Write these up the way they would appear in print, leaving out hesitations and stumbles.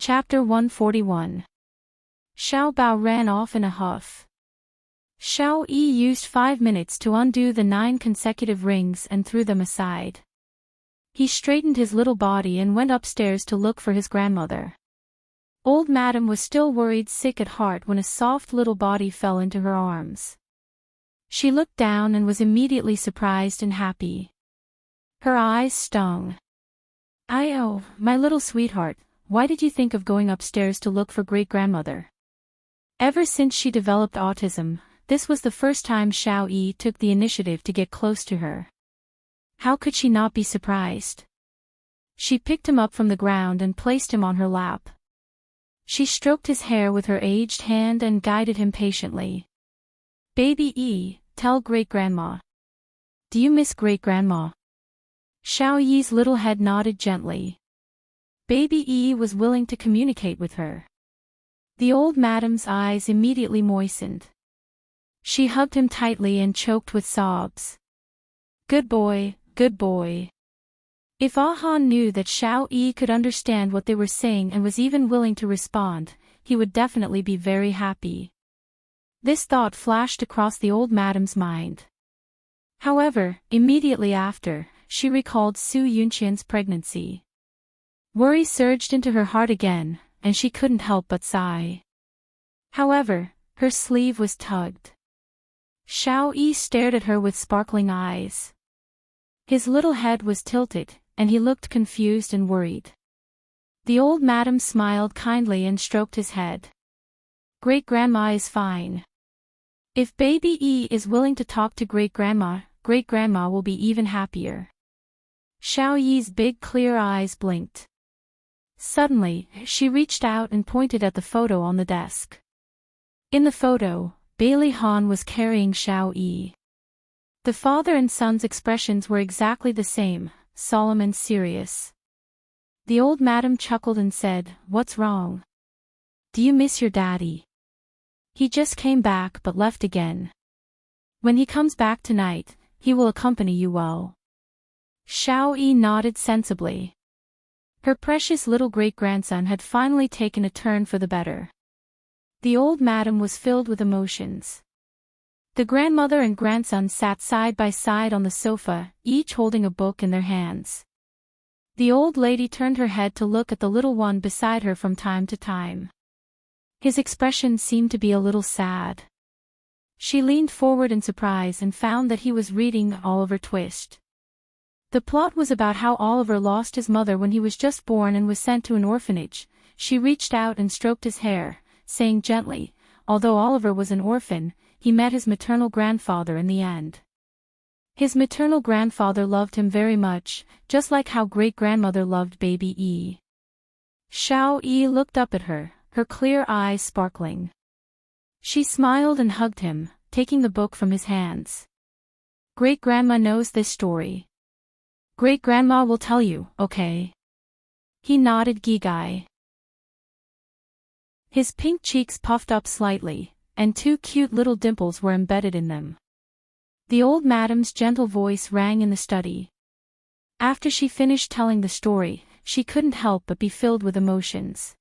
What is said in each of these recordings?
Chapter 141. Xiao Bao ran off in a huff. Xiao Yi used 5 minutes to undo the 9 consecutive rings and threw them aside. He straightened his little body and went upstairs to look for his grandmother. Old Madam was still worried sick at heart when a soft little body fell into her arms. She looked down and was immediately surprised and happy. Her eyes stung. "Oh, my little sweetheart, why did you think of going upstairs to look for great-grandmother?" Ever since she developed autism, this was the first time Xiao Yi took the initiative to get close to her. How could she not be surprised? She picked him up from the ground and placed him on her lap. She stroked his hair with her aged hand and guided him patiently. "Baby Yi, tell great-grandma. Do you miss great-grandma?" Xiao Yi's little head nodded gently. Baby Yi was willing to communicate with her. The old madam's eyes immediately moistened. She hugged him tightly and choked with sobs. Good boy, good boy. If Han knew that Xiao Yi could understand what they were saying and was even willing to respond, he would definitely be very happy. This thought flashed across the old madam's mind. However, immediately after, she recalled Su Yunqian's pregnancy. Worry surged into her heart again, and she couldn't help but sigh. However, her sleeve was tugged. Xiao Yi stared at her with sparkling eyes. His little head was tilted, and he looked confused and worried. The old madam smiled kindly and stroked his head. Great-grandma is fine. If baby Yi is willing to talk to great-grandma will be even happier. Xiao Yi's big clear eyes blinked. Suddenly, she reached out and pointed at the photo on the desk. In the photo, Bailey Han was carrying Xiao Yi. The father and son's expressions were exactly the same, solemn and serious. The old madam chuckled and said, "What's wrong? Do you miss your daddy? He just came back but left again. When he comes back tonight, he will accompany you well." Xiao Yi nodded sensibly. Her precious little great-grandson had finally taken a turn for the better. The old madam was filled with emotions. The grandmother and grandson sat side by side on the sofa, each holding a book in their hands. The old lady turned her head to look at the little one beside her from time to time. His expression seemed to be a little sad. She leaned forward in surprise and found that he was reading Oliver Twist. The plot was about how Oliver lost his mother when he was just born and was sent to an orphanage. She reached out and stroked his hair, saying gently, although Oliver was an orphan, he met his maternal grandfather in the end. His maternal grandfather loved him very much, just like how great-grandmother loved baby Yi. Xiao Yi looked up at her, her clear eyes sparkling. She smiled and hugged him, taking the book from his hands. Great-grandma knows this story. Great-grandma will tell you, okay? He nodded Gigai. His pink cheeks puffed up slightly, and 2 cute little dimples were embedded in them. The old madam's gentle voice rang in the study. After she finished telling the story, she couldn't help but be filled with emotions.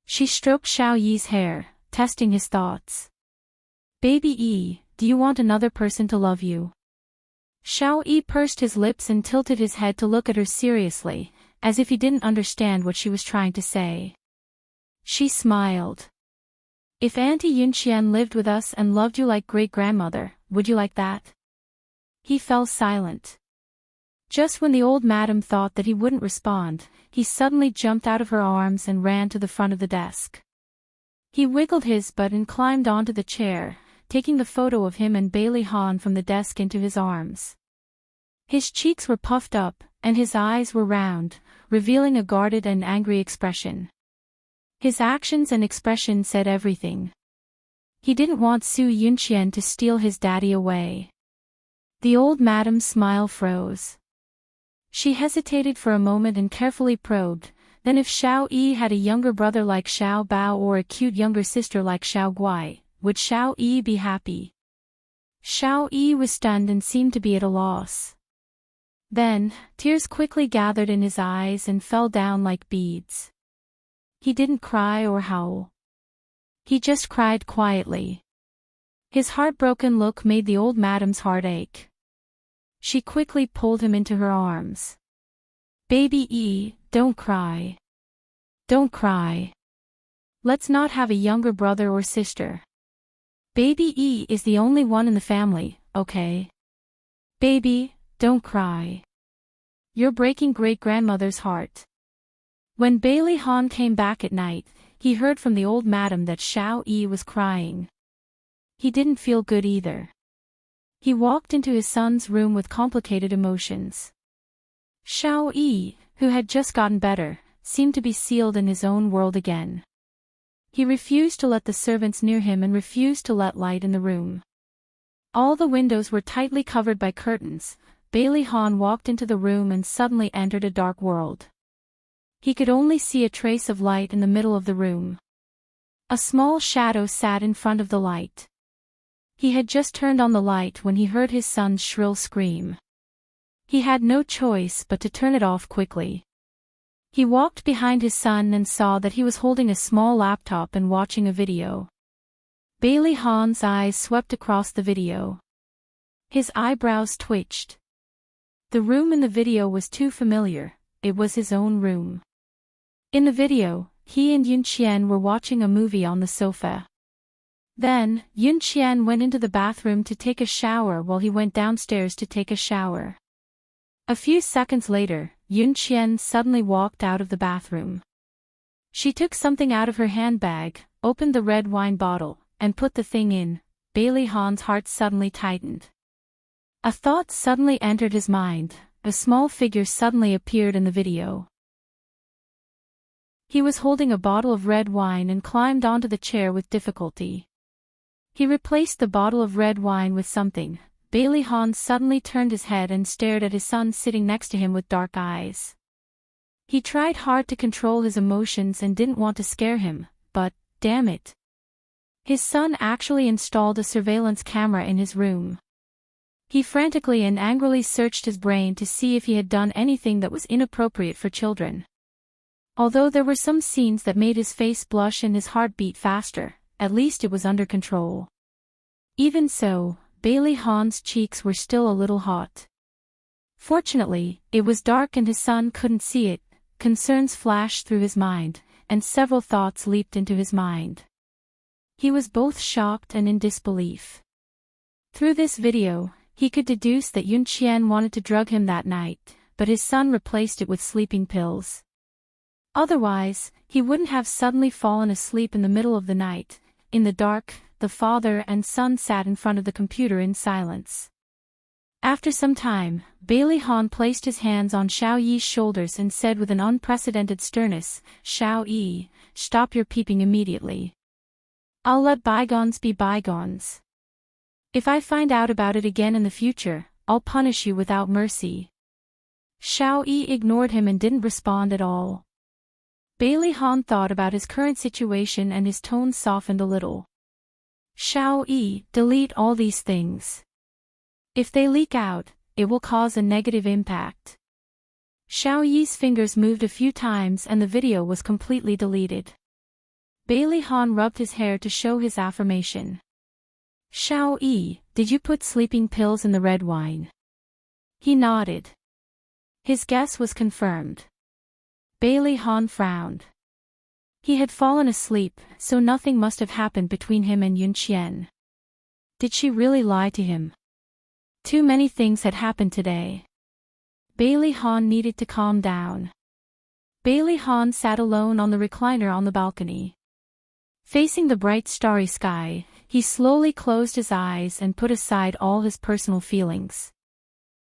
She stroked Xiao Yi's hair, testing his thoughts. Baby Yi, do you want another person to love you? Xiao Yi pursed his lips and tilted his head to look at her seriously, as if he didn't understand what she was trying to say. She smiled. If Auntie Yunqian lived with us and loved you like great-grandmother, would you like that? He fell silent. Just when the old madam thought that he wouldn't respond, he suddenly jumped out of her arms and ran to the front of the desk. He wiggled his butt and climbed onto the chair, taking the photo of him and Bailey Han from the desk into his arms. His cheeks were puffed up, and his eyes were round, revealing a guarded and angry expression. His actions and expression said everything. He didn't want Su Yunqian to steal his daddy away. The old madam's smile froze. She hesitated for a moment and carefully probed, then if Xiao Yi had a younger brother like Xiao Bao or a cute younger sister like Xiao Guai, would Xiao Yi be happy? Xiao Yi was stunned and seemed to be at a loss. Then, tears quickly gathered in his eyes and fell down like beads. He didn't cry or howl. He just cried quietly. His heartbroken look made the old madam's heart ache. She quickly pulled him into her arms. "Baby E, don't cry. Don't cry. Let's not have a younger brother or sister. Baby E is the only one in the family, okay? Baby, don't cry. You're breaking great-grandmother's heart." When Bailey Han came back at night, he heard from the old madam that Xiao Yi was crying. He didn't feel good either. He walked into his son's room with complicated emotions. Xiao Yi, who had just gotten better, seemed to be sealed in his own world again. He refused to let the servants near him and refused to let light in the room. All the windows were tightly covered by curtains. Bailey Han walked into the room and suddenly entered a dark world. He could only see a trace of light in the middle of the room. A small shadow sat in front of the light. He had just turned on the light when he heard his son's shrill scream. He had no choice but to turn it off quickly. He walked behind his son and saw that he was holding a small laptop and watching a video. Bailey Han's eyes swept across the video. His eyebrows twitched. The room in the video was too familiar. It was his own room. In the video, he and Yun Qian were watching a movie on the sofa. Then, Yun Qian went into the bathroom to take a shower while he went downstairs to take a shower. A few seconds later, Yun Qian suddenly walked out of the bathroom. She took something out of her handbag, opened the red wine bottle, and put the thing in. Bailey Han's heart suddenly tightened. A thought suddenly entered his mind. A small figure suddenly appeared in the video. He was holding a bottle of red wine and climbed onto the chair with difficulty. He replaced the bottle of red wine with something. Bailey Han suddenly turned his head and stared at his son sitting next to him with dark eyes. He tried hard to control his emotions and didn't want to scare him, but, damn it. His son actually installed a surveillance camera in his room. He frantically and angrily searched his brain to see if he had done anything that was inappropriate for children. Although there were some scenes that made his face blush and his heart beat faster, at least it was under control. Even so, Bailey Han's cheeks were still a little hot. Fortunately, it was dark and his son couldn't see it. Concerns flashed through his mind, and several thoughts leaped into his mind. He was both shocked and in disbelief. Through this video, he could deduce that Yun Qian wanted to drug him that night, but his son replaced it with sleeping pills. Otherwise, he wouldn't have suddenly fallen asleep in the middle of the night. In the dark, the father and son sat in front of the computer in silence. After some time, Bailey Han placed his hands on Xiao Yi's shoulders and said with an unprecedented sternness, "Xiao Yi, stop your peeping immediately. I'll let bygones be bygones. If I find out about it again in the future, I'll punish you without mercy." Xiao Yi ignored him and didn't respond at all. Bailey Han thought about his current situation and his tone softened a little. "Xiao Yi, delete all these things. If they leak out, it will cause a negative impact." Xiao Yi's fingers moved a few times and the video was completely deleted. Bailey Han rubbed his hair to show his affirmation. "Xiao Yi, did you put sleeping pills in the red wine?" He nodded. His guess was confirmed. Bailey Han frowned. He had fallen asleep, so nothing must have happened between him and Yun Qian. Did she really lie to him? Too many things had happened today. Bailey Han needed to calm down. Bailey Han sat alone on the recliner on the balcony. Facing the bright starry sky, he slowly closed his eyes and put aside all his personal feelings.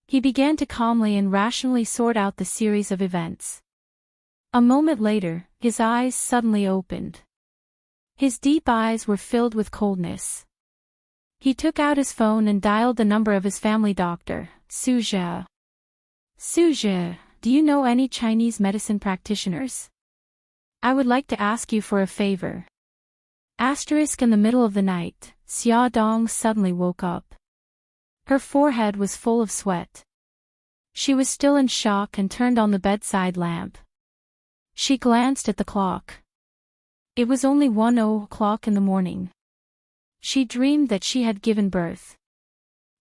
He began to calmly and rationally sort out the series of events. A moment later, his eyes suddenly opened. His deep eyes were filled with coldness. He took out his phone and dialed the number of his family doctor, Suzhe. "Suzhe, do you know any Chinese medicine practitioners? I would like to ask you for a favor." In the middle of the night, Xia Dong suddenly woke up. Her forehead was full of sweat. She was still in shock and turned on the bedside lamp. She glanced at the clock. It was only 1:00 in the morning. She dreamed that she had given birth.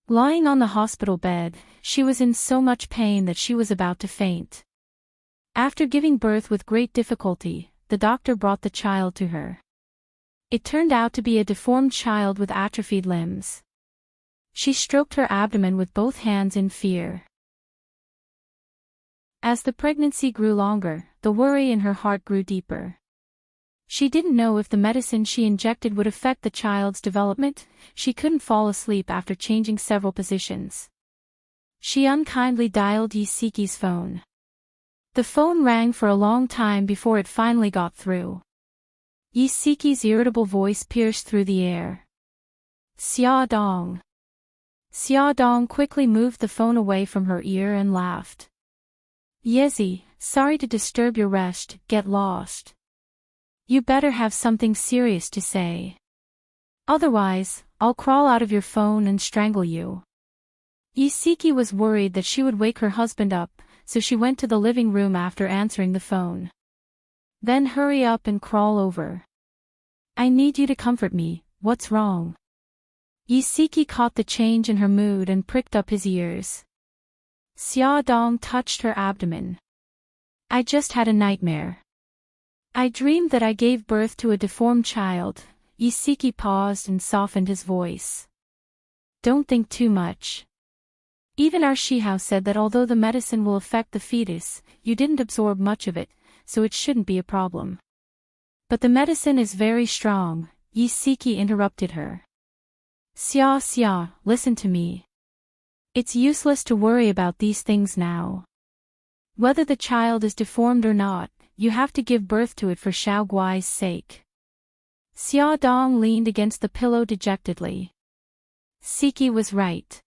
Lying on the hospital bed, she was in so much pain that she was about to faint. After giving birth with great difficulty, the doctor brought the child to her. It turned out to be a deformed child with atrophied limbs. She stroked her abdomen with both hands in fear. As the pregnancy grew longer, the worry in her heart grew deeper. She didn't know if the medicine she injected would affect the child's development. She couldn't fall asleep after changing several positions. She unkindly dialed Yiseki's phone. The phone rang for a long time before it finally got through. Yiseki's irritable voice pierced through the air. Xia Dong. Xia Dong quickly moved the phone away from her ear and laughed. Yezi, sorry to disturb your rest, get lost. You better have something serious to say. Otherwise, I'll crawl out of your phone and strangle you. Yiseki was worried that she would wake her husband up, so she went to the living room after answering the phone. Then hurry up and crawl over. I need you to comfort me, what's wrong? Yiseki caught the change in her mood and pricked up his ears. Xia Dong touched her abdomen. I just had a nightmare. I dreamed that I gave birth to a deformed child. Yiseki paused and softened his voice. Don't think too much. Even our Shihao said that although the medicine will affect the fetus, you didn't absorb much of it, so it shouldn't be a problem. But the medicine is very strong, Yiseki interrupted her. Xia, listen to me. It's useless to worry about these things now. Whether the child is deformed or not, you have to give birth to it for Xiao Guai's sake. Xia Dong leaned against the pillow dejectedly. Siki was right.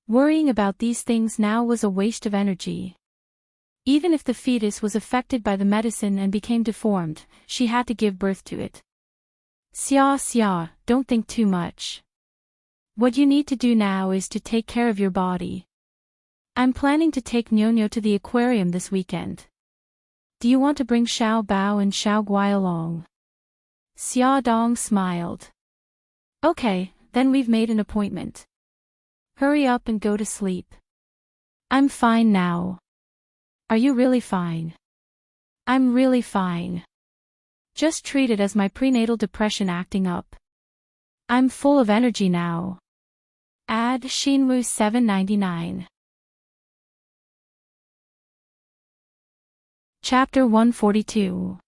Worrying about these things now was a waste of energy. Even if the fetus was affected by the medicine and became deformed, she had to give birth to it. Xia, don't think too much. What you need to do now is to take care of your body. I'm planning to take Nyonyo to the aquarium this weekend. Do you want to bring Xiao Bao and Xiao Guai along? Xia Dong smiled. Okay, then we've made an appointment. Hurry up and go to sleep. I'm fine now. Are you really fine? I'm really fine. Just treat it as my prenatal depression acting up. I'm full of energy now. Add Shinwu 799. Chapter 142.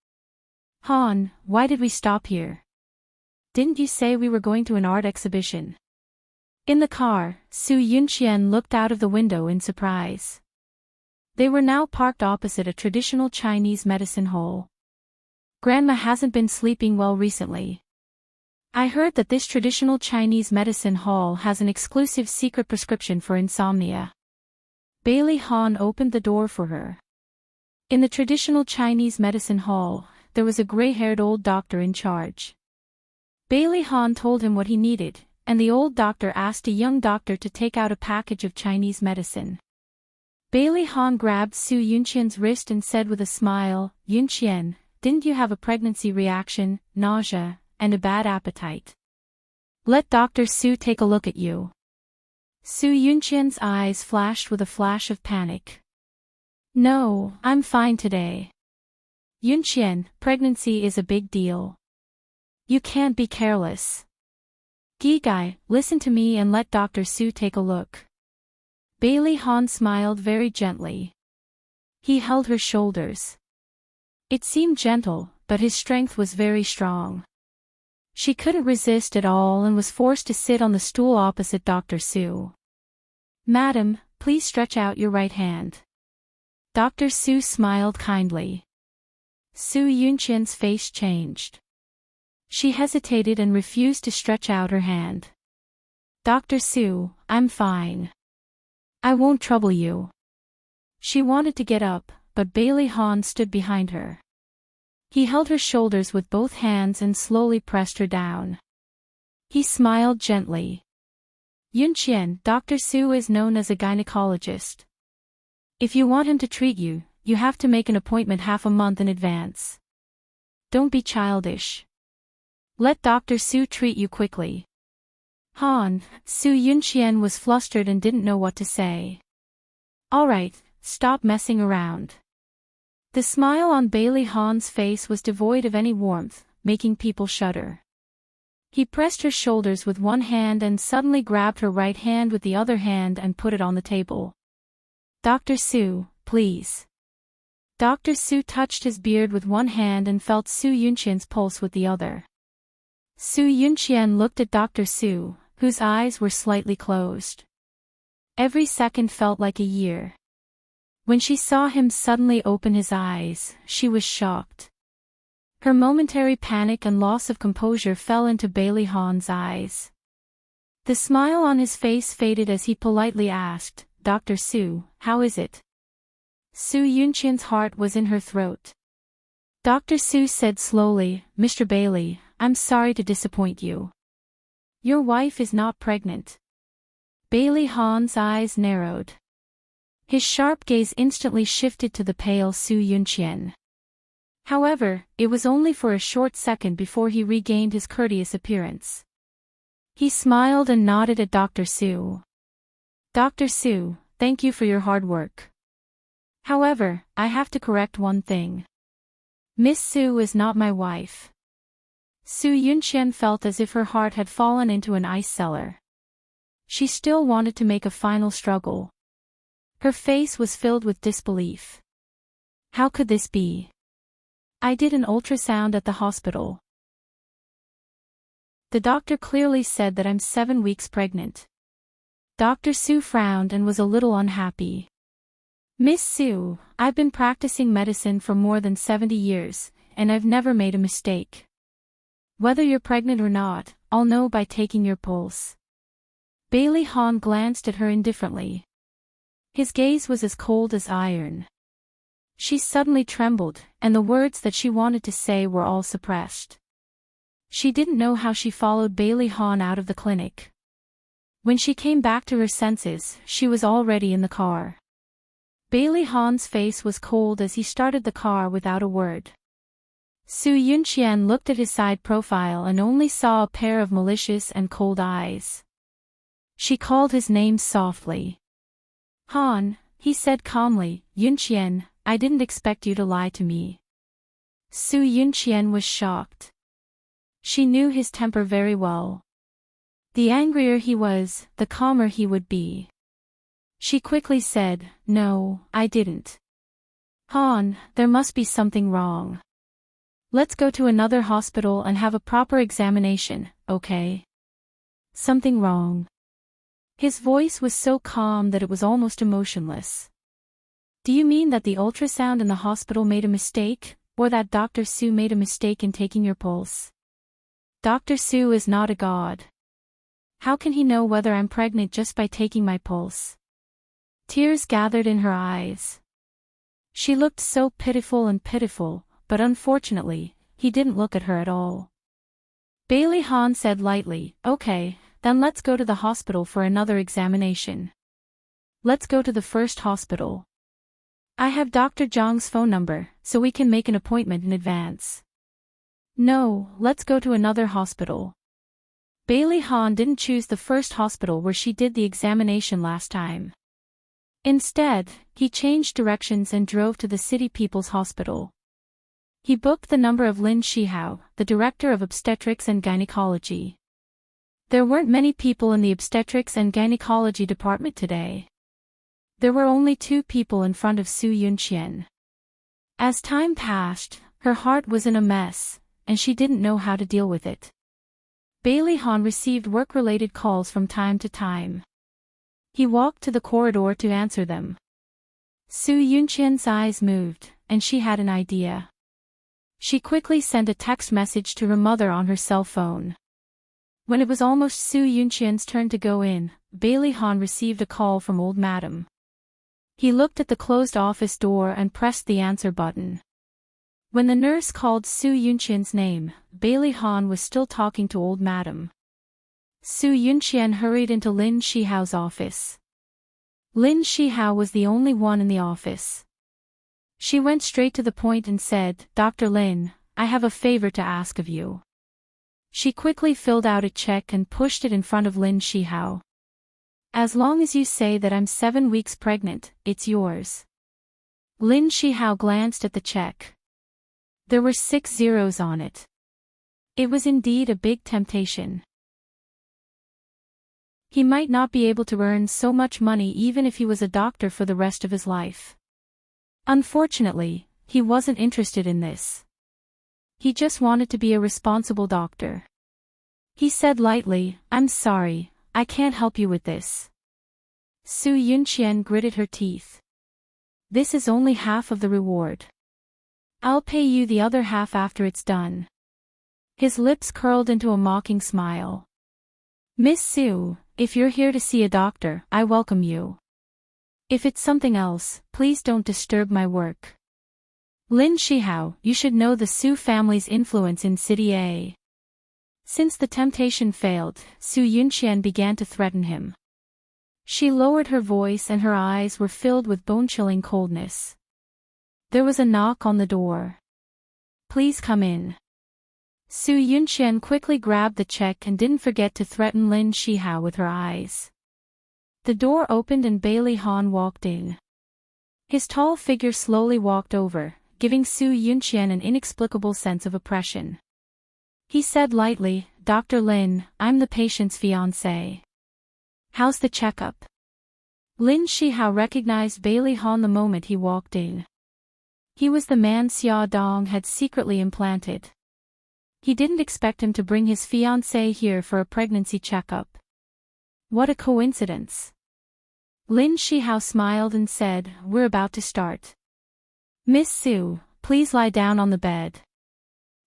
Han, why did we stop here? Didn't you say we were going to an art exhibition? In the car, Su Yunqian looked out of the window in surprise. They were now parked opposite a traditional Chinese medicine hall. Grandma hasn't been sleeping well recently. I heard that this traditional Chinese medicine hall has an exclusive secret prescription for insomnia. Bailey Han opened the door for her. In the traditional Chinese medicine hall, there was a gray-haired old doctor in charge. Bailey Han told him what he needed, and the old doctor asked a young doctor to take out a package of Chinese medicine. Bailey Han grabbed Su Yunqian's wrist and said with a smile, Yunqian, didn't you have a pregnancy reaction, nausea, and a bad appetite? Let Dr. Su take a look at you. Su Yunqian's eyes flashed with a flash of panic. No, I'm fine today. Yunqian, pregnancy is a big deal. You can't be careless. Gigai, listen to me and let Dr. Su take a look. Bailey Han smiled very gently. He held her shoulders. It seemed gentle, but his strength was very strong. She couldn't resist at all and was forced to sit on the stool opposite Dr. Su. Madam, please stretch out your right hand. Dr. Su smiled kindly. Su Yunqian's face changed. She hesitated and refused to stretch out her hand. Dr. Su, I'm fine. I won't trouble you. She wanted to get up, but Bailey Han stood behind her. He held her shoulders with both hands and slowly pressed her down. He smiled gently. Yunqian, Dr. Su is known as a gynecologist. If you want him to treat you, you have to make an appointment half a month in advance. Don't be childish. Let Dr. Su treat you quickly. Han, Su Yunqian was flustered and didn't know what to say. Alright, stop messing around. The smile on Bailey Han's face was devoid of any warmth, making people shudder. He pressed her shoulders with one hand and suddenly grabbed her right hand with the other hand and put it on the table. Dr. Su, please. Dr. Su touched his beard with one hand and felt Su Yunqian's pulse with the other. Su Yunqian looked at Dr. Su, whose eyes were slightly closed. Every second felt like a year. When she saw him suddenly open his eyes, she was shocked. Her momentary panic and loss of composure fell into Bailey Han's eyes. The smile on his face faded as he politely asked, Dr. Su, how is it? Su Yunqian's heart was in her throat. Dr. Su said slowly, Mr. Bailey, I'm sorry to disappoint you. Your wife is not pregnant. Bailey Han's eyes narrowed. His sharp gaze instantly shifted to the pale Su Yunqian. However, it was only for a short second before he regained his courteous appearance. He smiled and nodded at Dr. Su. Dr. Su, thank you for your hard work. However, I have to correct one thing. Miss Su is not my wife. Su Yunqian felt as if her heart had fallen into an ice cellar. She still wanted to make a final struggle. Her face was filled with disbelief. How could this be? I did an ultrasound at the hospital. The doctor clearly said that I'm 7 weeks pregnant. Dr. Su frowned and was a little unhappy. Miss Su, I've been practicing medicine for more than 70 years, and I've never made a mistake. Whether you're pregnant or not, I'll know by taking your pulse. Bailey Han glanced at her indifferently. His gaze was as cold as iron. She suddenly trembled, and the words that she wanted to say were all suppressed. She didn't know how she followed Bailey Han out of the clinic. When she came back to her senses, she was already in the car. Bailey Han's face was cold as he started the car without a word. Su Yunqian looked at his side profile and only saw a pair of malicious and cold eyes. She called his name softly. Han, he said calmly, Yunqian, I didn't expect you to lie to me. Su Yunqian was shocked. She knew his temper very well. The angrier he was, the calmer he would be. She quickly said, No, I didn't. Han, there must be something wrong. Let's go to another hospital and have a proper examination, okay? Something wrong. His voice was so calm that it was almost emotionless. Do you mean that the ultrasound in the hospital made a mistake, or that Dr. Su made a mistake in taking your pulse? Dr. Su is not a god. How can he know whether I'm pregnant just by taking my pulse? Tears gathered in her eyes. She looked so pitiful, but unfortunately, he didn't look at her at all. Bailey Han said lightly, Okay, then let's go to the hospital for another examination. Let's go to the first hospital. I have Dr. Zhang's phone number, so we can make an appointment in advance. No, let's go to another hospital. Bailey Han didn't choose the first hospital where she did the examination last time. Instead, he changed directions and drove to the City People's Hospital. He booked the number of Lin Shihao, the director of obstetrics and gynecology. There weren't many people in the obstetrics and gynecology department today. There were only 2 people in front of Su Yunqian. As time passed, her heart was in a mess, and she didn't know how to deal with it. Bailey Han received work-related calls from time to time. He walked to the corridor to answer them. Su Yunqian's eyes moved, and she had an idea. She quickly sent a text message to her mother on her cell phone. When it was almost Su Yunqian's turn to go in, Bailey Han received a call from old madam. He looked at the closed office door and pressed the answer button. When the nurse called Su Yunqian's name, Bailey Han was still talking to old madam. Su Yunqian hurried into Lin Shihao's office. Lin Shihao was the only one in the office. She went straight to the point and said, Dr. Lin, I have a favor to ask of you. She quickly filled out a check and pushed it in front of Lin Shihao. As long as you say that I'm 7 weeks pregnant, it's yours. Lin Shihao glanced at the check. There were 6 zeros on it. It was indeed a big temptation. He might not be able to earn so much money even if he was a doctor for the rest of his life. Unfortunately, he wasn't interested in this. He just wanted to be a responsible doctor. He said lightly, I'm sorry, I can't help you with this. Su Yunqian gritted her teeth. This is only half of the reward. I'll pay you the other half after it's done. His lips curled into a mocking smile. Miss Su, if you're here to see a doctor, I welcome you. If it's something else, please don't disturb my work. Lin Shihao, you should know the Su family's influence in City A. Since the temptation failed, Su Yunqian began to threaten him. She lowered her voice and her eyes were filled with bone-chilling coldness. There was a knock on the door. Please come in. Su Yunqian quickly grabbed the check and didn't forget to threaten Lin Shihao with her eyes. The door opened and Bailey Han walked in. His tall figure slowly walked over, giving Su Yunqian an inexplicable sense of oppression. He said lightly, Dr. Lin, I'm the patient's fiancé. How's the checkup? Lin Shihao recognized Bailey Han the moment he walked in. He was the man Xia Dong had secretly implanted. He didn't expect him to bring his fiancée here for a pregnancy checkup. What a coincidence. Lin Shihao smiled and said, We're about to start. Miss Su, please lie down on the bed.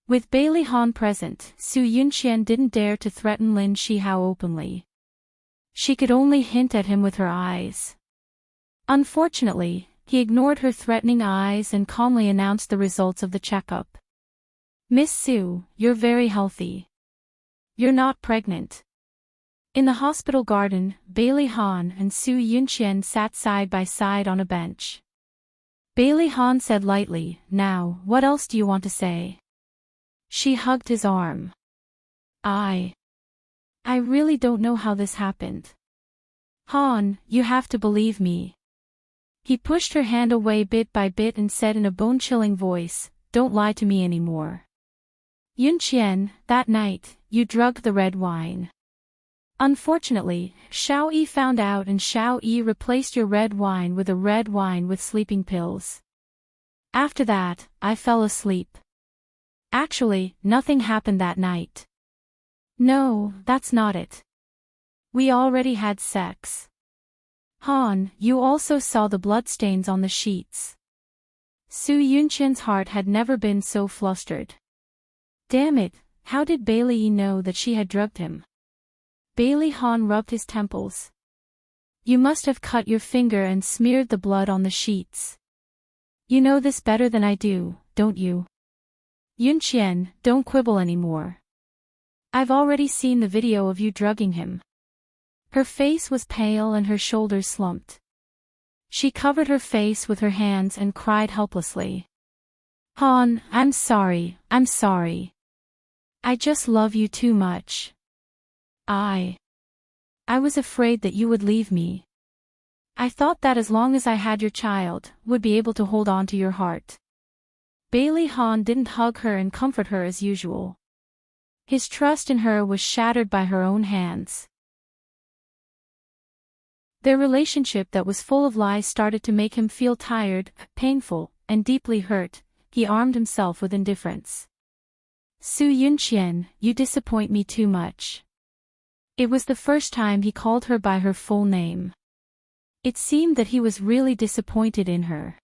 With Bailey Han present, Su Yunqian didn't dare to threaten Lin Shihao openly. She could only hint at him with her eyes. Unfortunately, he ignored her threatening eyes and calmly announced the results of the checkup. Miss Su, you're very healthy. You're not pregnant. In the hospital garden, Bailey Han and Su Yunqian sat side by side on a bench. Bailey Han said lightly, Now, what else do you want to say? She hugged his arm. I really don't know how this happened. Han, you have to believe me. He pushed her hand away bit by bit and said in a bone-chilling voice, Don't lie to me anymore. Yunqian, that night, you drugged the red wine. Unfortunately, Xiao Yi found out and Xiao Yi replaced your red wine with a red wine with sleeping pills. After that, I fell asleep. Actually, nothing happened that night. No, that's not it. We already had sex. Han, you also saw the bloodstains on the sheets. Su Yunqian's heart had never been so flustered. Damn it, how did Bailey Yi know that she had drugged him? Bailey Han rubbed his temples. You must have cut your finger and smeared the blood on the sheets. You know this better than I do, don't you? Yunqian, don't quibble anymore. I've already seen the video of you drugging him. Her face was pale and her shoulders slumped. She covered her face with her hands and cried helplessly. Han, I'm sorry. I just love you too much. I was afraid that you would leave me. I thought that as long as I had your child, would be able to hold on to your heart. Bailey Han didn't hug her and comfort her as usual. His trust in her was shattered by her own hands. Their relationship that was full of lies started to make him feel tired, painful, and deeply hurt. He armed himself with indifference. Su Yunqian, you disappoint me too much. It was the first time he called her by her full name. It seemed that he was really disappointed in her.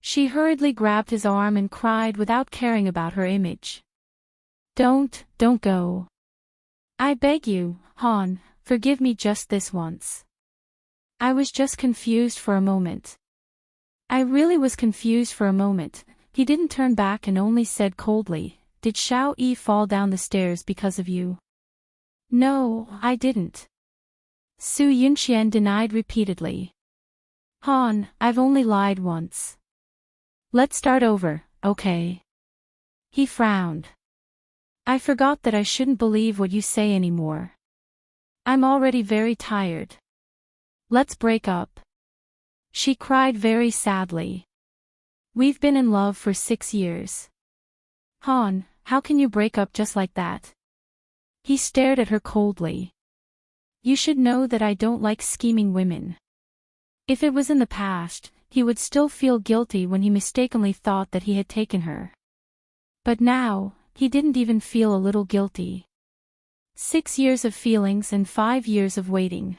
She hurriedly grabbed his arm and cried without caring about her image. Don't go. I beg you, Han, forgive me just this once. I was just confused for a moment. I really was confused for a moment. He didn't turn back and only said coldly, Did Xiao Yi fall down the stairs because of you? No, I didn't. Su Yunqian denied repeatedly. Han, I've only lied once. Let's start over, okay? He frowned. I forgot that I shouldn't believe what you say anymore. I'm already very tired. Let's break up. She cried very sadly. We've been in love for 6 years. Han, how can you break up just like that? He stared at her coldly. You should know that I don't like scheming women. If it was in the past, he would still feel guilty when he mistakenly thought that he had taken her. But now, he didn't even feel a little guilty. 6 years of feelings and 5 years of waiting.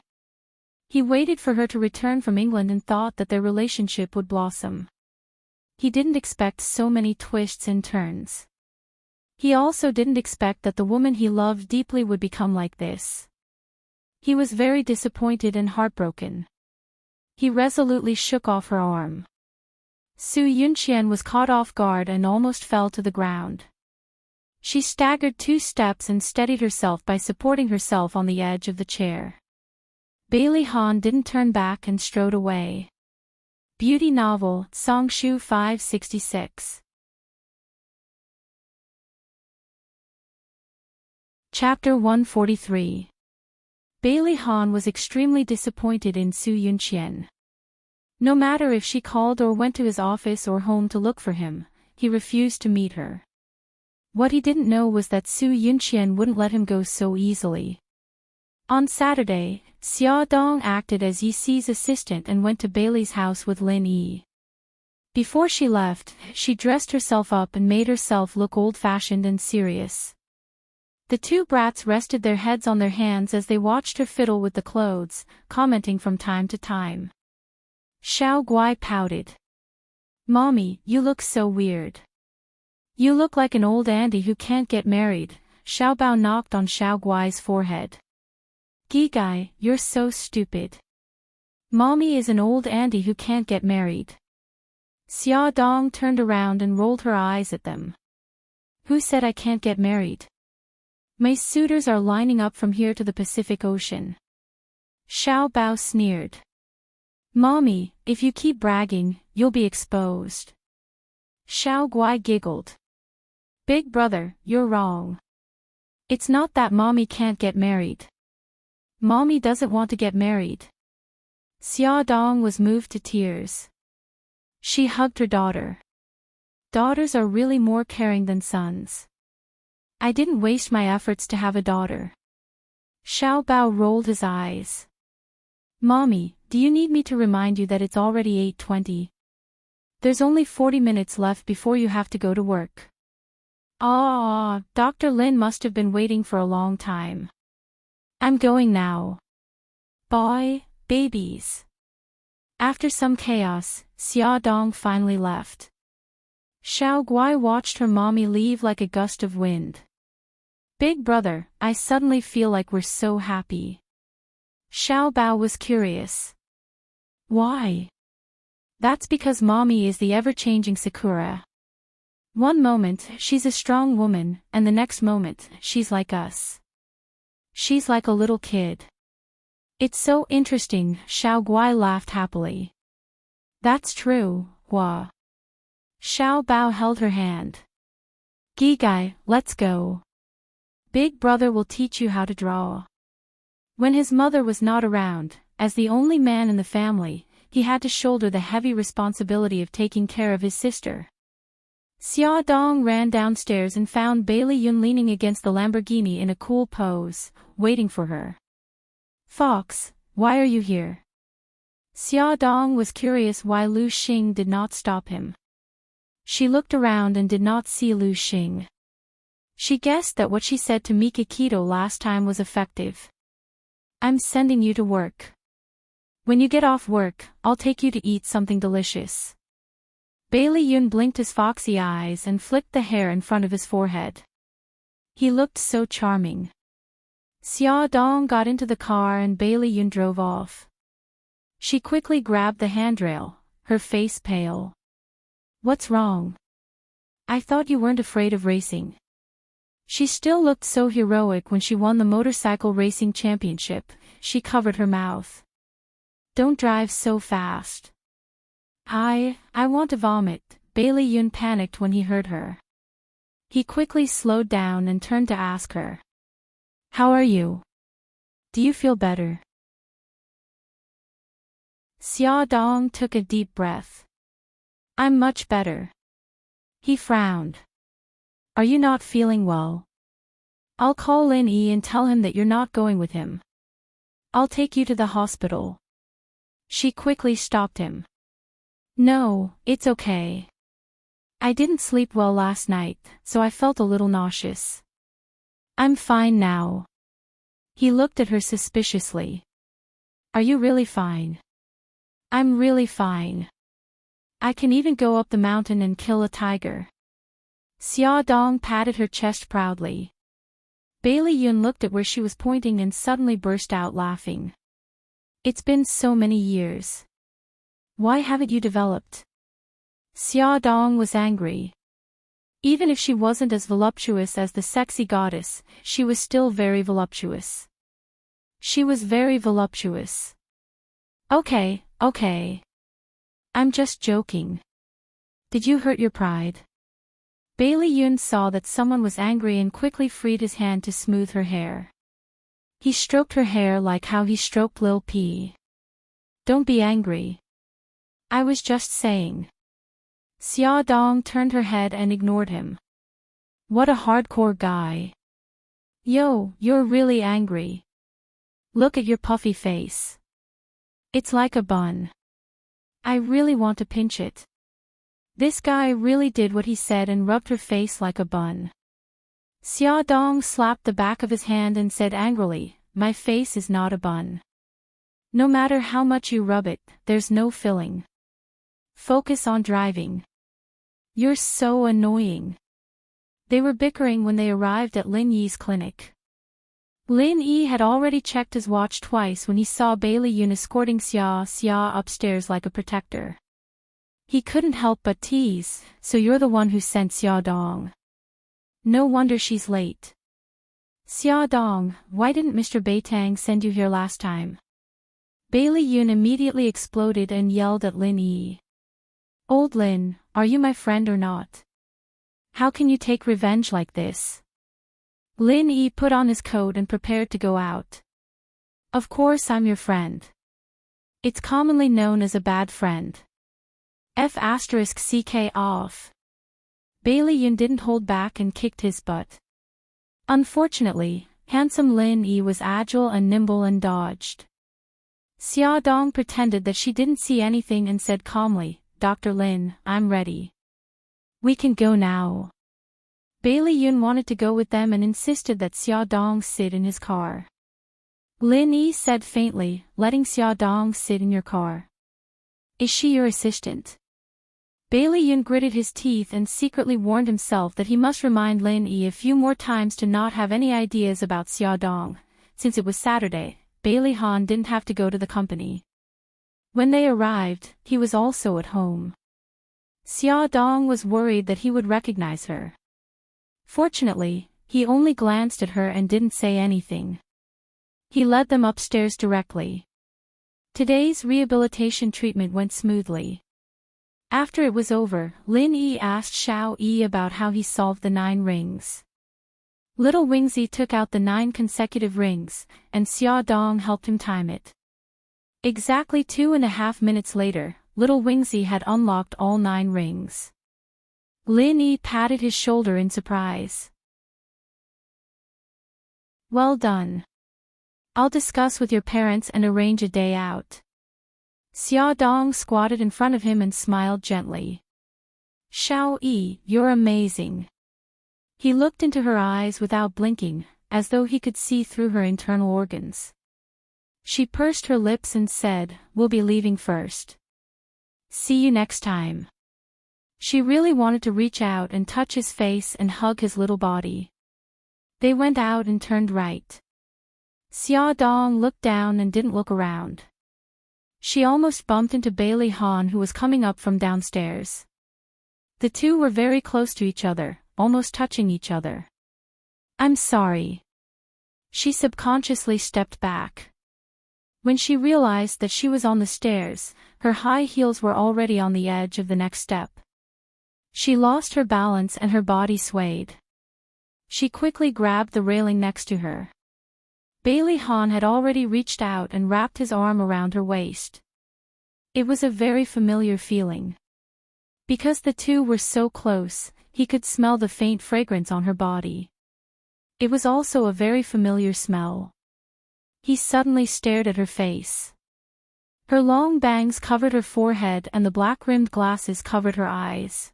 He waited for her to return from England and thought that their relationship would blossom. He didn't expect so many twists and turns. He also didn't expect that the woman he loved deeply would become like this. He was very disappointed and heartbroken. He resolutely shook off her arm. Su Yunqian was caught off guard and almost fell to the ground. She staggered 2 steps and steadied herself by supporting herself on the edge of the chair. Bailey Han didn't turn back and strode away. Beauty novel, Songshu 566. Chapter 143. Bailey Han was extremely disappointed in Su Yunqian. No matter if she called or went to his office or home to look for him, he refused to meet her. What he didn't know was that Su Yunqian wouldn't let him go so easily. On Saturday, Xia Dong acted as Yi Xi's assistant and went to Bailey's house with Lin Yi. Before she left, she dressed herself up and made herself look old-fashioned and serious. The 2 brats rested their heads on their hands as they watched her fiddle with the clothes, commenting from time to time. Xiao Guai pouted. Mommy, you look so weird. You look like an old auntie who can't get married. Xiao Bao knocked on Xiao Guai's forehead. Gigai, you're so stupid. Mommy is an old auntie who can't get married. Xia Dong turned around and rolled her eyes at them. Who said I can't get married? My suitors are lining up from here to the Pacific Ocean. Xiao Bao sneered. Mommy, if you keep bragging, you'll be exposed. Xiao Guai giggled. Big brother, you're wrong. It's not that Mommy can't get married. Mommy doesn't want to get married. Xia Dong was moved to tears. She hugged her daughter. Daughters are really more caring than sons. I didn't waste my efforts to have a daughter. Xiao Bao rolled his eyes. Mommy, do you need me to remind you that it's already 8:20? There's only 40 minutes left before you have to go to work. Dr. Lin must have been waiting for a long time. I'm going now. Bye, babies. After some chaos, Xia Dong finally left. Xiao Guai watched her mommy leave like a gust of wind. Big brother, I suddenly feel like we're so happy. Xiao Bao was curious. Why? That's because Mommy is the ever-changing Sakura. One moment, she's a strong woman, and the next moment, she's like us. She's like a little kid. It's so interesting, Xiao Guai laughed happily. That's true, Hua. Xiao Bao held her hand. Gigai, let's go. Big brother will teach you how to draw. When his mother was not around, as the only man in the family, he had to shoulder the heavy responsibility of taking care of his sister. Xia Dong ran downstairs and found Bailey Yun leaning against the Lamborghini in a cool pose, waiting for her. Fox, why are you here? Xia Dong was curious why Lu Xing did not stop him. She looked around and did not see Lu Xing. She guessed that what she said to Mikakito last time was effective. I'm sending you to work. When you get off work, I'll take you to eat something delicious. Bailey Yun blinked his foxy eyes and flicked the hair in front of his forehead. He looked so charming. Xia Dong got into the car and Bailey Yun drove off. She quickly grabbed the handrail, her face pale. What's wrong? I thought you weren't afraid of racing. She still looked so heroic when she won the motorcycle racing championship. She covered her mouth. Don't drive so fast. I want to vomit. Bailey Yun panicked when he heard her. He quickly slowed down and turned to ask her. How are you? Do you feel better? Xiaodong took a deep breath. I'm much better. He frowned. Are you not feeling well? I'll call Lin Yi and tell him that you're not going with him. I'll take you to the hospital. She quickly stopped him. No, it's okay. I didn't sleep well last night, so I felt a little nauseous. I'm fine now. He looked at her suspiciously. Are you really fine? I'm really fine. I can even go up the mountain and kill a tiger. Xiaodong patted her chest proudly. Bailey Yun looked at where she was pointing and suddenly burst out laughing. It's been so many years. Why haven't you developed? Xiaodong was angry. Even if she wasn't as voluptuous as the sexy goddess, she was still very voluptuous. She was very voluptuous. Okay. I'm just joking. Did you hurt your pride? Bailey Yun saw that someone was angry and quickly freed his hand to smooth her hair. He stroked her hair like how he stroked Lil P. Don't be angry. I was just saying. Xiaodong turned her head and ignored him. What a hardcore guy. Yo, you're really angry. Look at your puffy face. It's like a bun. I really want to pinch it. This guy really did what he said and rubbed her face like a bun. Xiaodong slapped the back of his hand and said angrily, my face is not a bun. No matter how much you rub it, there's no filling. Focus on driving. You're so annoying. They were bickering when they arrived at Lin Yi's clinic. Lin Yi had already checked his watch twice when he saw Bailey Yun escorting Xia upstairs like a protector. He couldn't help but tease, so you're the one who sent Xiaodong. No wonder she's late. Xiaodong, why didn't Mr. Beitang send you here last time? Bailey Yun immediately exploded and yelled at Lin Yi. Old Lin, are you my friend or not? How can you take revenge like this? Lin Yi put on his coat and prepared to go out. Of course I'm your friend. It's commonly known as a bad friend. F***ck off. Bailey Yun didn't hold back and kicked his butt. Unfortunately, handsome Lin Yi was agile and nimble and dodged. Xiaodong pretended that she didn't see anything and said calmly, Dr. Lin, I'm ready. We can go now. Bailey Yun wanted to go with them and insisted that Xiaodong sit in his car. Lin Yi said faintly, letting Xiaodong sit in your car. Is she your assistant? Bailey Yun gritted his teeth and secretly warned himself that he must remind Lin Yi a few more times to not have any ideas about Xiaodong. Since it was Saturday, Bailey Han didn't have to go to the company. When they arrived, he was also at home. Xiaodong was worried that he would recognize her. Fortunately, he only glanced at her and didn't say anything. He led them upstairs directly. Today's rehabilitation treatment went smoothly. After it was over, Lin Yi asked Xiao Yi about how he solved the 9 rings. Little Wingzi took out the 9 consecutive rings, and Xiaodong helped him time it. Exactly 2.5 minutes later, Little Wingzi had unlocked all 9 rings. Lin Yi patted his shoulder in surprise. Well done. I'll discuss with your parents and arrange a day out. Xiaodong squatted in front of him and smiled gently. Xiao Yi, you're amazing. He looked into her eyes without blinking, as though he could see through her internal organs. She pursed her lips and said, we'll be leaving first. See you next time. She really wanted to reach out and touch his face and hug his little body. They went out and turned right. Xiaodong looked down and didn't look around. She almost bumped into Bailey Han, who was coming up from downstairs. The two were very close to each other, almost touching each other. I'm sorry. She subconsciously stepped back. When she realized that she was on the stairs, her high heels were already on the edge of the next step. She lost her balance and her body swayed. She quickly grabbed the railing next to her. Bailey Han had already reached out and wrapped his arm around her waist. It was a very familiar feeling. Because the two were so close, he could smell the faint fragrance on her body. It was also a very familiar smell. He suddenly stared at her face. Her long bangs covered her forehead and the black-rimmed glasses covered her eyes.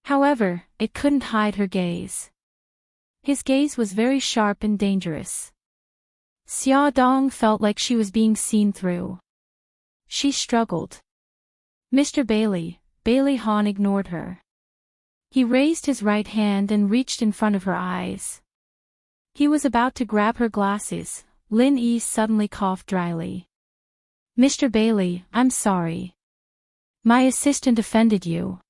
However, it couldn't hide her gaze. His gaze was very sharp and dangerous. Xia Dong felt like she was being seen through. She struggled. Mr. Bailey, Bailey Han ignored her. He raised his right hand and reached in front of her eyes. He was about to grab her glasses. Lin Yi suddenly coughed dryly. Mr. Bailey, I'm sorry. My assistant offended you.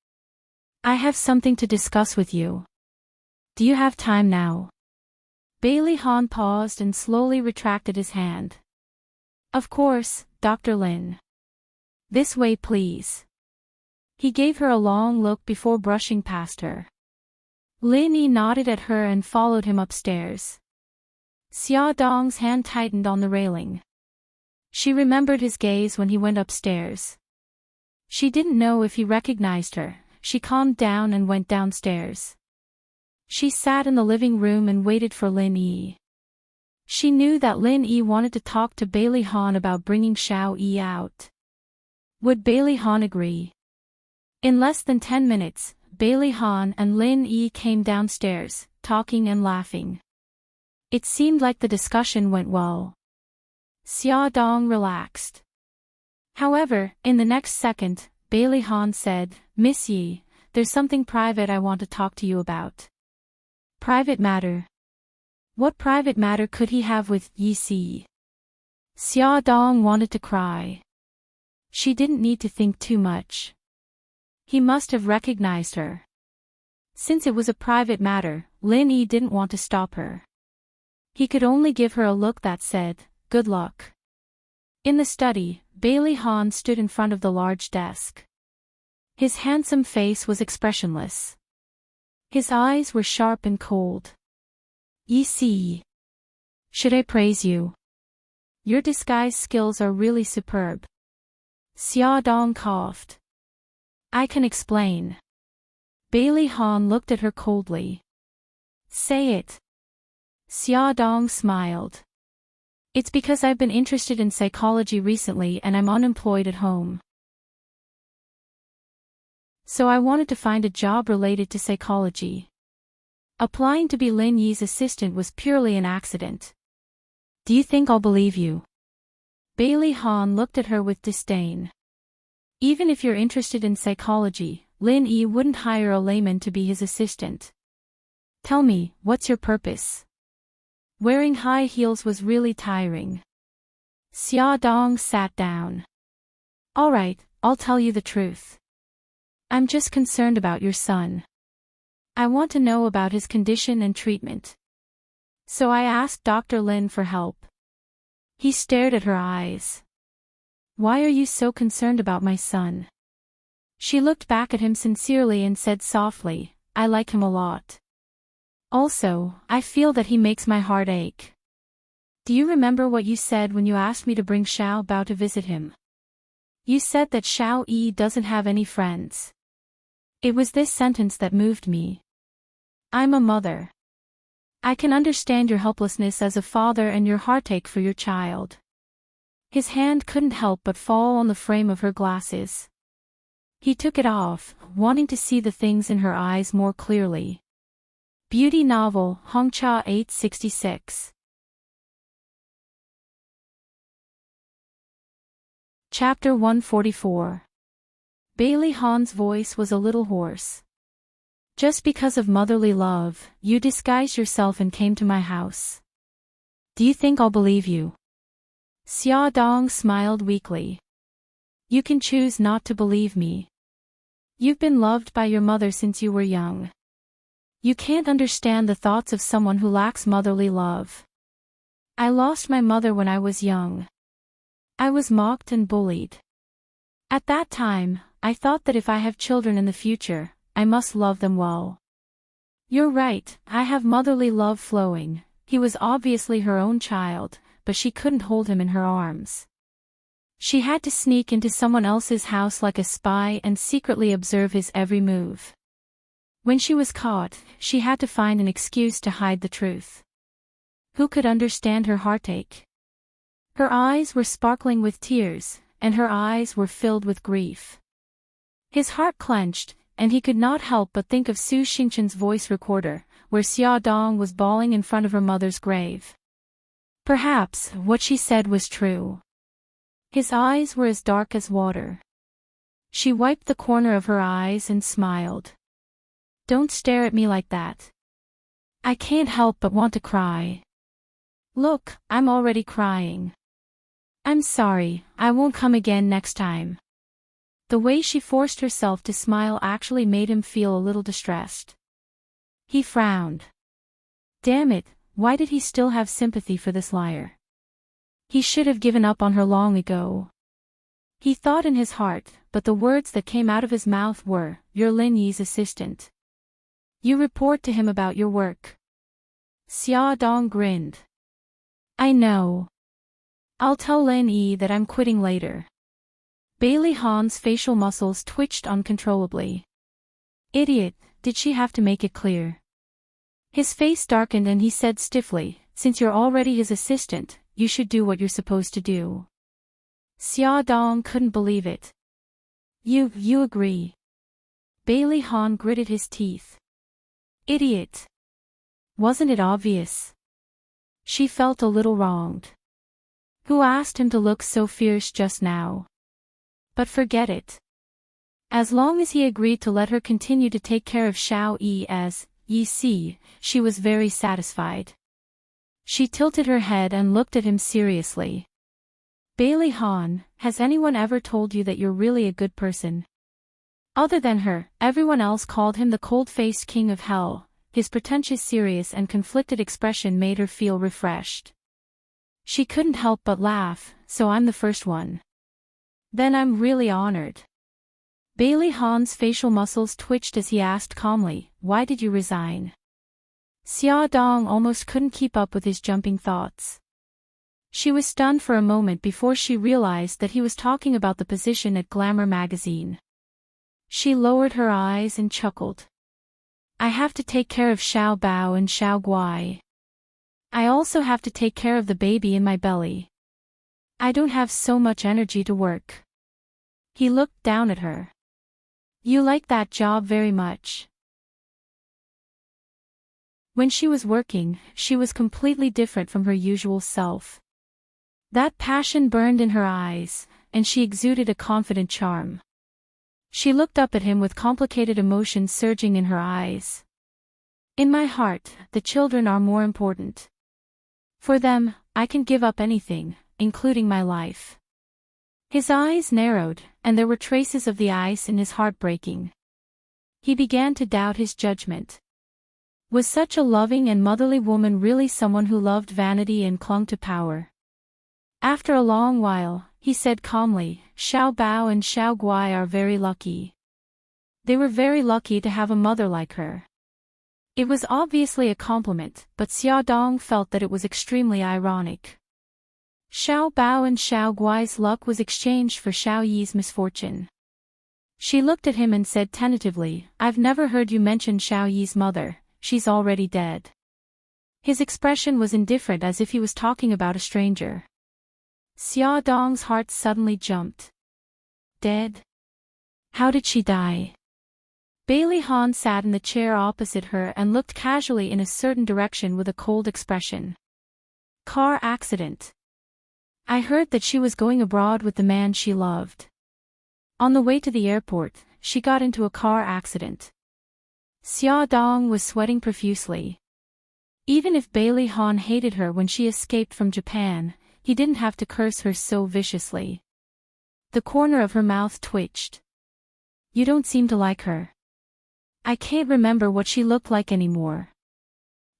I have something to discuss with you. Do you have time now? Bailey Han paused and slowly retracted his hand. Of course, Dr. Lin. This way please. He gave her a long look before brushing past her. Lin Yi nodded at her and followed him upstairs. Xia Dong's hand tightened on the railing. She remembered his gaze when he went upstairs. She didn't know if he recognized her. She calmed down and went downstairs. She sat in the living room and waited for Lin Yi. She knew that Lin Yi wanted to talk to Bailey Han about bringing Xiao Yi out. Would Bailey Han agree? In less than 10 minutes, Bailey Han and Lin Yi came downstairs, talking and laughing. It seemed like the discussion went well. Xia Dong relaxed. However, in the next second, Bailey Han said, Miss Yi, there's something private I want to talk to you about. Private matter? What private matter could he have with Yi Si? Xia Dong wanted to cry. She didn't need to think too much. He must have recognized her. Since it was a private matter, Lin Yi didn't want to stop her. He could only give her a look that said, good luck. In the study, Bailey Han stood in front of the large desk. His handsome face was expressionless. His eyes were sharp and cold. Yi Si. Should I praise you? Your disguise skills are really superb. Xia Dong coughed. I can explain. Bailey Han looked at her coldly. Say it. Xia Dong smiled. It's because I've been interested in psychology recently and I'm unemployed at home. So I wanted to find a job related to psychology. Applying to be Lin Yi's assistant was purely an accident. Do you think I'll believe you? Bailey Han looked at her with disdain. Even if you're interested in psychology, Lin Yi wouldn't hire a layman to be his assistant. Tell me, what's your purpose? Wearing high heels was really tiring. Xia Dong sat down. All right, I'll tell you the truth. I'm just concerned about your son. I want to know about his condition and treatment. So I asked Dr. Lin for help. He stared at her eyes. Why are you so concerned about my son? She looked back at him sincerely and said softly, I like him a lot. Also, I feel that he makes my heart ache. Do you remember what you said when you asked me to bring Xiao Bao to visit him? You said that Xiao Yi doesn't have any friends. It was this sentence that moved me. I'm a mother. I can understand your helplessness as a father and your heartache for your child. His hand couldn't help but fall on the frame of her glasses. He took it off, wanting to see the things in her eyes more clearly. Beauty novel, Hongcha 866. Chapter 144. Bailey Han's voice was a little hoarse. Just because of motherly love, you disguised yourself and came to my house. Do you think I'll believe you? Xia Dong smiled weakly. You can choose not to believe me. You've been loved by your mother since you were young. You can't understand the thoughts of someone who lacks motherly love. I lost my mother when I was young. I was mocked and bullied. At that time, I thought that if I have children in the future, I must love them well. You're right, I have motherly love flowing. He was obviously her own child, but she couldn't hold him in her arms. She had to sneak into someone else's house like a spy and secretly observe his every move. When she was caught, she had to find an excuse to hide the truth. Who could understand her heartache? Her eyes were sparkling with tears, and her eyes were filled with grief. His heart clenched, and he could not help but think of Su Xingchen's voice recorder, where Xia Dong was bawling in front of her mother's grave. Perhaps what she said was true. His eyes were as dark as water. She wiped the corner of her eyes and smiled. Don't stare at me like that. I can't help but want to cry. Look, I'm already crying. I'm sorry, I won't come again next time. The way she forced herself to smile actually made him feel a little distressed. He frowned. Damn it, why did he still have sympathy for this liar? He should have given up on her long ago. He thought in his heart, but the words that came out of his mouth were, "You're Lin Yi's assistant. You report to him about your work." Xia Dong grinned. I know. I'll tell Lin Yi that I'm quitting later. Bailey Han's facial muscles twitched uncontrollably. Idiot, did she have to make it clear? His face darkened and he said stiffly, since you're already his assistant, you should do what you're supposed to do. Xia Dong couldn't believe it. You agree? Bailey Han gritted his teeth. Idiot. Wasn't it obvious? She felt a little wronged. Who asked him to look so fierce just now? But forget it. As long as he agreed to let her continue to take care of Xiao Yi as Yi Si, she was very satisfied. She tilted her head and looked at him seriously. Bailey Han, has anyone ever told you that you're really a good person? Other than her, everyone else called him the cold-faced king of hell. His pretentious serious and conflicted expression made her feel refreshed. She couldn't help but laugh, so I'm the first one. Then I'm really honored. Bailey Han's facial muscles twitched as he asked calmly, why did you resign? Xia Dong almost couldn't keep up with his jumping thoughts. She was stunned for a moment before she realized that he was talking about the position at Glamour magazine. She lowered her eyes and chuckled. I have to take care of Xiao Bao and Xiao Guai. I also have to take care of the baby in my belly. I don't have so much energy to work. He looked down at her. You like that job very much. When she was working, she was completely different from her usual self. That passion burned in her eyes, and she exuded a confident charm. She looked up at him with complicated emotions surging in her eyes. In my heart, the children are more important. For them, I can give up anything, including my life. His eyes narrowed, and there were traces of the ice in his heart breaking. He began to doubt his judgment. Was such a loving and motherly woman really someone who loved vanity and clung to power? After a long while, he said calmly, Xiao Bao and Xiao Guai are very lucky. They were very lucky to have a mother like her. It was obviously a compliment, but Xia Dong felt that it was extremely ironic. Xiao Bao and Xiao Guai's luck was exchanged for Xiao Yi's misfortune. She looked at him and said tentatively, I've never heard you mention Xiao Yi's mother, she's already dead. His expression was indifferent as if he was talking about a stranger. Xia Dong's heart suddenly jumped. Dead? How did she die? Bailey Han sat in the chair opposite her and looked casually in a certain direction with a cold expression. Car accident. I heard that she was going abroad with the man she loved. On the way to the airport, she got into a car accident. Xia Dong was sweating profusely. Even if Bailey Han hated her when she escaped from Japan, he didn't have to curse her so viciously. The corner of her mouth twitched. You don't seem to like her. I can't remember what she looked like anymore.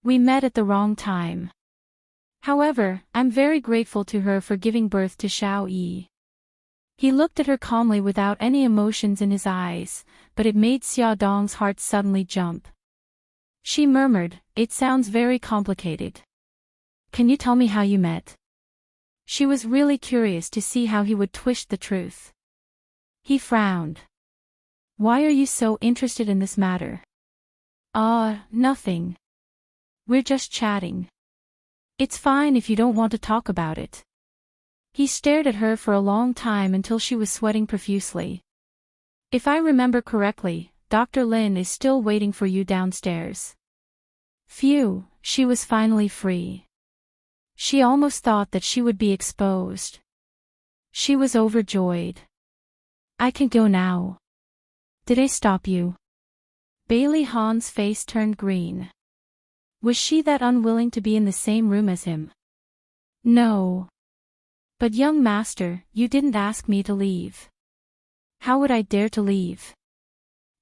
We met at the wrong time. However, I'm very grateful to her for giving birth to Xiao Yi. He looked at her calmly without any emotions in his eyes, but it made Xiaodong's heart suddenly jump. She murmured, "It sounds very complicated. Can you tell me how you met?" She was really curious to see how he would twist the truth. He frowned. "Why are you so interested in this matter?" Nothing. We're just chatting. It's fine if you don't want to talk about it." He stared at her for a long time until she was sweating profusely. "If I remember correctly, Dr. Lin is still waiting for you downstairs." Phew, she was finally free. She almost thought that she would be exposed. She was overjoyed. "I can go now. Did I stop you?" Bailey Han's face turned green. Was she that unwilling to be in the same room as him? No. "But young master, you didn't ask me to leave." "How would I dare to leave?"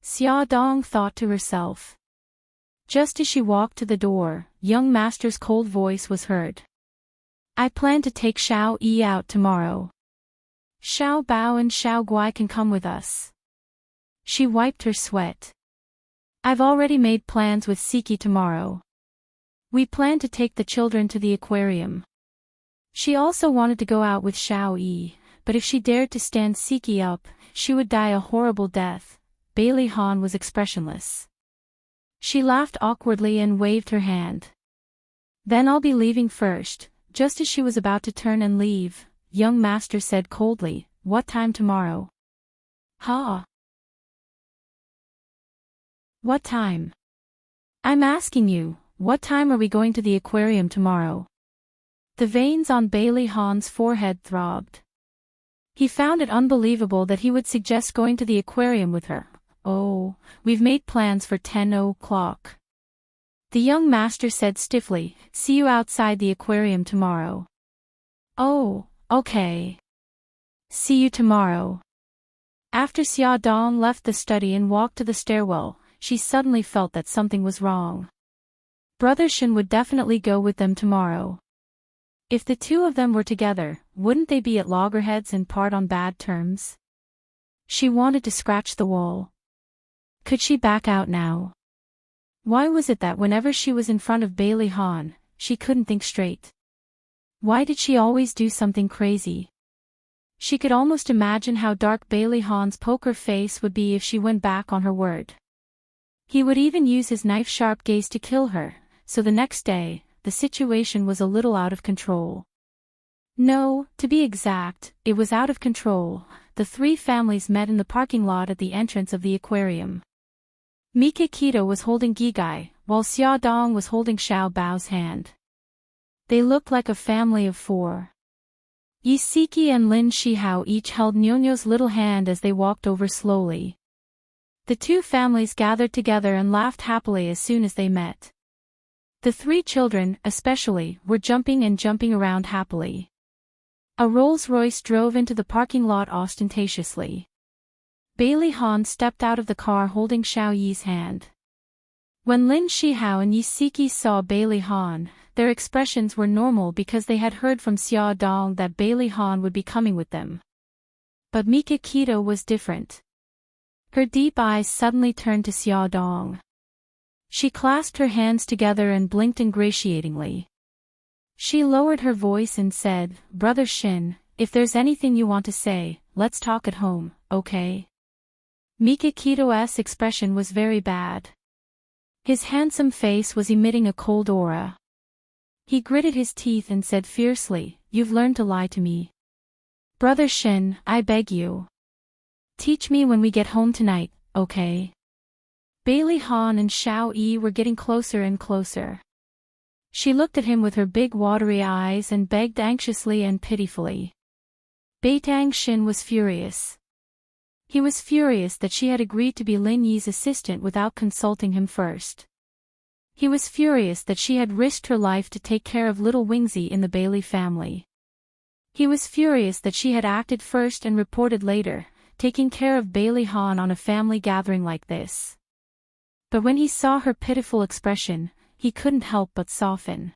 Xiaodong thought to herself. Just as she walked to the door, young master's cold voice was heard. "I plan to take Xiao Yi out tomorrow. Xiao Bao and Xiao Guai can come with us." She wiped her sweat. "I've already made plans with Siki tomorrow. We plan to take the children to the aquarium." She also wanted to go out with Xiao Yi, but if she dared to stand Siki up, she would die a horrible death. Bailey Han was expressionless. She laughed awkwardly and waved her hand. "Then I'll be leaving first." Just as she was about to turn and leave, young master said coldly, "What time tomorrow?" "Ha? What time? I'm asking you, what time are we going to the aquarium tomorrow?" The veins on Bailey Han's forehead throbbed. He found it unbelievable that he would suggest going to the aquarium with her. "Oh, we've made plans for 10 o'clock. The young master said stiffly, "See you outside the aquarium tomorrow." "Oh, okay. See you tomorrow." After Xiaodong left the study and walked to the stairwell, she suddenly felt that something was wrong. Brother Shen would definitely go with them tomorrow. If the two of them were together, wouldn't they be at loggerheads and part on bad terms? She wanted to scratch the wall. Could she back out now? Why was it that whenever she was in front of Bailey Han, she couldn't think straight? Why did she always do something crazy? She could almost imagine how dark Bailey Han's poker face would be if she went back on her word. He would even use his knife-sharp gaze to kill her, so the next day, the situation was a little out of control. No, to be exact, it was out of control. The three families met in the parking lot at the entrance of the aquarium. Mika Kito was holding Gigai, while Xiaodong was holding Xiao Bao's hand. They looked like a family of four. Yi Siki and Lin Shihao each held Nyonyo's little hand as they walked over slowly. The two families gathered together and laughed happily as soon as they met. The three children, especially, were jumping around happily. A Rolls-Royce drove into the parking lot ostentatiously. Bailey Han stepped out of the car holding Xiao Yi's hand. When Lin Shihao and Yi Siki saw Bailey Han, their expressions were normal because they had heard from Xiaodong that Bailey Han would be coming with them. But Mika Kito was different. Her deep eyes suddenly turned to Xiaodong. She clasped her hands together and blinked ingratiatingly. She lowered her voice and said, "Brother Shin, if there's anything you want to say, let's talk at home, okay?" Mika Kito's expression was very bad. His handsome face was emitting a cold aura. He gritted his teeth and said fiercely, "You've learned to lie to me. Brother Shin, I beg you. Teach me when we get home tonight, okay?" Bailey Han and Xiao Yi were getting closer and closer. She looked at him with her big watery eyes and begged anxiously and pitifully. Beitang Shin was furious. He was furious that she had agreed to be Lin Yi's assistant without consulting him first. He was furious that she had risked her life to take care of little Wingzi in the Bailey family. He was furious that she had acted first and reported later, taking care of Bailey Han on a family gathering like this. But when he saw her pitiful expression, he couldn't help but soften.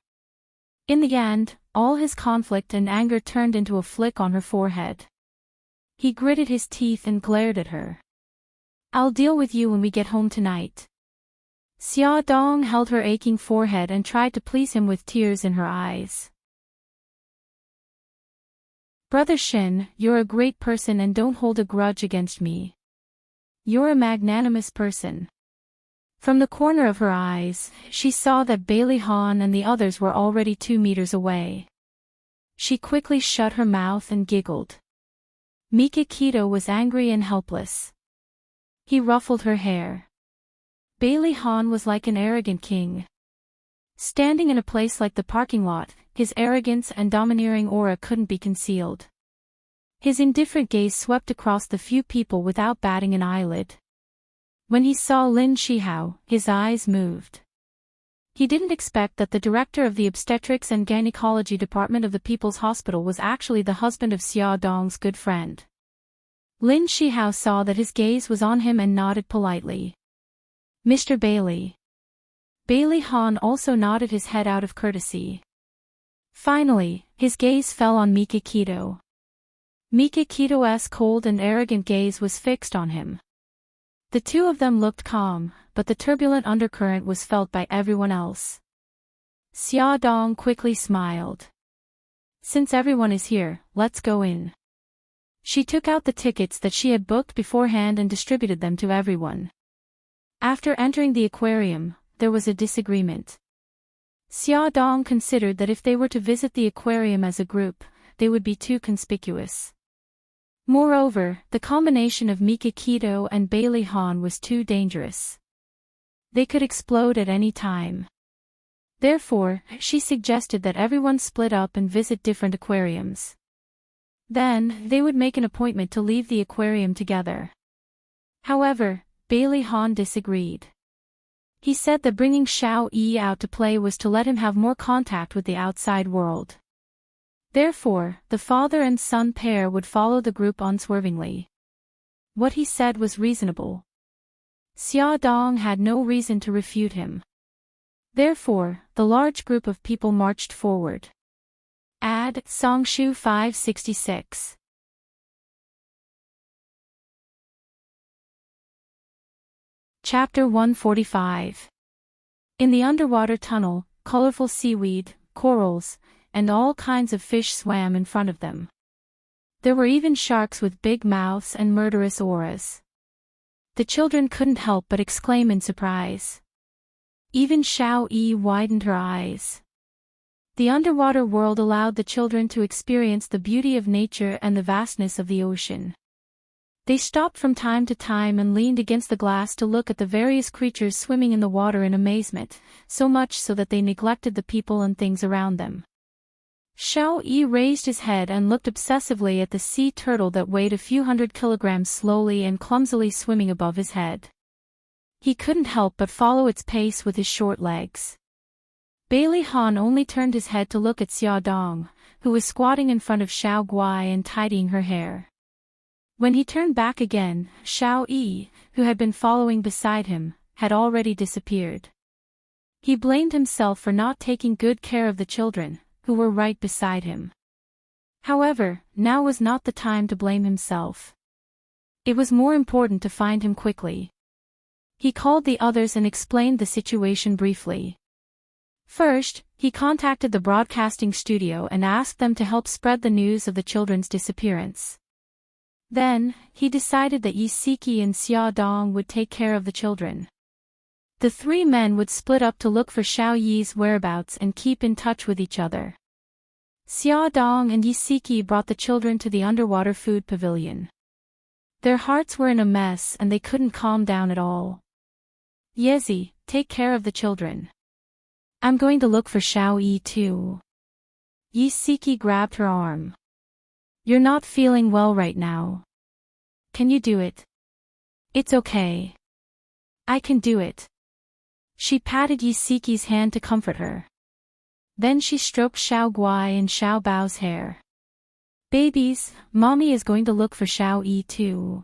In the end, all his conflict and anger turned into a flick on her forehead. He gritted his teeth and glared at her. "I'll deal with you when we get home tonight." Xia Dong held her aching forehead and tried to please him with tears in her eyes. "Brother Shin, you're a great person and don't hold a grudge against me. You're a magnanimous person." From the corner of her eyes, she saw that Bailey Han and the others were already 2 meters away. She quickly shut her mouth and giggled. Mika Keto was angry and helpless. He ruffled her hair. Bailey Han was like an arrogant king. Standing in a place like the parking lot, his arrogance and domineering aura couldn't be concealed. His indifferent gaze swept across the few people without batting an eyelid. When he saw Lin Shihao, his eyes moved. He didn't expect that the director of the obstetrics and gynecology department of the People's Hospital was actually the husband of Xia Dong's good friend. Lin Shihao saw that his gaze was on him and nodded politely. "Mr. Bailey." Bailey Han also nodded his head out of courtesy. Finally, his gaze fell on Mika Keto. Mika Keto's cold and arrogant gaze was fixed on him. The two of them looked calm, but the turbulent undercurrent was felt by everyone else. Xia Dong quickly smiled. "Since everyone is here, let's go in." She took out the tickets that she had booked beforehand and distributed them to everyone. After entering the aquarium, there was a disagreement. Xia Dong considered that if they were to visit the aquarium as a group, they would be too conspicuous. Moreover, the combination of Mika Keto and Bailey Han was too dangerous. They could explode at any time. Therefore, she suggested that everyone split up and visit different aquariums. Then, they would make an appointment to leave the aquarium together. However, Bailey Han disagreed. He said that bringing Xiao Yi out to play was to let him have more contact with the outside world. Therefore, the father and son pair would follow the group unswervingly. What he said was reasonable. Xia Dong had no reason to refute him. Therefore, the large group of people marched forward. Add Songshu 566. Chapter 145. In the underwater tunnel, colorful seaweed, corals, and all kinds of fish swam in front of them. There were even sharks with big mouths and murderous auras. The children couldn't help but exclaim in surprise. Even Xiao Yi widened her eyes. The underwater world allowed the children to experience the beauty of nature and the vastness of the ocean. They stopped from time to time and leaned against the glass to look at the various creatures swimming in the water in amazement, so much so that they neglected the people and things around them. Xiao Yi raised his head and looked obsessively at the sea turtle that weighed a few hundred kilograms slowly and clumsily swimming above his head. He couldn't help but follow its pace with his short legs. Bailey Han only turned his head to look at Xia Dong, who was squatting in front of Xiao Guai and tidying her hair. When he turned back again, Xiao Yi, who had been following beside him, had already disappeared. He blamed himself for not taking good care of the children, who were right beside him. However, now was not the time to blame himself. It was more important to find him quickly. He called the others and explained the situation briefly. First, he contacted the broadcasting studio and asked them to help spread the news of the children's disappearance. Then, he decided that Yi Siki and Xia Dong would take care of the children. The three men would split up to look for Xiao Yi's whereabouts and keep in touch with each other. Xia Dong and Yi Siki brought the children to the underwater food pavilion. Their hearts were in a mess and they couldn't calm down at all. "Yezi, take care of the children. I'm going to look for Xiao Yi too." Yi Siki grabbed her arm. "You're not feeling well right now. Can you do it?" "It's okay. I can do it." She patted Yi Siki's hand to comfort her. Then she stroked Xiao Guai and Xiao Bao's hair. "Babies, Mommy is going to look for Xiao Yi too.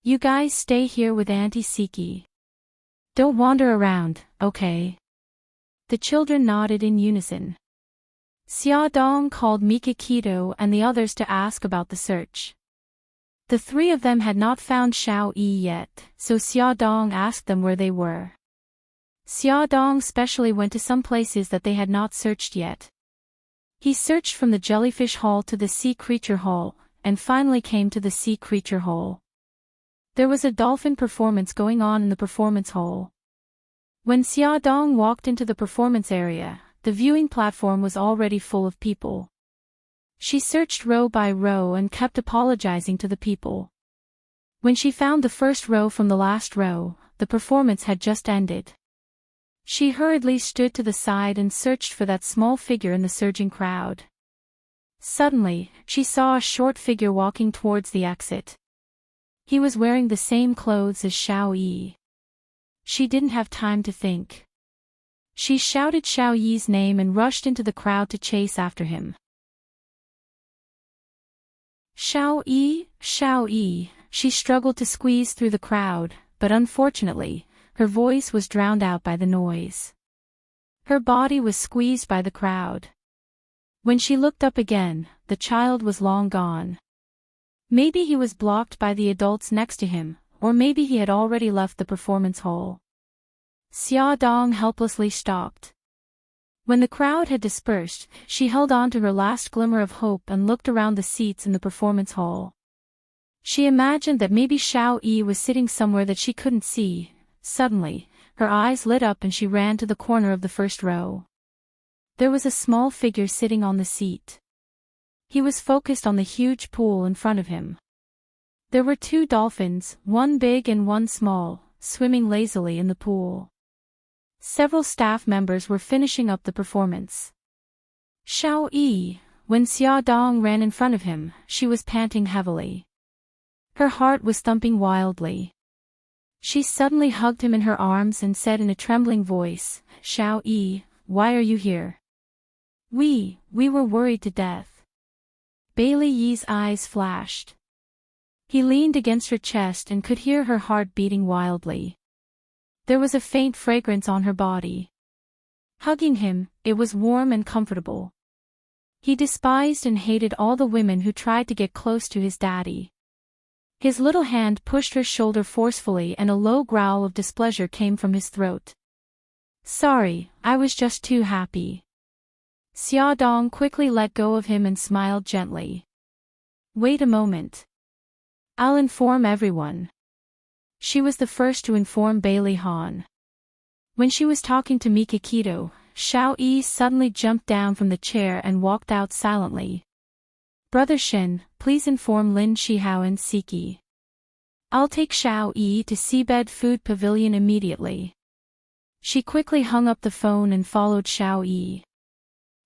You guys stay here with Auntie Siki. Don't wander around, okay?" The children nodded in unison. Xia Dong called Mika Keto and the others to ask about the search. The three of them had not found Xiao Yi yet, so Xia Dong asked them where they were. Xia Dong specially went to some places that they had not searched yet. He searched from the jellyfish hall to the sea creature hall, and finally came to the sea creature hall. There was a dolphin performance going on in the performance hall. When Xia Dong walked into the performance area, the viewing platform was already full of people. She searched row by row and kept apologizing to the people. When she found the first row from the last row, the performance had just ended. She hurriedly stood to the side and searched for that small figure in the surging crowd. Suddenly, she saw a short figure walking towards the exit. He was wearing the same clothes as Xiao Yi. She didn't have time to think. She shouted Xiao Yi's name and rushed into the crowd to chase after him. Xiao Yi, Xiao Yi, she struggled to squeeze through the crowd, but unfortunately, her voice was drowned out by the noise. Her body was squeezed by the crowd. When she looked up again, the child was long gone. Maybe he was blocked by the adults next to him, or maybe he had already left the performance hall. Xia Dong helplessly stopped. When the crowd had dispersed, she held on to her last glimmer of hope and looked around the seats in the performance hall. She imagined that maybe Xiao Yi was sitting somewhere that she couldn't see. Suddenly, her eyes lit up and she ran to the corner of the first row. There was a small figure sitting on the seat. He was focused on the huge pool in front of him. There were two dolphins, one big and one small, swimming lazily in the pool. Several staff members were finishing up the performance. Xiao Yi, when Xia Dong ran in front of him, she was panting heavily. Her heart was thumping wildly. She suddenly hugged him in her arms and said in a trembling voice, "Xiao Yi, why are you here? We were worried to death." Bailey Yi's eyes flashed. He leaned against her chest and could hear her heart beating wildly. There was a faint fragrance on her body. Hugging him, it was warm and comfortable. He despised and hated all the women who tried to get close to his daddy. His little hand pushed her shoulder forcefully and a low growl of displeasure came from his throat. "Sorry, I was just too happy." Xia Dong quickly let go of him and smiled gently. "Wait a moment. I'll inform everyone." She was the first to inform Bailey Han. When she was talking to Mikakito, Xiao Yi suddenly jumped down from the chair and walked out silently. "Brother Shen, please inform Lin Shihao and Siki. I'll take Xiao Yi to Seabed Food Pavilion immediately." She quickly hung up the phone and followed Xiao Yi.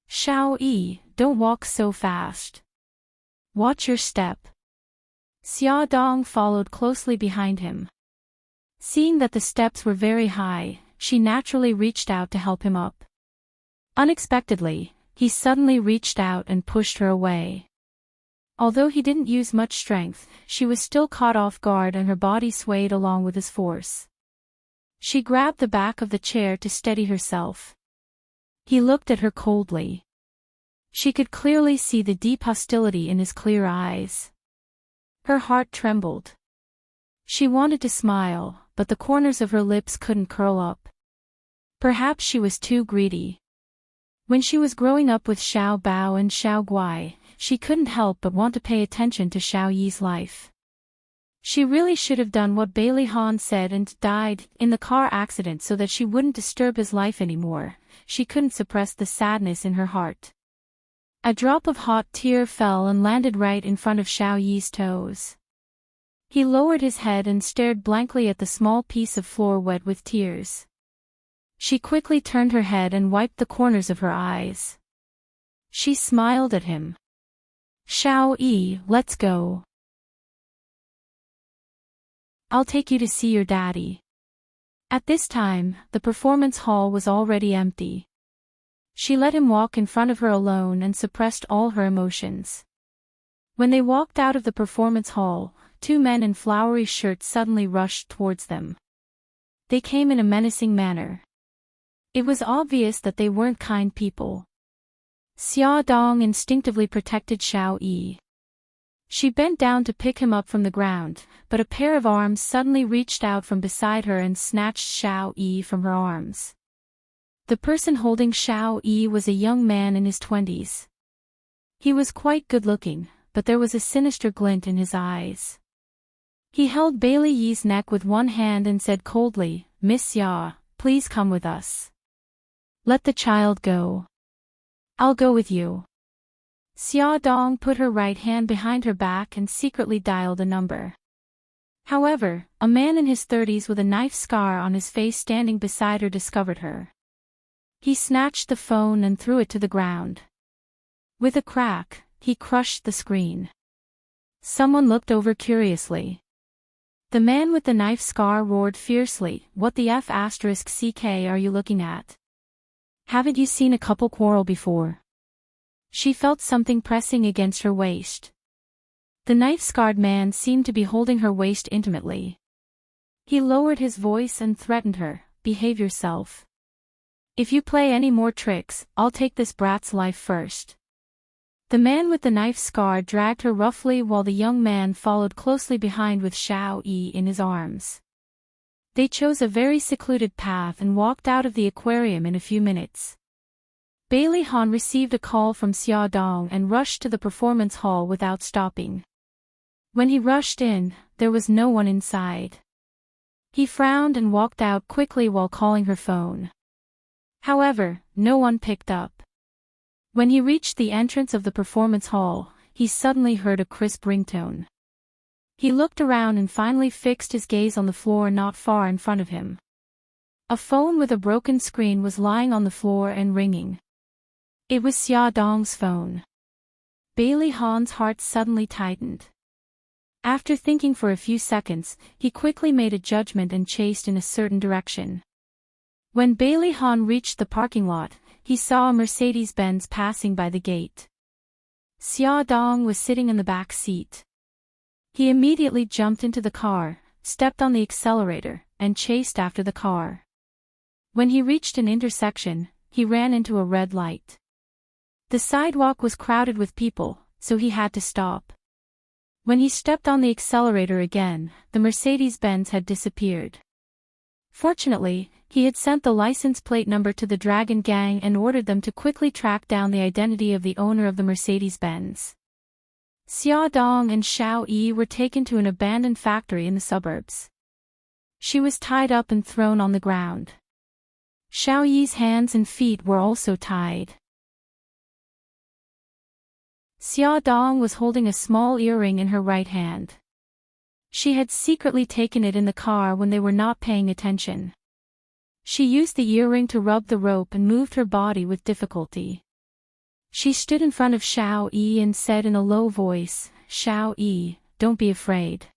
"Xiao Yi, don't walk so fast. Watch your step." Xia Dong followed closely behind him. Seeing that the steps were very high, she naturally reached out to help him up. Unexpectedly, he suddenly reached out and pushed her away. Although he didn't use much strength, she was still caught off guard and her body swayed along with his force. She grabbed the back of the chair to steady herself. He looked at her coldly. She could clearly see the deep hostility in his clear eyes. Her heart trembled. She wanted to smile, but the corners of her lips couldn't curl up. Perhaps she was too greedy. When she was growing up with Xiao Bao and Xiao Guai, she couldn't help but want to pay attention to Xiao Yi's life. She really should have done what Bailey Han said and died in the car accident so that she wouldn't disturb his life anymore. She couldn't suppress the sadness in her heart. A drop of hot tear fell and landed right in front of Xiao Yi's toes. He lowered his head and stared blankly at the small piece of floor wet with tears. She quickly turned her head and wiped the corners of her eyes. She smiled at him. "Xiao Yi, let's go. I'll take you to see your daddy." At this time, the performance hall was already empty. She let him walk in front of her alone and suppressed all her emotions. When they walked out of the performance hall, two men in flowery shirts suddenly rushed towards them. They came in a menacing manner. It was obvious that they weren't kind people. Xia Dong instinctively protected Xiao Yi. She bent down to pick him up from the ground, but a pair of arms suddenly reached out from beside her and snatched Xiao Yi from her arms. The person holding Xiao Yi was a young man in his 20s. He was quite good-looking, but there was a sinister glint in his eyes. He held Bailey Yi's neck with one hand and said coldly, "Miss Ya, please come with us. Let the child go. I'll go with you." Xia Dong put her right hand behind her back and secretly dialed a number. However, a man in his 30s with a knife scar on his face standing beside her discovered her. He snatched the phone and threw it to the ground. With a crack, he crushed the screen. Someone looked over curiously. The man with the knife scar roared fiercely, "What the F***ck are you looking at? Haven't you seen a couple quarrel before?" She felt something pressing against her waist. The knife-scarred man seemed to be holding her waist intimately. He lowered his voice and threatened her, "Behave yourself. If you play any more tricks, I'll take this brat's life first." The man with the knife scar dragged her roughly while the young man followed closely behind with Xiao Yi in his arms. They chose a very secluded path and walked out of the aquarium in a few minutes. Bailey Han received a call from Xia Dong and rushed to the performance hall without stopping. When he rushed in, there was no one inside. He frowned and walked out quickly while calling her phone. However, no one picked up. When he reached the entrance of the performance hall, he suddenly heard a crisp ringtone. He looked around and finally fixed his gaze on the floor not far in front of him. A phone with a broken screen was lying on the floor and ringing. It was Xia Dong's phone. Bailey Han's heart suddenly tightened. After thinking for a few seconds, he quickly made a judgment and chased in a certain direction. When Bailey Han reached the parking lot, he saw a Mercedes-Benz passing by the gate. Xia Dong was sitting in the back seat. He immediately jumped into the car, stepped on the accelerator, and chased after the car. When he reached an intersection, he ran into a red light. The sidewalk was crowded with people, so he had to stop. When he stepped on the accelerator again, the Mercedes-Benz had disappeared. Fortunately, he had sent the license plate number to the Dragon Gang and ordered them to quickly track down the identity of the owner of the Mercedes-Benz. Xia Dong and Xiao Yi were taken to an abandoned factory in the suburbs. She was tied up and thrown on the ground. Xiao Yi's hands and feet were also tied. Xia Dong was holding a small earring in her right hand. She had secretly taken it in the car when they were not paying attention. She used the earring to rub the rope and moved her body with difficulty. She stood in front of Xiao Yi and said in a low voice, "Xiao Yi, don't be afraid.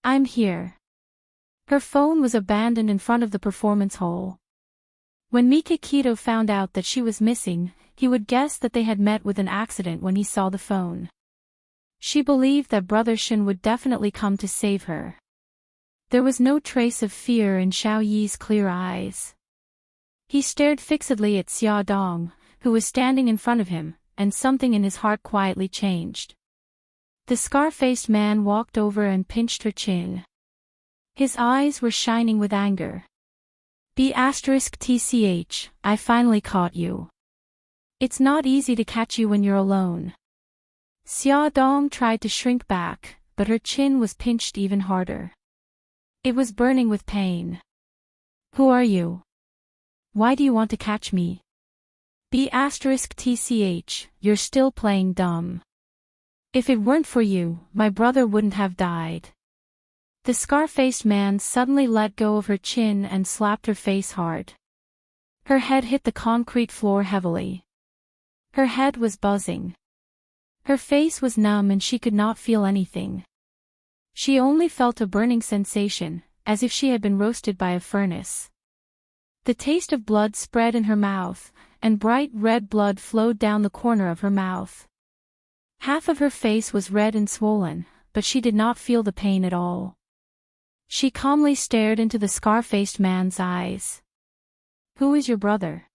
I'm here." Her phone was abandoned in front of the performance hall. When Mika Keto found out that she was missing, he would guess that they had met with an accident when he saw the phone. She believed that Brother Shen would definitely come to save her. There was no trace of fear in Xiao Yi's clear eyes. He stared fixedly at Xia Dong, who was standing in front of him, and something in his heart quietly changed. The scar-faced man walked over and pinched her chin. His eyes were shining with anger. "*TCH, I finally caught you. It's not easy to catch you when you're alone." Xia Dong tried to shrink back, but her chin was pinched even harder. It was burning with pain. "Who are you? Why do you want to catch me? *TCH, you're still playing dumb. If it weren't for you, my brother wouldn't have died." The scar-faced man suddenly let go of her chin and slapped her face hard. Her head hit the concrete floor heavily. Her head was buzzing. Her face was numb and she could not feel anything. She only felt a burning sensation, as if she had been roasted by a furnace. The taste of blood spread in her mouth, and bright red blood flowed down the corner of her mouth. Half of her face was red and swollen, but she did not feel the pain at all. She calmly stared into the scar-faced man's eyes. "Who is your brother?"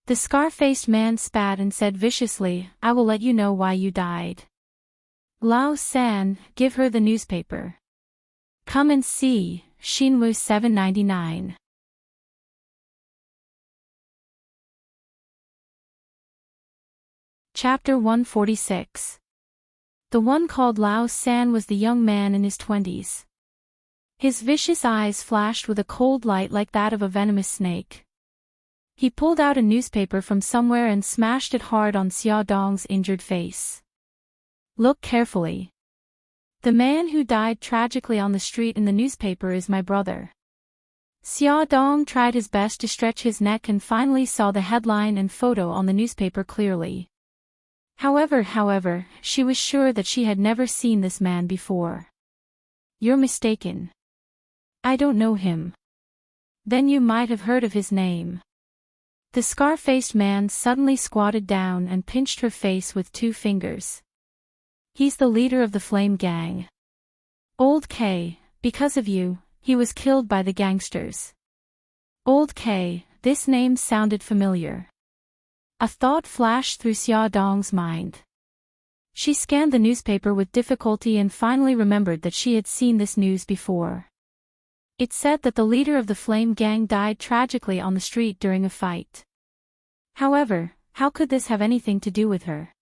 The scar-faced man spat and said viciously, "I will let you know why you died." Lao San, give her the newspaper. Come and see, Shinwu 799. Chapter 146. The one called Lao San was the young man in his 20s. His vicious eyes flashed with a cold light like that of a venomous snake. He pulled out a newspaper from somewhere and smashed it hard on Xia Dong's injured face. Look carefully. The man who died tragically on the street in the newspaper is my brother. Xia Dong tried his best to stretch his neck and finally saw the headline and photo on the newspaper clearly. However, she was sure that she had never seen this man before. You're mistaken. I don't know him. Then you might have heard of his name. The scar-faced man suddenly squatted down and pinched her face with 2 fingers. He's the leader of the Flame Gang. Old K, because of you, he was killed by the gangsters. Old K, this name sounded familiar. A thought flashed through Xia Dong's mind. She scanned the newspaper with difficulty and finally remembered that she had seen this news before. It said that the leader of the Flame Gang died tragically on the street during a fight. However, how could this have anything to do with her?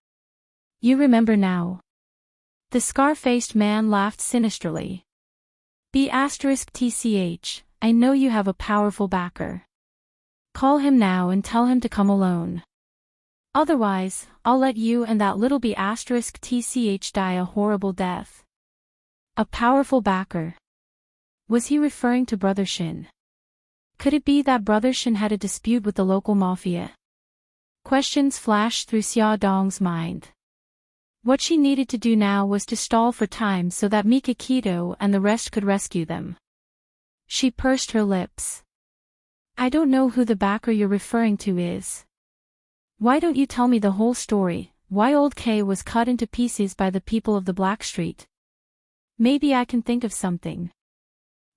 You remember now. The scar-faced man laughed sinisterly. B*TCH, I know you have a powerful backer. Call him now and tell him to come alone. Otherwise, I'll let you and that little B*TCH die a horrible death. A powerful backer. Was he referring to Brother Shin? Could it be that Brother Shin had a dispute with the local mafia? Questions flashed through Xia Dong's mind. What she needed to do now was to stall for time so that Mikakito and the rest could rescue them. She pursed her lips. I don't know who the backer you're referring to is. Why don't you tell me the whole story, why Old K was cut into pieces by the people of the Black Street? Maybe I can think of something.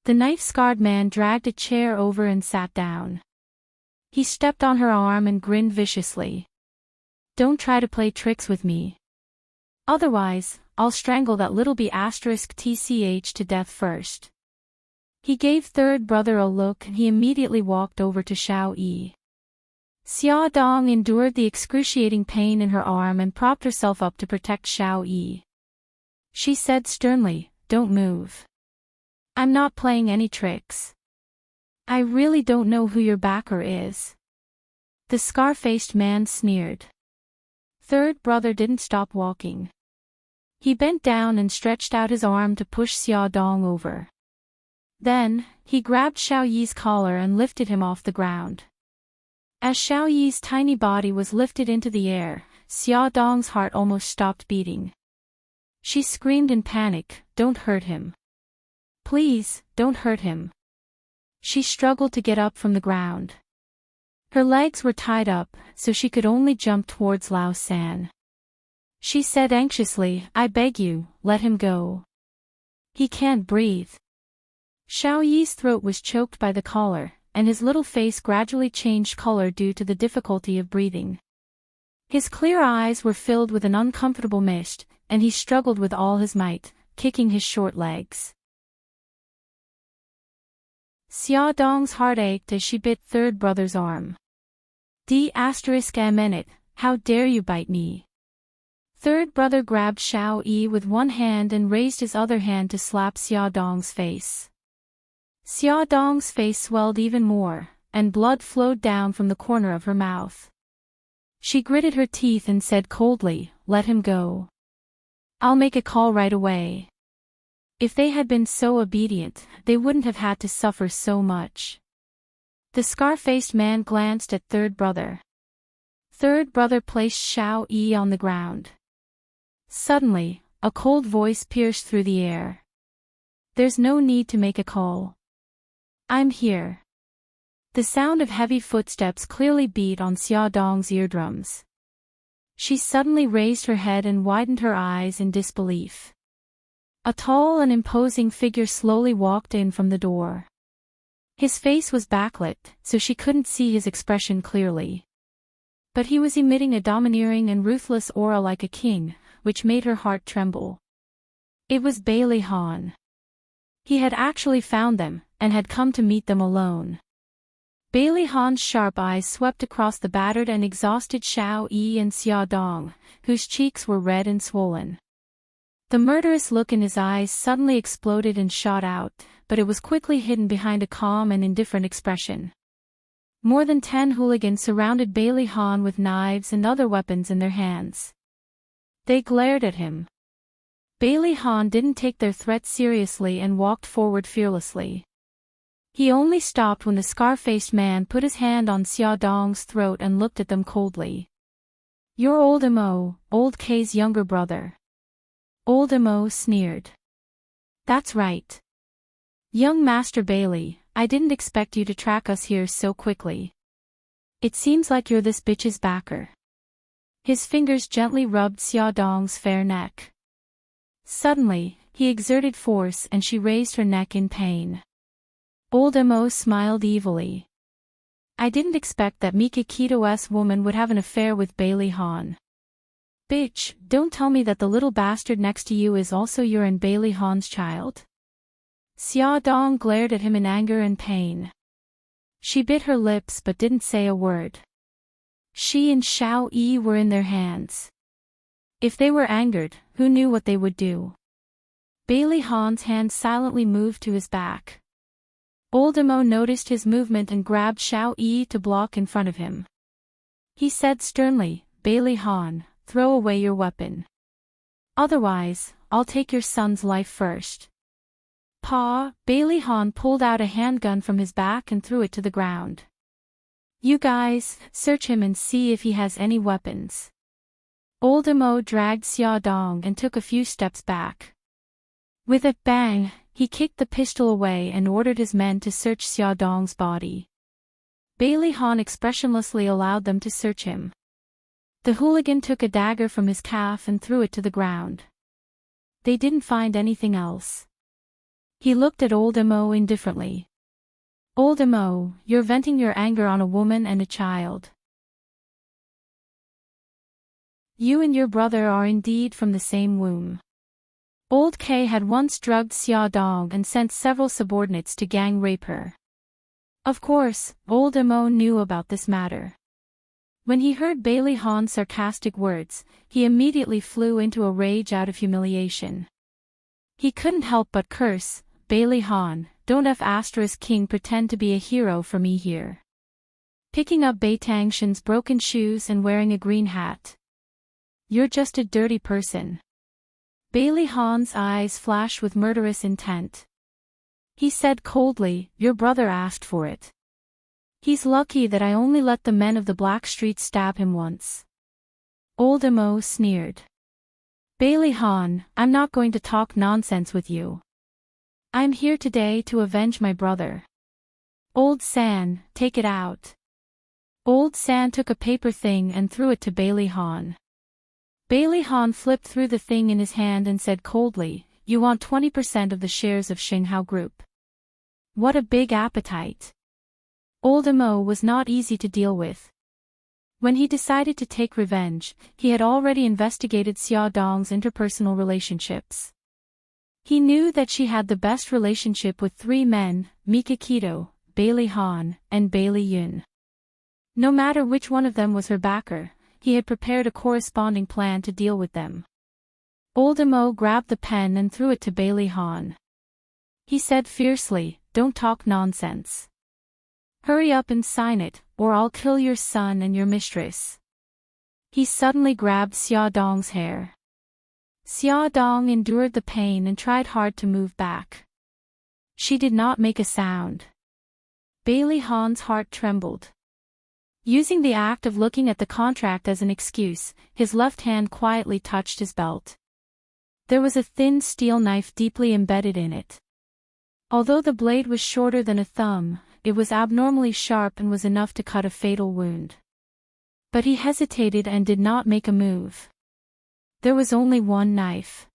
The knife-scarred man dragged a chair over and sat down. He stepped on her arm and grinned viciously. Don't try to play tricks with me. Otherwise, I'll strangle that little B*TCH to death first. He gave third brother a look and he immediately walked over to Xiao Yi. Xia Dong endured the excruciating pain in her arm and propped herself up to protect Xiao Yi. She said sternly, don't move. I'm not playing any tricks. I really don't know who your backer is. The scar-faced man sneered. Third brother didn't stop walking. He bent down and stretched out his arm to push Xia Dong over. Then, he grabbed Xiao Yi's collar and lifted him off the ground. As Xiao Yi's tiny body was lifted into the air, Xia Dong's heart almost stopped beating. She screamed in panic, don't hurt him. Please, don't hurt him. She struggled to get up from the ground. Her legs were tied up, so she could only jump towards Lao San. She said anxiously, I beg you, let him go. He can't breathe. Xiao Yi's throat was choked by the collar, and his little face gradually changed color due to the difficulty of breathing. His clear eyes were filled with an uncomfortable mist, and he struggled with all his might, kicking his short legs. Xia Dong's heart ached as she bit third brother's arm. D***, how dare you bite me? Third brother grabbed Xiao Yi with one hand and raised his other hand to slap Xia Dong's face. Xia Dong's face swelled even more, and blood flowed down from the corner of her mouth. She gritted her teeth and said coldly, let him go. I'll make a call right away. If they had been so obedient, they wouldn't have had to suffer so much. The scar-faced man glanced at third brother. Third brother placed Xiao Yi on the ground. Suddenly, a cold voice pierced through the air. There's no need to make a call. I'm here. The sound of heavy footsteps clearly beat on Xia Dong's eardrums. She suddenly raised her head and widened her eyes in disbelief. A tall and imposing figure slowly walked in from the door. His face was backlit, so she couldn't see his expression clearly. But he was emitting a domineering and ruthless aura like a king, which made her heart tremble. It was Bailey Han. He had actually found them, and had come to meet them alone. Bailey Han's sharp eyes swept across the battered and exhausted Xiao Yi and Xia Dong, whose cheeks were red and swollen. The murderous look in his eyes suddenly exploded and shot out, but it was quickly hidden behind a calm and indifferent expression. More than 10 hooligans surrounded Bailey Han with knives and other weapons in their hands. They glared at him. Bailey Han didn't take their threats seriously and walked forward fearlessly. He only stopped when the scar-faced man put his hand on Xia Dong's throat and looked at them coldly. "You're Old Mo, Old K's younger brother." Old Mo sneered. "That's right. Young Master Bailey, I didn't expect you to track us here so quickly. It seems like you're this bitch's backer." His fingers gently rubbed Xia Dong's fair neck. Suddenly, he exerted force and she raised her neck in pain. Old Mo smiled evilly. "I didn't expect that Mikakito's woman would have an affair with Bailey Han. Bitch, don't tell me that the little bastard next to you is also your and Bailey Han's child?" Xia Dong glared at him in anger and pain. She bit her lips but didn't say a word. She and Xiao Yi were in their hands. If they were angered, who knew what they would do? Bailey Han's hand silently moved to his back. Old Mo noticed his movement and grabbed Xiao Yi to block in front of him. He said sternly, "Bailey Han, throw away your weapon. Otherwise, I'll take your son's life first." "Pa!" Bailey Han pulled out a handgun from his back and threw it to the ground. "You guys, search him and see if he has any weapons." Old Mo dragged Xia Dong and took a few steps back. With a bang, he kicked the pistol away and ordered his men to search Xia Dong's body. Bailey Han expressionlessly allowed them to search him. The hooligan took a dagger from his calf and threw it to the ground. They didn't find anything else. He looked at Old Mo indifferently. "Old Mo, you're venting your anger on a woman and a child. You and your brother are indeed from the same womb." Old K had once drugged Xia Dong and sent several subordinates to gang rape her. Of course, Old Mo knew about this matter. When he heard Bailey Han's sarcastic words, he immediately flew into a rage out of humiliation. He couldn't help but curse, "Bailey Han, don't King pretend to be a hero for me here. Picking up Baitangshan's broken shoes and wearing a green hat. You're just a dirty person." Bailey Han's eyes flashed with murderous intent. He said coldly, "Your brother asked for it. He's lucky that I only let the men of the Black Street stab him once." Old Mo sneered. "Bailey Han, I'm not going to talk nonsense with you. I'm here today to avenge my brother. Old San, take it out." Old San took a paper thing and threw it to Bailey Han. Bailey Han flipped through the thing in his hand and said coldly, "You want 20% of the shares of Xinghao Group. What a big appetite." Old Mo was not easy to deal with. When he decided to take revenge, he had already investigated Xia Dong's interpersonal relationships. He knew that she had the best relationship with 3 men, Mikakito, Bailey Han, and Bailey Yun. No matter which one of them was her backer, he had prepared a corresponding plan to deal with them. Old Mo grabbed the pen and threw it to Bailey Han. He said fiercely, "Don't talk nonsense. Hurry up and sign it, or I'll kill your son and your mistress." He suddenly grabbed Xia Dong's hair. Xia Dong endured the pain and tried hard to move back. She did not make a sound. Bailey Han's heart trembled. Using the act of looking at the contract as an excuse, his left hand quietly touched his belt. There was a thin steel knife deeply embedded in it. Although the blade was shorter than a thumb, it was abnormally sharp and was enough to cut a fatal wound. But he hesitated and did not make a move. There was only one knife.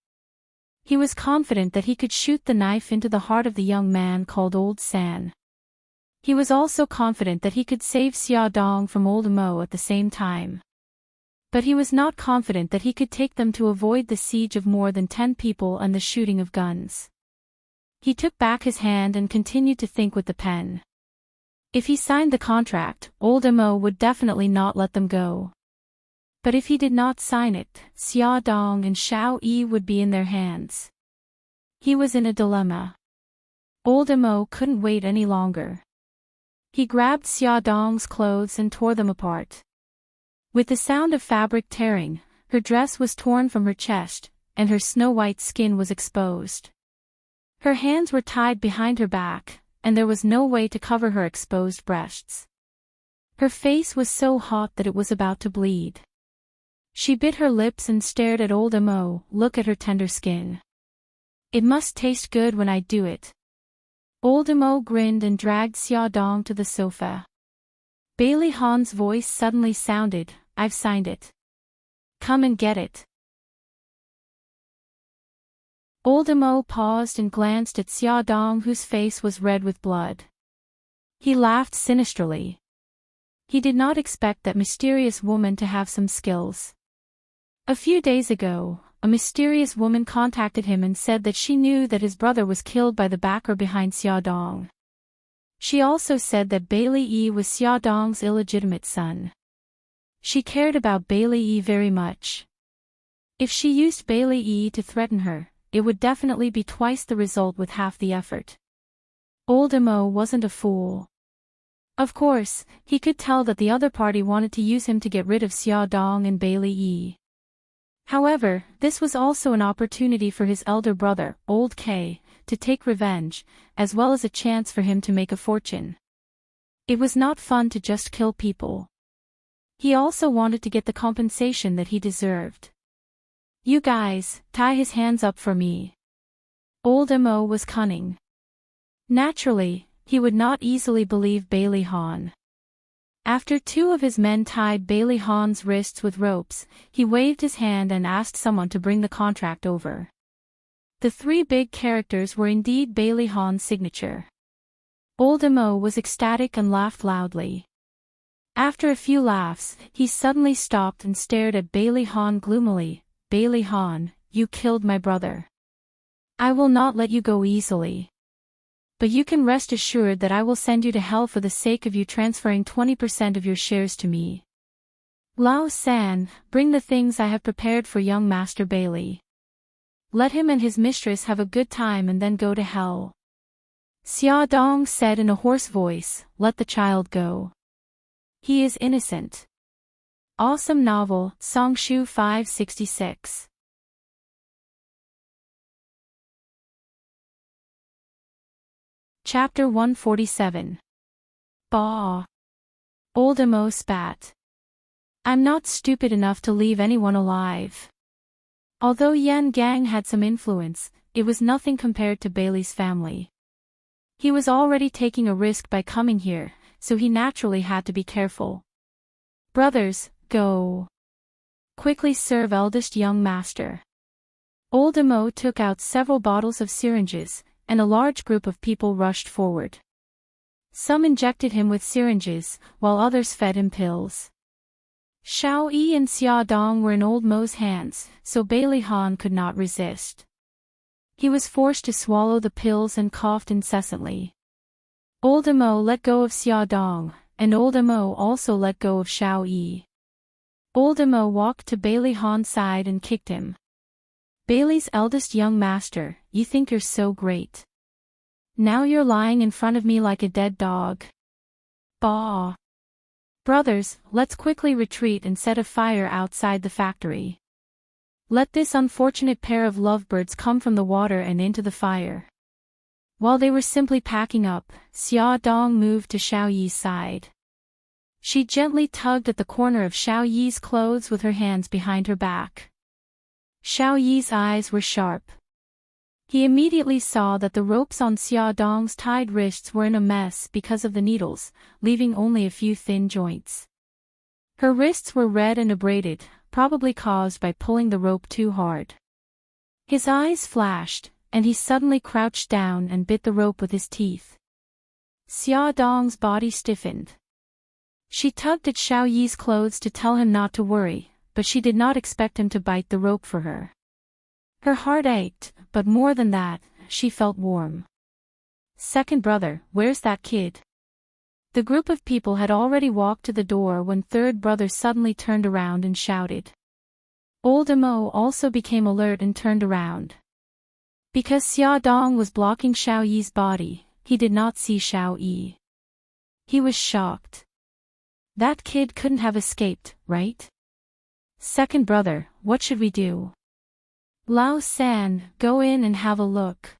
He was confident that he could shoot the knife into the heart of the young man called Old San. He was also confident that he could save Xia Dong from Old Mo at the same time. But he was not confident that he could take them to avoid the siege of more than 10 people and the shooting of guns. He took back his hand and continued to think with the pen. If he signed the contract, old Mo would definitely not let them go. But if he did not sign it, Xia Dong and Xiao Yi would be in their hands. He was in a dilemma. Old Mo couldn't wait any longer. He grabbed Xia Dong's clothes and tore them apart. With the sound of fabric tearing, her dress was torn from her chest, and her snow-white skin was exposed. Her hands were tied behind her back, and there was no way to cover her exposed breasts. Her face was so hot that it was about to bleed. She bit her lips and stared at old Mo. Look at her tender skin. It must taste good when I do it. Old Mo grinned and dragged Xia Dong to the sofa. Bailey Han's voice suddenly sounded, I've signed it. Come and get it. Old Mo paused and glanced at Xia Dong, whose face was red with blood. He laughed sinisterly. He did not expect that mysterious woman to have some skills. A few days ago, a mysterious woman contacted him and said that she knew that his brother was killed by the backer behind Xia Dong. She also said that Bailey Yi was Xia Dong's illegitimate son. She cared about Bailey Yi very much. If she used Bailey Yi to threaten her, it would definitely be twice the result with half the effort. Old Mo wasn't a fool. Of course, he could tell that the other party wanted to use him to get rid of Xia Dong and Bailey Yi. However, this was also an opportunity for his elder brother, Old K, to take revenge, as well as a chance for him to make a fortune. It was not fun to just kill people. He also wanted to get the compensation that he deserved. You guys, tie his hands up for me. Old Mo was cunning. Naturally, he would not easily believe Bailey Han. After two of his men tied Bailey Han's wrists with ropes, he waved his hand and asked someone to bring the contract over. The three big characters were indeed Bailey Han's signature. Old Mo was ecstatic and laughed loudly. After a few laughs, he suddenly stopped and stared at Bailey Han gloomily. Bailey Han, you killed my brother. I will not let you go easily. But you can rest assured that I will send you to hell for the sake of you transferring 20% of your shares to me. Lao San, bring the things I have prepared for young Master Bailey. Let him and his mistress have a good time and then go to hell. Xia Dong said in a hoarse voice, let the child go. He is innocent. Awesome novel, Songshu 566. Chapter 147. Bah. Old Mo spat. I'm not stupid enough to leave anyone alive. Although Yan Gang had some influence, it was nothing compared to Bailey's family. He was already taking a risk by coming here, so he naturally had to be careful. Brothers, go. Quickly serve eldest young master. Old Mo took out several bottles of syringes, and a large group of people rushed forward. Some injected him with syringes, while others fed him pills. Xiao Yi and Xia Dong were in Old Mo's hands, so Bailey Han could not resist. He was forced to swallow the pills and coughed incessantly. Old Mo let go of Xia Dong, and Old Mo also let go of Xiao Yi. Old Mo walked to Bailey Han's side and kicked him. Bailey's eldest young master, you think you're so great. Now you're lying in front of me like a dead dog. Bah. Brothers, let's quickly retreat and set a fire outside the factory. Let this unfortunate pair of lovebirds come from the water and into the fire. While they were simply packing up, Xia Dong moved to Xiao Yi's side. She gently tugged at the corner of Xiao Yi's clothes with her hands behind her back. Xiao Yi's eyes were sharp. He immediately saw that the ropes on Xia Dong's tied wrists were in a mess because of the needles, leaving only a few thin joints. Her wrists were red and abraded, probably caused by pulling the rope too hard. His eyes flashed, and he suddenly crouched down and bit the rope with his teeth. Xia Dong's body stiffened. She tugged at Xiao Yi's clothes to tell him not to worry, but she did not expect him to bite the rope for her. Her heart ached, but more than that, she felt warm. "Second brother, where's that kid?" The group of people had already walked to the door when third brother suddenly turned around and shouted. Old Amo also became alert and turned around. Because Xia Dong was blocking Xiao Yi's body, he did not see Xiao Yi. He was shocked. That kid couldn't have escaped, right? "Second brother, what should we do?" "Lao San, go in and have a look."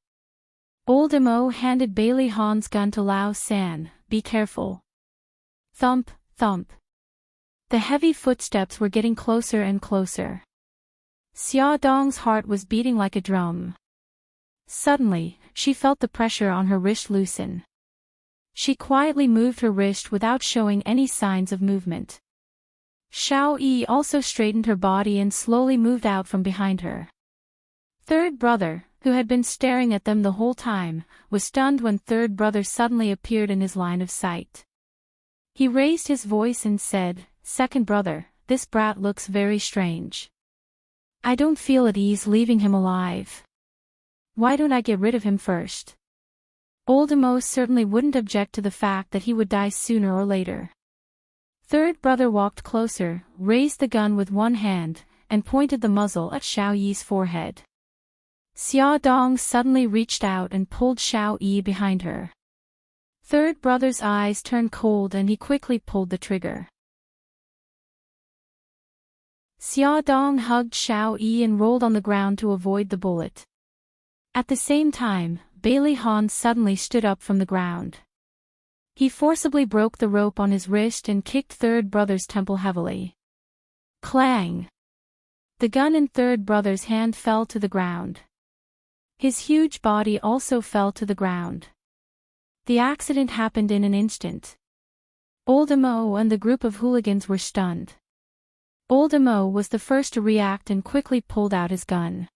Old Amo handed Bailey Han's gun to Lao San. "Be careful." Thump, thump. The heavy footsteps were getting closer and closer. Xia Dong's heart was beating like a drum. Suddenly, she felt the pressure on her wrist loosen. She quietly moved her wrist without showing any signs of movement. Xiao Yi also straightened her body and slowly moved out from behind her. Third brother, who had been staring at them the whole time, was stunned when third brother suddenly appeared in his line of sight. He raised his voice and said, "Second brother, this brat looks very strange. I don't feel at ease leaving him alive. Why don't I get rid of him first?" Old Amo certainly wouldn't object to the fact that he would die sooner or later. Third brother walked closer, raised the gun with one hand, and pointed the muzzle at Xiao Yi's forehead. Xia Dong suddenly reached out and pulled Xiao Yi behind her. Third brother's eyes turned cold and he quickly pulled the trigger. Xia Dong hugged Xiao Yi and rolled on the ground to avoid the bullet. At the same time, Bailey Han suddenly stood up from the ground. He forcibly broke the rope on his wrist and kicked third brother's temple heavily. Clang! The gun in third brother's hand fell to the ground. His huge body also fell to the ground. The accident happened in an instant. Old Amo and the group of hooligans were stunned. Old Amo was the first to react and quickly pulled out his gun.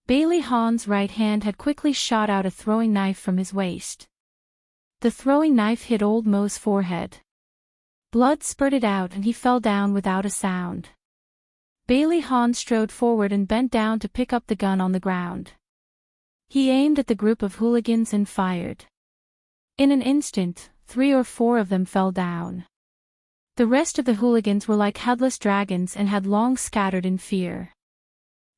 Bailey Han's right hand had quickly shot out a throwing knife from his waist. The throwing knife hit Old Mo's forehead. Blood spurted out and he fell down without a sound. Bailey Han strode forward and bent down to pick up the gun on the ground. He aimed at the group of hooligans and fired. In an instant, 3 or 4 of them fell down. The rest of the hooligans were like headless dragons and had long scattered in fear.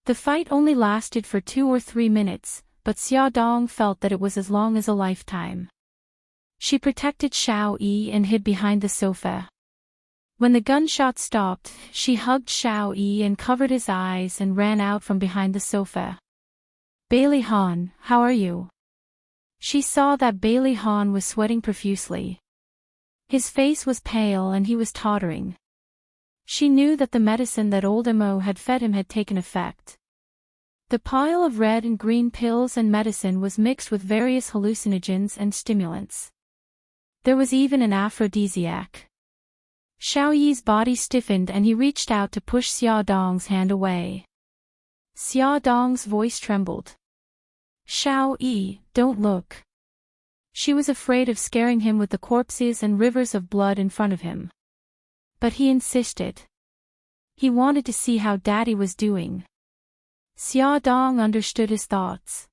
The fight only lasted for 2 or 3 minutes, but Xia Dong felt that it was as long as a lifetime. She protected Xiao Yi and hid behind the sofa. When the gunshot stopped, she hugged Xiao Yi and covered his eyes and ran out from behind the sofa. "Bailey Han, how are you?" She saw that Bailey Han was sweating profusely. His face was pale and he was tottering. She knew that the medicine that old Amo had fed him had taken effect. The pile of red and green pills and medicine was mixed with various hallucinogens and stimulants. There was even an aphrodisiac. Xiao Yi's body stiffened and he reached out to push Xia Dong's hand away. Xia Dong's voice trembled. "Xiao Yi, don't look." She was afraid of scaring him with the corpses and rivers of blood in front of him. But he insisted. He wanted to see how Daddy was doing. Xia Dong understood his thoughts.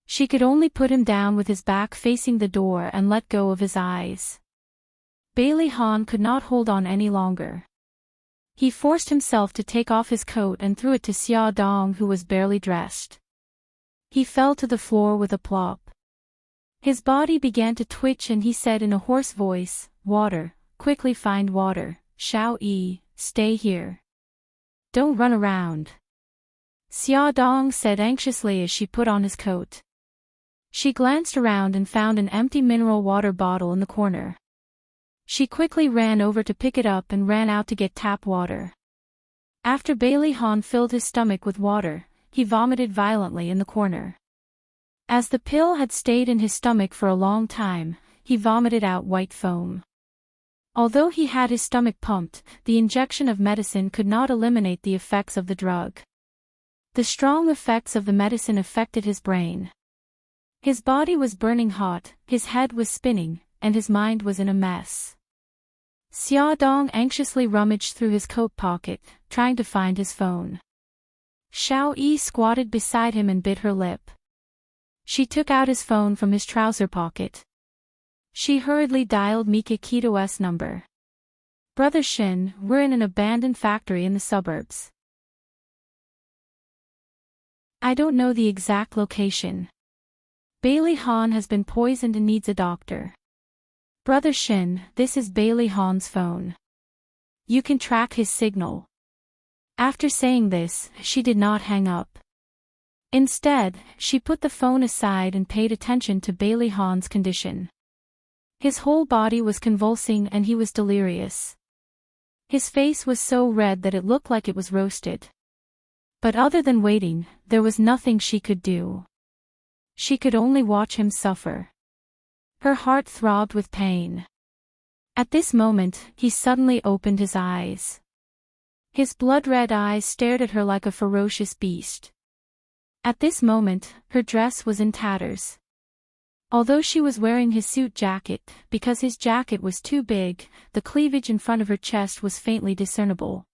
She could only put him down with his back facing the door and let go of his eyes. Bailey Han could not hold on any longer. He forced himself to take off his coat and threw it to Xia Dong, who was barely dressed. He fell to the floor with a plop. His body began to twitch and he said in a hoarse voice, "Water, quickly find water, Xiao Yi, stay here. Don't run around." Xia Dong said anxiously as she put on his coat. She glanced around and found an empty mineral water bottle in the corner. She quickly ran over to pick it up and ran out to get tap water. After Bailey Han filled his stomach with water, he vomited violently in the corner. As the pill had stayed in his stomach for a long time, he vomited out white foam. Although he had his stomach pumped, the injection of medicine could not eliminate the effects of the drug. The strong effects of the medicine affected his brain. His body was burning hot, his head was spinning, and his mind was in a mess. Xiaodong anxiously rummaged through his coat pocket, trying to find his phone. Xiao Yi squatted beside him and bit her lip. She took out his phone from his trouser pocket. She hurriedly dialed Mika Kito's number. Brother Shin, we're in an abandoned factory in the suburbs. I don't know the exact location. Bailey Han has been poisoned and needs a doctor. Brother Shin, this is Bailey Han's phone. You can track his signal. After saying this, she did not hang up. Instead, she put the phone aside and paid attention to Bailey Han's condition. His whole body was convulsing and he was delirious. His face was so red that it looked like it was roasted. But other than waiting, there was nothing she could do. She could only watch him suffer. Her heart throbbed with pain. At this moment, he suddenly opened his eyes. His blood-red eyes stared at her like a ferocious beast. At this moment, her dress was in tatters. Although she was wearing his suit jacket, because his jacket was too big, the cleavage in front of her chest was faintly discernible.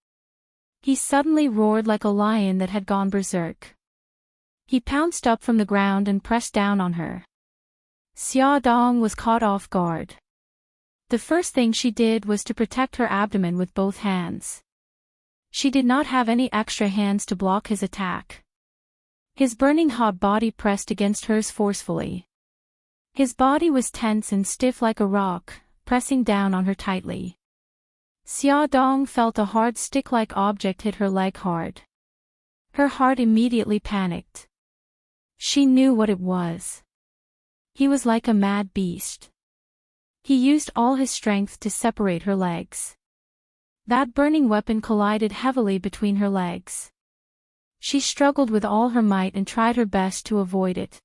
He suddenly roared like a lion that had gone berserk. He pounced up from the ground and pressed down on her. Xiaodong was caught off guard. The first thing she did was to protect her abdomen with both hands. She did not have any extra hands to block his attack. His burning hot body pressed against hers forcefully. His body was tense and stiff like a rock, pressing down on her tightly. Xiaodong felt a hard stick-like object hit her leg hard. Her heart immediately panicked. She knew what it was. He was like a mad beast. He used all his strength to separate her legs. That burning weapon collided heavily between her legs. She struggled with all her might and tried her best to avoid it.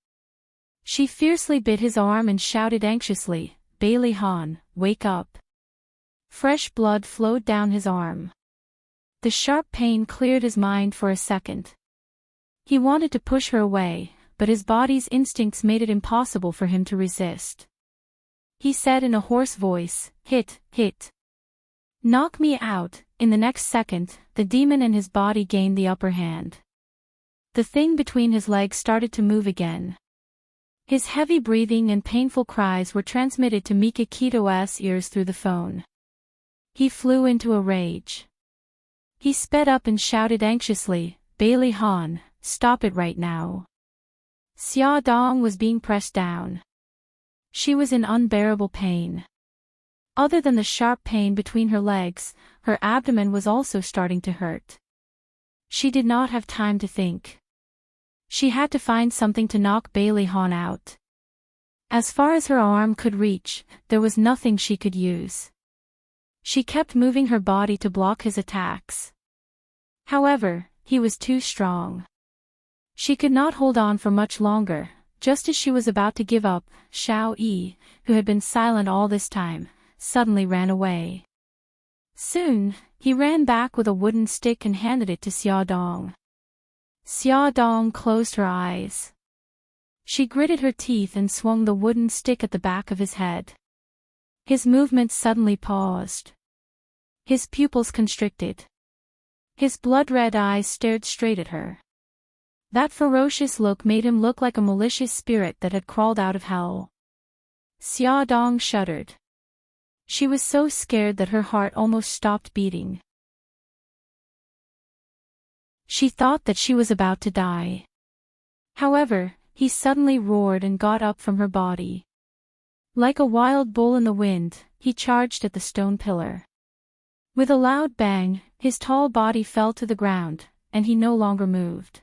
She fiercely bit his arm and shouted anxiously, "Bailey Han, wake up." Fresh blood flowed down his arm. The sharp pain cleared his mind for a second. He wanted to push her away, but his body's instincts made it impossible for him to resist. He said in a hoarse voice, "Hit, hit. Knock me out." In the next second, the demon and his body gained the upper hand. The thing between his legs started to move again. His heavy breathing and painful cries were transmitted to Mika Kito's ears through the phone. He flew into a rage. He sped up and shouted anxiously, "Bailey Han, stop it right now." Xiaodong was being pressed down. She was in unbearable pain. Other than the sharp pain between her legs, her abdomen was also starting to hurt. She did not have time to think. She had to find something to knock Bailey Han out. As far as her arm could reach, there was nothing she could use. She kept moving her body to block his attacks. However, he was too strong. She could not hold on for much longer. Just as she was about to give up, Xiao Yi, who had been silent all this time, suddenly ran away. Soon, he ran back with a wooden stick and handed it to Xiaodong. Xiaodong closed her eyes. She gritted her teeth and swung the wooden stick at the back of his head. His movements suddenly paused. His pupils constricted. His blood-red eyes stared straight at her. That ferocious look made him look like a malicious spirit that had crawled out of hell. Xiaodong shuddered. She was so scared that her heart almost stopped beating. She thought that she was about to die. However, he suddenly roared and got up from her body. Like a wild bull in the wind, he charged at the stone pillar. With a loud bang, his tall body fell to the ground, and he no longer moved.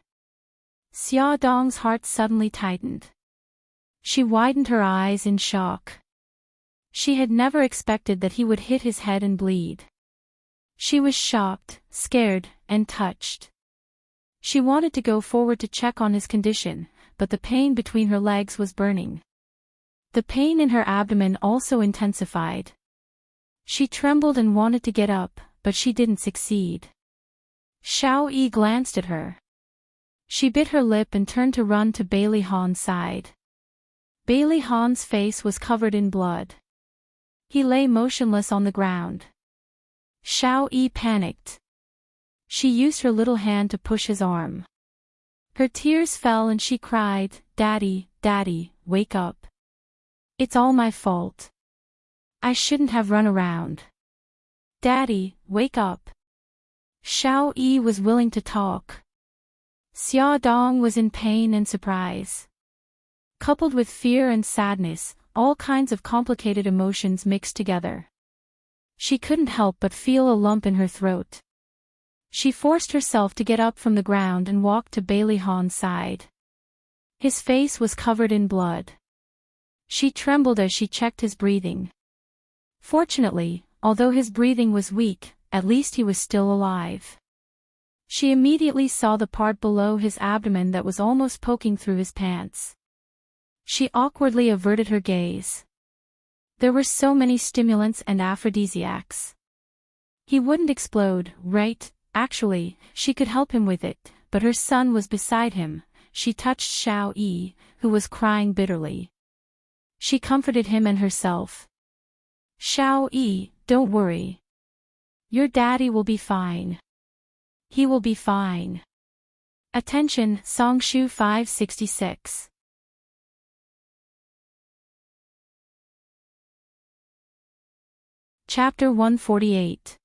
Xiaodong's heart suddenly tightened. She widened her eyes in shock. She had never expected that he would hit his head and bleed. She was shocked, scared, and touched. She wanted to go forward to check on his condition, but the pain between her legs was burning. The pain in her abdomen also intensified. She trembled and wanted to get up, but she didn't succeed. Xiao Yi glanced at her. She bit her lip and turned to run to Bailey Han's side. Bailey Han's face was covered in blood. He lay motionless on the ground. Xiao Yi panicked. She used her little hand to push his arm. Her tears fell and she cried, "Daddy, Daddy, wake up. It's all my fault. I shouldn't have run around. Daddy, wake up." Xiao Yi was willing to talk. Xia Dong was in pain and surprise. Coupled with fear and sadness, all kinds of complicated emotions mixed together. She couldn't help but feel a lump in her throat. She forced herself to get up from the ground and walked to Bailey Han's side. His face was covered in blood. She trembled as she checked his breathing. Fortunately, although his breathing was weak, at least he was still alive. She immediately saw the part below his abdomen that was almost poking through his pants. She awkwardly averted her gaze. There were so many stimulants and aphrodisiacs. He wouldn't explode, right? Actually, she could help him with it, but her son was beside him. She touched Xiao Yi, who was crying bitterly. She comforted him and herself. "Xiao Yi, don't worry. Your daddy will be fine. He will be fine." Attention, Songshu 566. Chapter 148.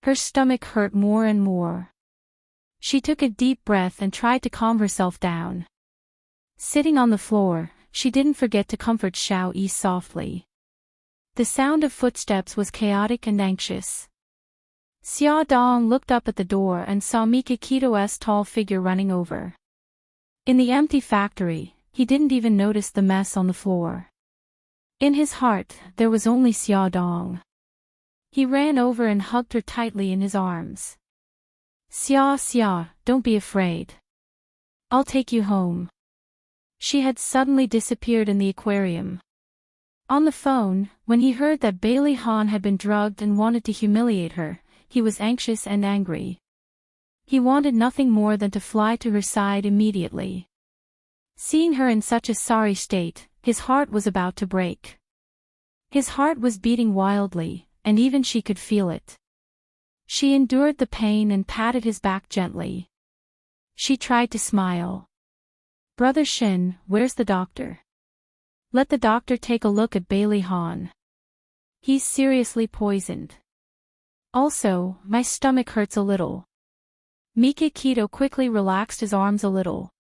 Her stomach hurt more and more. She took a deep breath and tried to calm herself down. Sitting on the floor, she didn't forget to comfort Xiao Yi softly. The sound of footsteps was chaotic and anxious. Xia Dong looked up at the door and saw Mikakito's tall figure running over. In the empty factory, he didn't even notice the mess on the floor. In his heart, there was only Xia Dong. He ran over and hugged her tightly in his arms. Xia, don't be afraid. I'll take you home." She had suddenly disappeared in the aquarium. On the phone, when he heard that Bailey Han had been drugged and wanted to humiliate her, he was anxious and angry. He wanted nothing more than to fly to her side immediately. Seeing her in such a sorry state, his heart was about to break. His heart was beating wildly, and even she could feel it. She endured the pain and patted his back gently. She tried to smile. "Brother Shin, where's the doctor? Let the doctor take a look at Bailey Han. He's seriously poisoned. Also, my stomach hurts a little." Mikakito quickly relaxed his arms a little.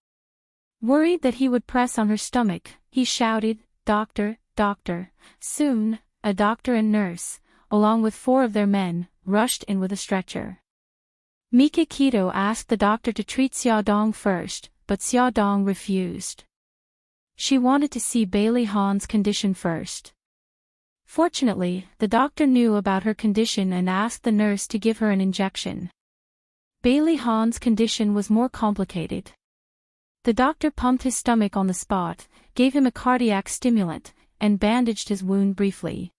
Worried that he would press on her stomach, he shouted, "Doctor, doctor." Soon, a doctor and nurse, along with 4 of their men, rushed in with a stretcher. Mikakito asked the doctor to treat Xia Dong first, but Xia Dong refused. She wanted to see Bailey Han's condition first. Fortunately, the doctor knew about her condition and asked the nurse to give her an injection. Bailey Han's condition was more complicated. The doctor pumped his stomach on the spot, gave him a cardiac stimulant, and bandaged his wound briefly.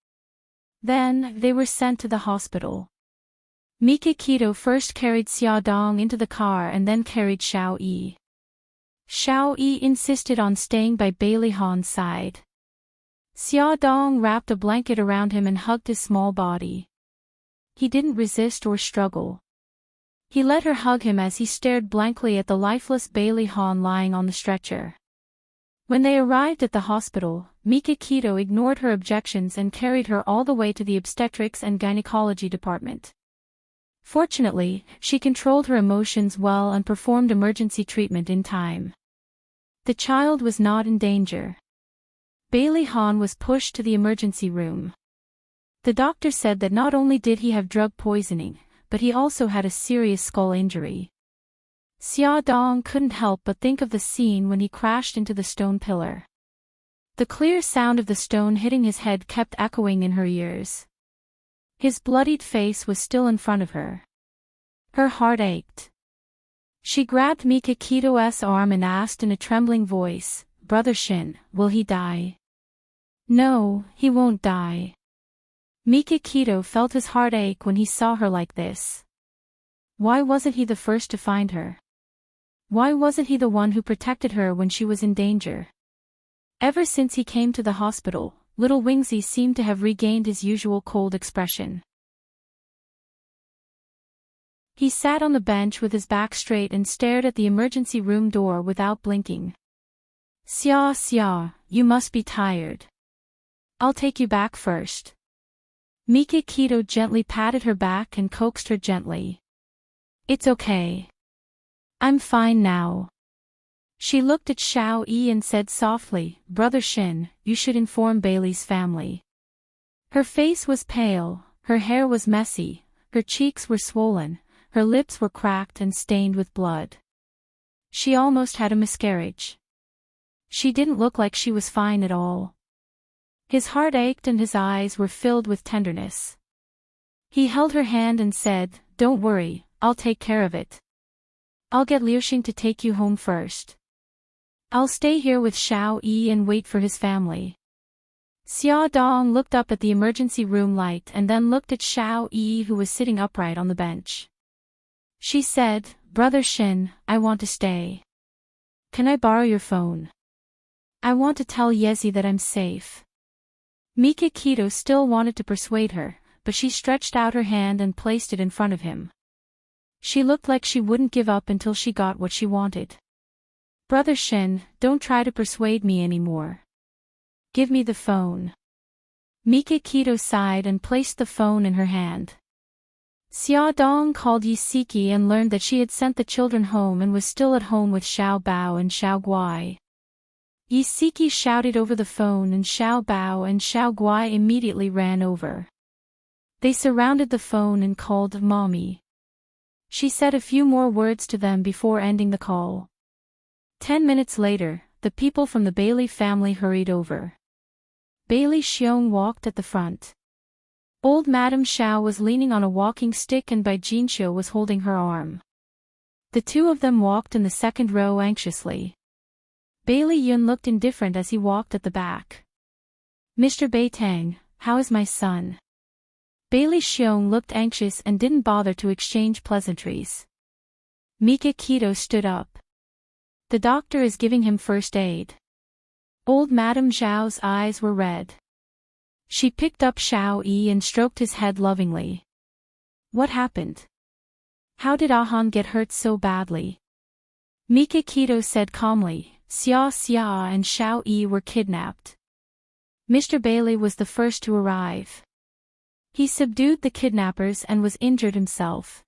Then, they were sent to the hospital. Mikakito first carried Xia Dong into the car and then carried Xiao Yi. Xiao Yi insisted on staying by Bailey Han's side. Xia Dong wrapped a blanket around him and hugged his small body. He didn't resist or struggle. He let her hug him as he stared blankly at the lifeless Bailey Han lying on the stretcher. When they arrived at the hospital, Mikakito ignored her objections and carried her all the way to the obstetrics and gynecology department. Fortunately, she controlled her emotions well and performed emergency treatment in time. The child was not in danger. Bailey Han was pushed to the emergency room. The doctor said that not only did he have drug poisoning, but he also had a serious skull injury. Xia Dong couldn't help but think of the scene when he crashed into the stone pillar. The clear sound of the stone hitting his head kept echoing in her ears. His bloodied face was still in front of her. Her heart ached. She grabbed Mikakito's arm and asked in a trembling voice, "Brother Shin, will he die?" "No, he won't die." Mikakito felt his heart ache when he saw her like this. Why wasn't he the first to find her? Why wasn't he the one who protected her when she was in danger? Ever since he came to the hospital, little Wingsy seemed to have regained his usual cold expression. He sat on the bench with his back straight and stared at the emergency room door without blinking. Xia Xia, you must be tired. I'll take you back first. Mikakito gently patted her back and coaxed her gently. It's okay. I'm fine now. She looked at Xiao Yi and said softly, Brother Shin, you should inform Bailey's family. Her face was pale, her hair was messy, her cheeks were swollen, her lips were cracked and stained with blood. She almost had a miscarriage. She didn't look like she was fine at all. His heart ached and his eyes were filled with tenderness. He held her hand and said, Don't worry, I'll take care of it. I'll get Liuxing to take you home first. I'll stay here with Xiao Yi and wait for his family. Xia Dong looked up at the emergency room light and then looked at Xiao Yi who was sitting upright on the bench. She said, Brother Shin, I want to stay. Can I borrow your phone? I want to tell Yezi that I'm safe. Mikakito still wanted to persuade her, but she stretched out her hand and placed it in front of him. She looked like she wouldn't give up until she got what she wanted. Brother Shin, don't try to persuade me anymore. Give me the phone. Mikakito sighed and placed the phone in her hand. Xia Dong called Yisiki and learned that she had sent the children home and was still at home with Xiao Bao and Xiao Guai. Yisiki shouted over the phone and Xiao Bao and Xiao Guai immediately ran over. They surrounded the phone and called Mommy. She said a few more words to them before ending the call. 10 minutes later, the people from the Bailey family hurried over. Bailey Xiong walked at the front. Old Madame Xiao was leaning on a walking stick and Bai Jinxiu was holding her arm. The two of them walked in the second row anxiously. Bailey Yun looked indifferent as he walked at the back. Mr. Beitang, how is my son? Bailey Xiong looked anxious and didn't bother to exchange pleasantries. Mikakito stood up. The doctor is giving him first aid. Old Madame Zhao's eyes were red. She picked up Xiao Yi and stroked his head lovingly. What happened? How did Ahan get hurt so badly? Mikakito said calmly, Xia Xia and Xiao Yi were kidnapped. Mr. Bailey was the first to arrive. He subdued the kidnappers and was injured himself.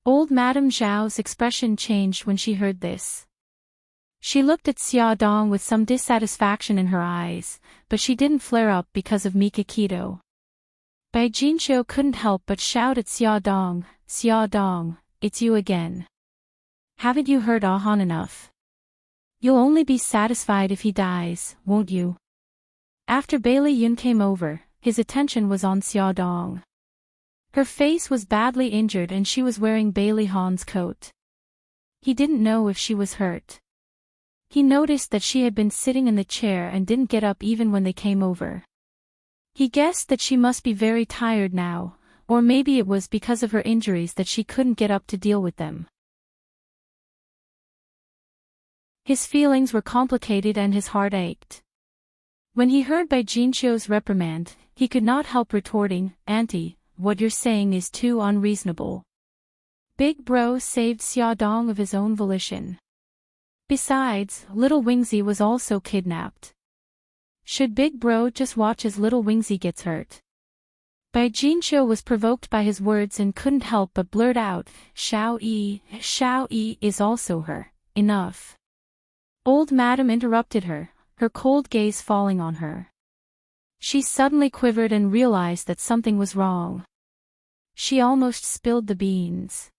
Old Madame Zhao's expression changed when she heard this. She looked at Xia Dong with some dissatisfaction in her eyes, but she didn't flare up because of Mikakito. Bai Jinxiu couldn't help but shout at Xia Dong, it's you again. Haven't you heard Ahan enough? You'll only be satisfied if he dies, won't you? After Bailey Yun came over, his attention was on Xia Dong. Her face was badly injured and she was wearing Bailey Han's coat. He didn't know if she was hurt. He noticed that she had been sitting in the chair and didn't get up even when they came over. He guessed that she must be very tired now, or maybe it was because of her injuries that she couldn't get up to deal with them. His feelings were complicated and his heart ached. When he heard Bai Jinxiu's reprimand, he could not help retorting, Auntie, what you're saying is too unreasonable. Big Bro saved Xia Dong of his own volition. Besides, little Wingzy was also kidnapped. Should Big Bro just watch as little Wingzy gets hurt? Bai Jinxiu was provoked by his words and couldn't help but blurt out, Xiao Yi is also her, enough. Old Madam interrupted her, her cold gaze falling on her. She suddenly quivered and realized that something was wrong. She almost spilled the beans.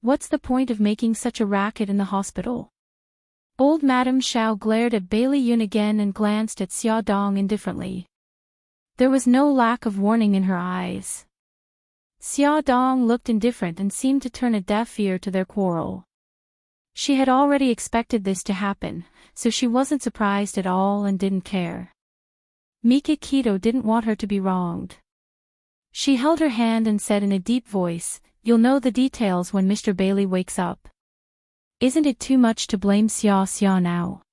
What's the point of making such a racket in the hospital? Old Madame Xiao glared at Bailey Yun again and glanced at Xia Dong indifferently. There was no lack of warning in her eyes. Xia Dong looked indifferent and seemed to turn a deaf ear to their quarrel. She had already expected this to happen, so she wasn't surprised at all and didn't care. Mikakito didn't want her to be wronged. She held her hand and said in a deep voice, You'll know the details when Mr. Bailey wakes up. Isn't it too much to blame Xia Xia now?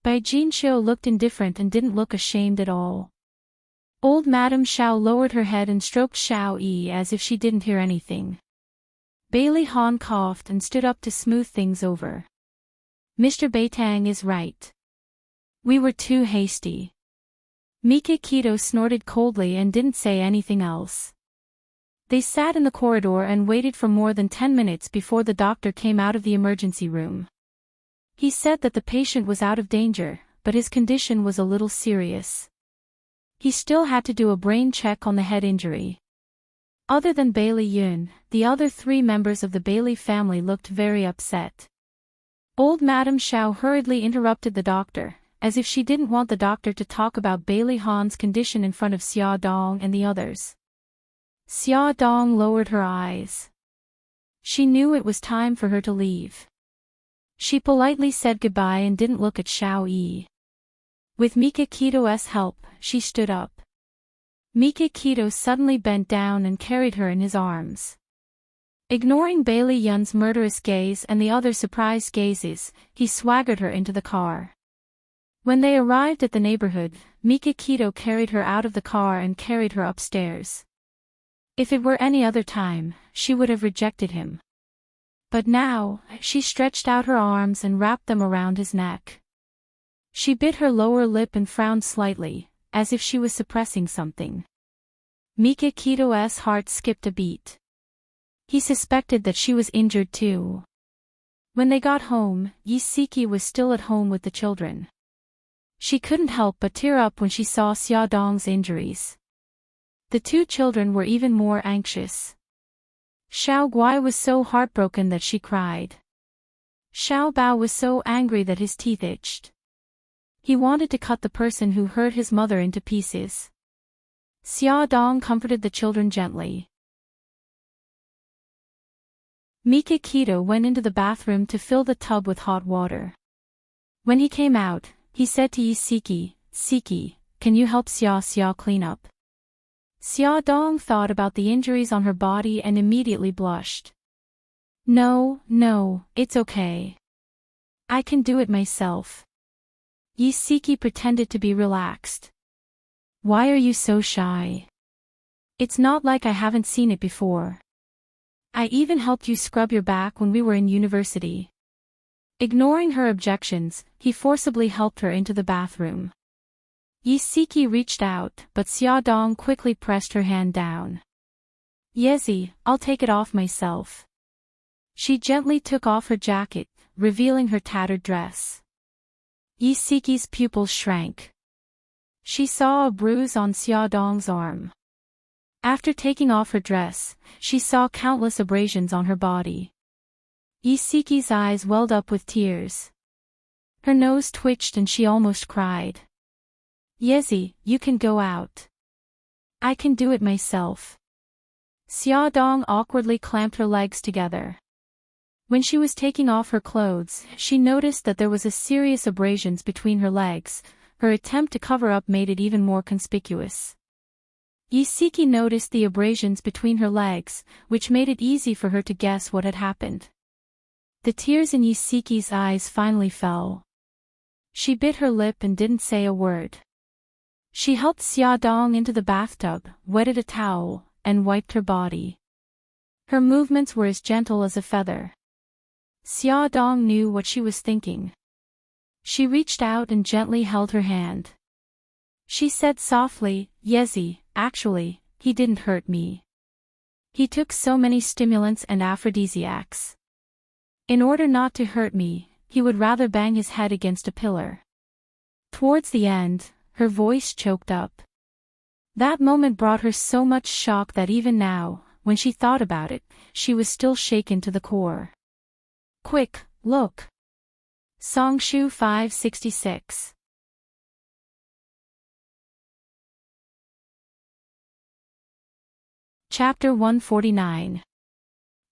Bai Jinxiu looked indifferent and didn't look ashamed at all. Old Madame Xiao lowered her head and stroked Xiao Yi as if she didn't hear anything. Bailey Han coughed and stood up to smooth things over. Mr. Beitang is right. We were too hasty. Mika Keto snorted coldly and didn't say anything else. They sat in the corridor and waited for more than 10 minutes before the doctor came out of the emergency room. He said that the patient was out of danger, but his condition was a little serious. He still had to do a brain check on the head injury. Other than Bailey Yun, the other 3 members of the Bailey family looked very upset. Old Madame Xiao hurriedly interrupted the doctor, as if she didn't want the doctor to talk about Bailey Han's condition in front of Xia Dong and the others. Xia Dong lowered her eyes. She knew it was time for her to leave. She politely said goodbye and didn't look at Xiao Yi. With Mika Keto's help, she stood up. Mika Keto suddenly bent down and carried her in his arms. Ignoring Bailey Yun's murderous gaze and the other surprised gazes, he swaggered her into the car. When they arrived at the neighborhood, Mika Keto carried her out of the car and carried her upstairs. If it were any other time, she would have rejected him. But now, she stretched out her arms and wrapped them around his neck. She bit her lower lip and frowned slightly, as if she was suppressing something. Mika Keto's heart skipped a beat. He suspected that she was injured too. When they got home, Yisiki was still at home with the children. She couldn't help but tear up when she saw Xia Dong's injuries. The 2 children were even more anxious. Xiao Guai was so heartbroken that she cried. Xiao Bao was so angry that his teeth itched. He wanted to cut the person who hurt his mother into pieces. Xia Dong comforted the children gently. Mika Keto went into the bathroom to fill the tub with hot water. When he came out, he said to Yisiki, "Siki, can you help Xia clean up?" Xia Dong thought about the injuries on her body and immediately blushed. No, it's okay. I can do it myself." Yisiki pretended to be relaxed. "Why are you so shy? It's not like I haven't seen it before. I even helped you scrub your back when we were in university." Ignoring her objections, he forcibly helped her into the bathroom. Yisiki reached out, but Xia Dong quickly pressed her hand down. "Yezi, I'll take it off myself." She gently took off her jacket, revealing her tattered dress. Yisiki's pupils shrank. She saw a bruise on Xia Dong's arm. After taking off her dress, she saw countless abrasions on her body. Yisiki's eyes welled up with tears. Her nose twitched and she almost cried. "Yezi, you can go out. I can do it myself." Xia Dong awkwardly clamped her legs together. When she was taking off her clothes, she noticed that there was a serious abrasions between her legs. Her attempt to cover up made it even more conspicuous. Yisiki noticed the abrasions between her legs, which made it easy for her to guess what had happened. The tears in Yisiki's eyes finally fell. She bit her lip and didn't say a word. She helped Xia Dong into the bathtub, wetted a towel, and wiped her body. Her movements were as gentle as a feather. Xia Dong knew what she was thinking. She reached out and gently held her hand. She said softly, "Yezi, actually, he didn't hurt me. He took so many stimulants and aphrodisiacs. In order not to hurt me, he would rather bang his head against a pillar." Towards the end, her voice choked up. That moment brought her so much shock that even now, when she thought about it, she was still shaken to the core. "Quick, look." Songshu 566. Chapter 149.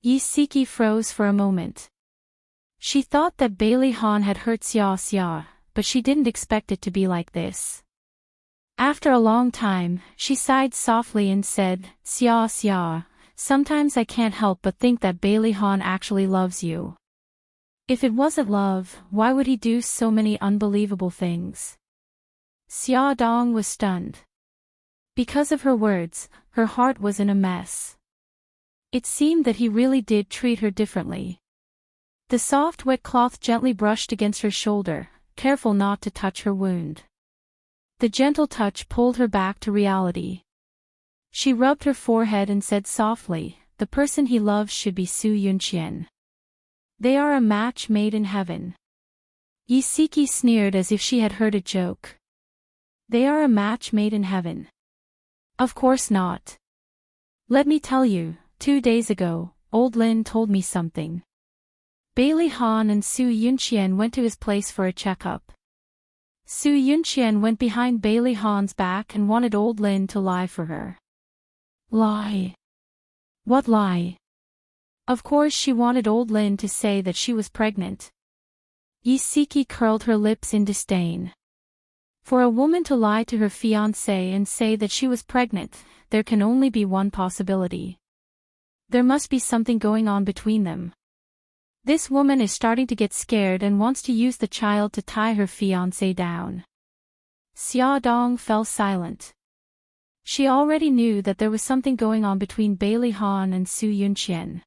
Yisiki froze for a moment. She thought that Bailey Han had hurt Xia, but she didn't expect it to be like this. After a long time, she sighed softly and said, Xia, sometimes I can't help but think that Bailey Han actually loves you. If it wasn't love, why would he do so many unbelievable things?" Xia Dong was stunned. Because of her words, her heart was in a mess. It seemed that he really did treat her differently. The soft wet cloth gently brushed against her shoulder, careful not to touch her wound. The gentle touch pulled her back to reality. She rubbed her forehead and said softly, "The person he loves should be Su Yunqian. They are a match made in heaven." Isiki sneered as if she had heard a joke. They are a match made in heaven. Of course not. Let me tell you, 2 days ago, old Lin told me something. Bailey Han and Su Yunqian went to his place for a checkup. Su Yunqian went behind Bailey Han's back and wanted old Lin to lie for her. Lie? What lie? Of course she wanted old Lin to say that she was pregnant. Isiki curled her lips in disdain. For a woman to lie to her fiancé and say that she was pregnant, there can only be one possibility. There must be something going on between them. This woman is starting to get scared and wants to use the child to tie her fiancé down. Xia Dong fell silent. She already knew that there was something going on between Bailey Han and Su Yunqian.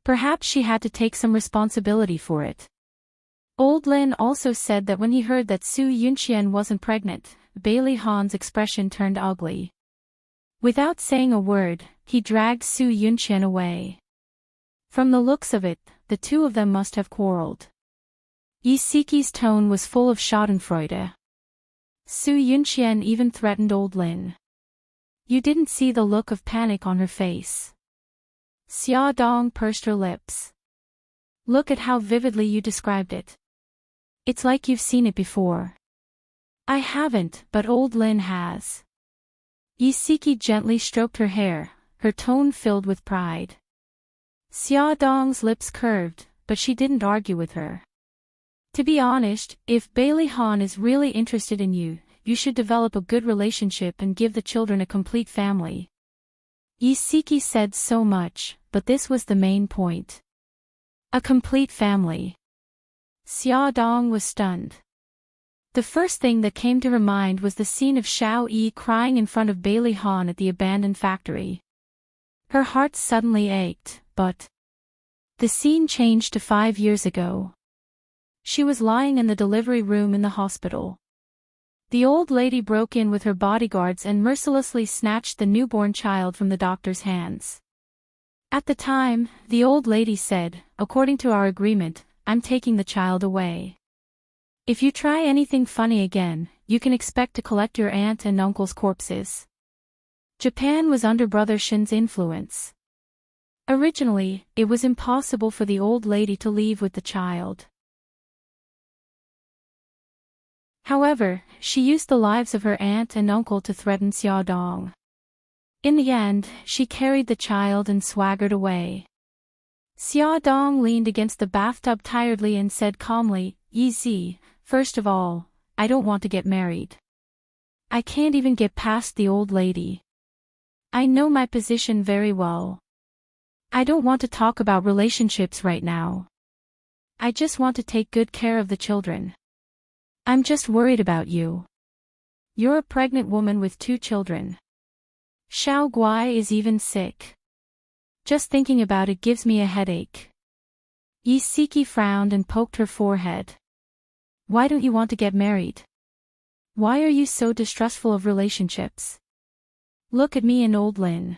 Perhaps she had to take some responsibility for it. Old Lin also said that when he heard that Su Yunqian wasn't pregnant, Bailey Han's expression turned ugly. Without saying a word, he dragged Su Yunqian away. From the looks of it, the two of them must have quarreled. Isiki's tone was full of schadenfreude. Su Yunqian even threatened old Lin. You didn't see the look of panic on her face. Xia Dong pursed her lips. Look at how vividly you described it. It's like you've seen it before. I haven't, but old Lin has. Isiki gently stroked her hair, her tone filled with pride. Xia Dong's lips curved, but she didn't argue with her. To be honest, if Bailey Han is really interested in you, you should develop a good relationship and give the children a complete family. Isiki said so much, but this was the main point. A complete family. Xia Dong was stunned. The first thing that came to her mind was the scene of Xiao Yi crying in front of Bailey Han at the abandoned factory. Her heart suddenly ached, but the scene changed to 5 years ago. She was lying in the delivery room in the hospital. The old lady broke in with her bodyguards and mercilessly snatched the newborn child from the doctor's hands. At the time, the old lady said, "According to our agreement, I'm taking the child away. If you try anything funny again, you can expect to collect your aunt and uncle's corpses." Japan was under Brother Shin's influence. Originally, it was impossible for the old lady to leave with the child. However, she used the lives of her aunt and uncle to threaten Xia Dong. In the end, she carried the child and swaggered away. Xia Dong leaned against the bathtub tiredly and said calmly, "Easy, first of all, I don't want to get married. I can't even get past the old lady. I know my position very well. I don't want to talk about relationships right now. I just want to take good care of the children. I'm just worried about you. You're a pregnant woman with 2 children. Xiao Guai is even sick. Just thinking about it gives me a headache." Isiki frowned and poked her forehead. "Why don't you want to get married? Why are you so distrustful of relationships? Look at me and old Lin.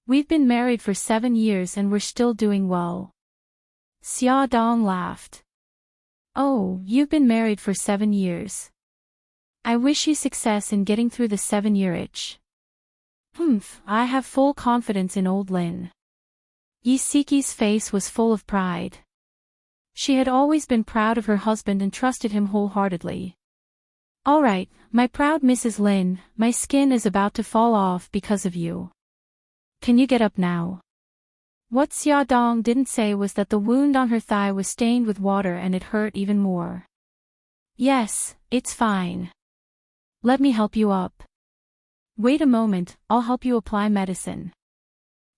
We've been married for 7 years and we're still doing well." Xia Dong laughed. "Oh, you've been married for 7 years. I wish you success in getting through the 7-year itch." I have full confidence in old Lin." Isiki's face was full of pride. She had always been proud of her husband and trusted him wholeheartedly. "All right, my proud Mrs. Lin, my skin is about to fall off because of you. Can you get up now?" What Xia Dong didn't say was that the wound on her thigh was stained with water and it hurt even more. "Yes, it's fine. Let me help you up." "Wait a moment, I'll help you apply medicine."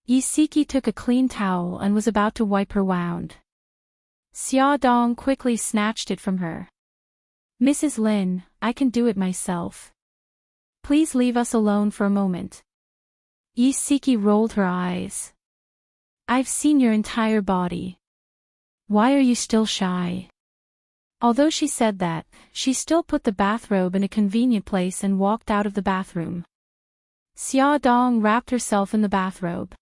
Isiki took a clean towel and was about to wipe her wound. Xia Dong quickly snatched it from her. "Mrs. Lin, I can do it myself. Please leave us alone for a moment." Isiki rolled her eyes. I've seen your entire body. Why are you still shy? Although she said that, she still put the bathrobe in a convenient place and walked out of the bathroom. Xia Dong wrapped herself in the bathrobe.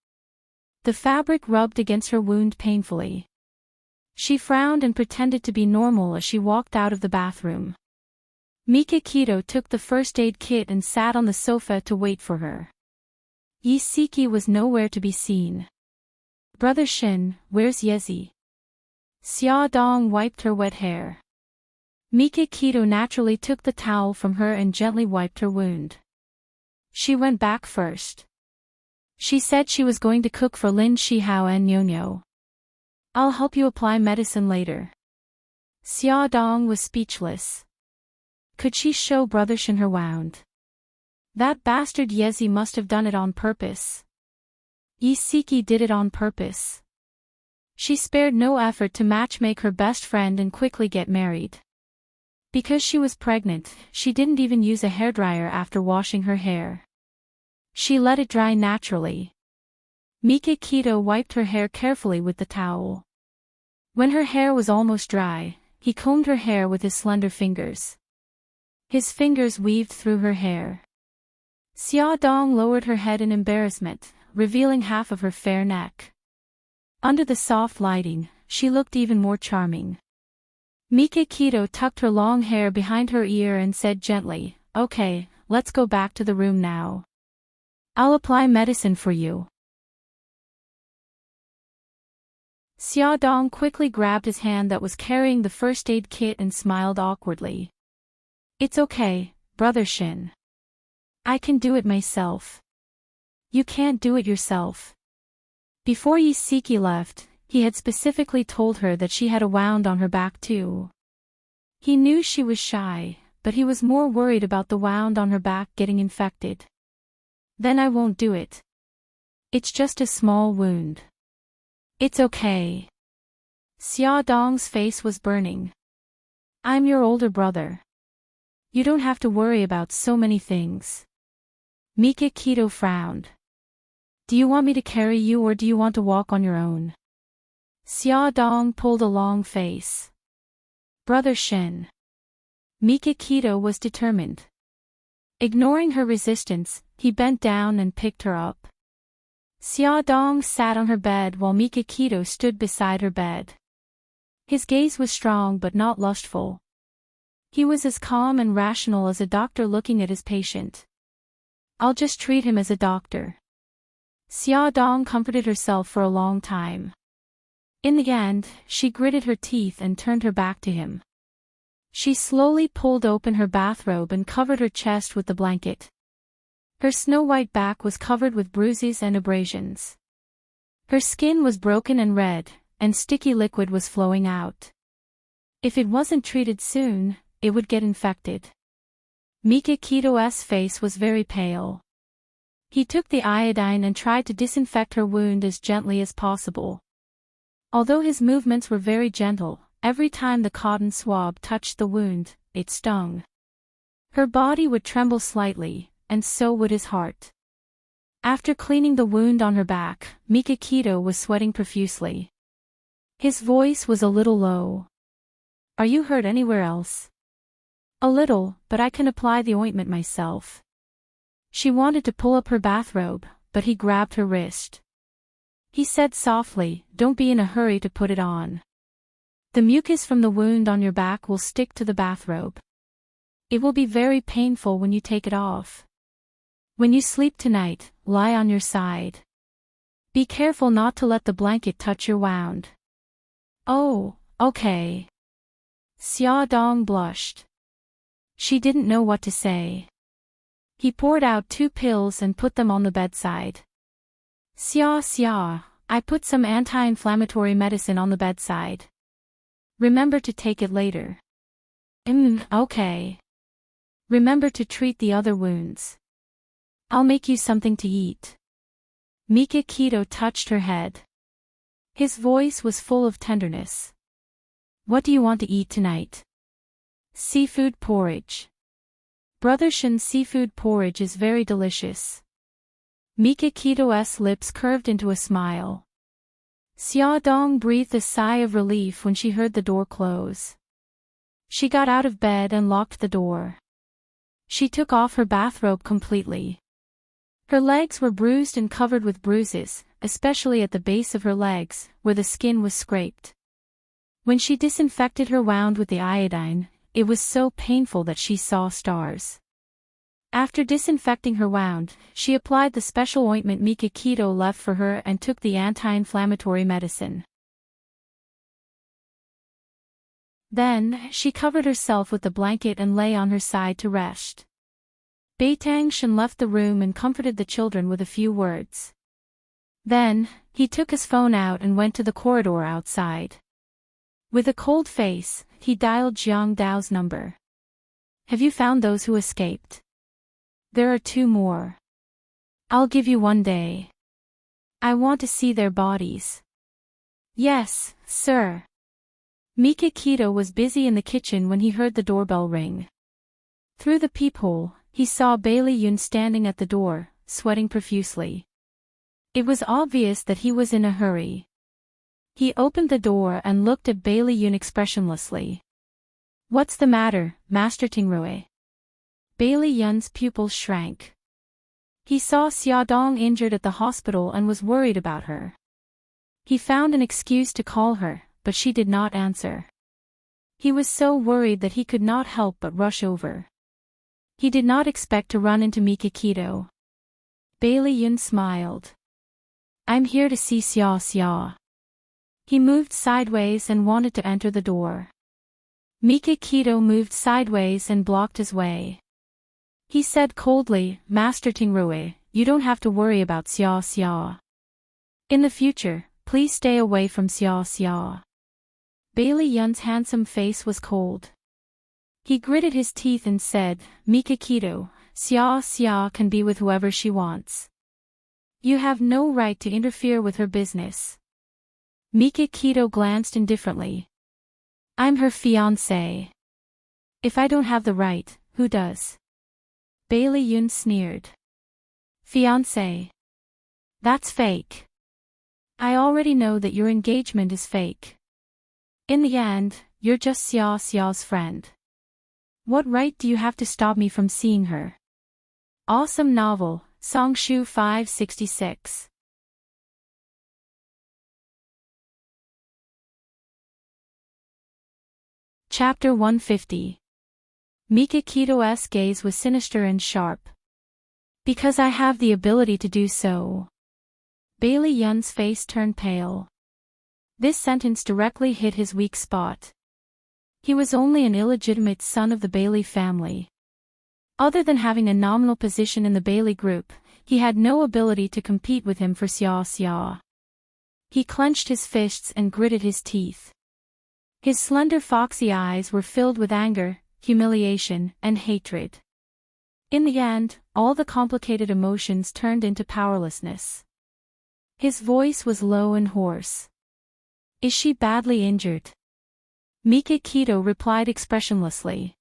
The fabric rubbed against her wound painfully. She frowned and pretended to be normal as she walked out of the bathroom. Mika Keto took the first aid kit and sat on the sofa to wait for her. Yi Siki was nowhere to be seen. Brother Shin, where's Yezi? Xia Dong wiped her wet hair. Mika Keto naturally took the towel from her and gently wiped her wound. She went back first. She said she was going to cook for Lin Shihao and Nyonyo. I'll help you apply medicine later. Xia Dong was speechless. Could she show Brother Shin her wound? That bastard Yezi must have done it on purpose. Yi Siki did it on purpose. She spared no effort to matchmake her best friend and quickly get married. Because she was pregnant, she didn't even use a hairdryer after washing her hair. She let it dry naturally. Mika Keto wiped her hair carefully with the towel. When her hair was almost dry, he combed her hair with his slender fingers. His fingers weaved through her hair. Xia Dong lowered her head in embarrassment, revealing half of her fair neck. Under the soft lighting, she looked even more charming. Mika Keto tucked her long hair behind her ear and said gently, "Okay, let's go back to the room now. I'll apply medicine for you." Xia Dong quickly grabbed his hand that was carrying the first aid kit and smiled awkwardly. "It's okay, Brother Shin. I can do it myself." "You can't do it yourself." Before Yi Siki left, he had specifically told her that she had a wound on her back too. He knew she was shy, but he was more worried about the wound on her back getting infected. "Then I won't do it. It's just a small wound." "It's okay." Xia Dong's face was burning. "I'm your older brother. You don't have to worry about so many things." Mika Keto frowned. "Do you want me to carry you or do you want to walk on your own?" Xia Dong pulled a long face. "Brother Shin." Mika Keto was determined. Ignoring her resistance, he bent down and picked her up. Xia Dong sat on her bed while Mika Keto stood beside her bed. His gaze was strong but not lustful. He was as calm and rational as a doctor looking at his patient. "I'll just treat him as a doctor." Xia Dong comforted herself for a long time. In the end, she gritted her teeth and turned her back to him. She slowly pulled open her bathrobe and covered her chest with the blanket. Her snow-white back was covered with bruises and abrasions. Her skin was broken and red, and sticky liquid was flowing out. If it wasn't treated soon, it would get infected. Mika Keto's face was very pale. He took the iodine and tried to disinfect her wound as gently as possible. Although his movements were very gentle, every time the cotton swab touched the wound, it stung. Her body would tremble slightly, and so would his heart. After cleaning the wound on her back, Mika Keto was sweating profusely. His voice was a little low. "Are you hurt anywhere else?" "A little, but I can apply the ointment myself." She wanted to pull up her bathrobe, but he grabbed her wrist. He said softly, "Don't be in a hurry to put it on. The mucus from the wound on your back will stick to the bathrobe. It will be very painful when you take it off. When you sleep tonight, lie on your side. Be careful not to let the blanket touch your wound." "Oh, okay." Xia Dong blushed. She didn't know what to say. He poured out 2 pills and put them on the bedside. Xia, I put some anti-inflammatory medicine on the bedside. Remember to take it later." Okay. Remember to treat the other wounds. I'll make you something to eat." Mika Keto touched her head. His voice was full of tenderness. "What do you want to eat tonight?" "Seafood porridge. Brother Shin's seafood porridge is very delicious." Mika Keto's lips curved into a smile. Xia Dong breathed a sigh of relief when she heard the door close. She got out of bed and locked the door. She took off her bathrobe completely. Her legs were bruised and covered with bruises, especially at the base of her legs, where the skin was scraped. When she disinfected her wound with the iodine, it was so painful that she saw stars. After disinfecting her wound, she applied the special ointment Mikakito left for her and took the anti-inflammatory medicine. Then, she covered herself with the blanket and lay on her side to rest. Beitang Shen left the room and comforted the children with a few words. Then, he took his phone out and went to the corridor outside. With a cold face, he dialed Jiang Dao's number. "Have you found those who escaped?" "There are 2 more. I'll give you 1 day. I want to see their bodies." "Yes, sir." Mikakito was busy in the kitchen when he heard the doorbell ring. Through the peephole, he saw Bailey Yun standing at the door, sweating profusely. It was obvious that he was in a hurry. He opened the door and looked at Bailey Yun expressionlessly. "What's the matter, Master Tingrui?" Bailey Yun's pupils shrank. He saw Xia Dong injured at the hospital and was worried about her. He found an excuse to call her, but she did not answer. He was so worried that he could not help but rush over. He did not expect to run into Mikakito. Bailey Yun smiled. "I'm here to see Xia." He moved sideways and wanted to enter the door. Mikakito moved sideways and blocked his way. He said coldly, "Master Tingrui, you don't have to worry about Xia. In the future, please stay away from Xia." Bailey Yun's handsome face was cold. He gritted his teeth and said, "Mikakito, Xia can be with whoever she wants. You have no right to interfere with her business." Mikakito glanced indifferently. "I'm her fiancé. If I don't have the right, who does?" Bailey Yun sneered. "Fiancé? That's fake. I already know that your engagement is fake. In the end, you're just Xia's friend. What right do you have to stop me from seeing her?" Awesome novel, Songshu 566. Chapter 150. Mikakito's gaze was sinister and sharp. "Because I have the ability to do so." Bailey Yun's face turned pale. This sentence directly hit his weak spot. He was only an illegitimate son of the Bailey family. Other than having a nominal position in the Bailey group, he had no ability to compete with him for Xia. He clenched his fists and gritted his teeth. His slender foxy eyes were filled with anger, humiliation, and hatred. In the end, all the complicated emotions turned into powerlessness. His voice was low and hoarse. "Is she badly injured?" Mikakito replied expressionlessly.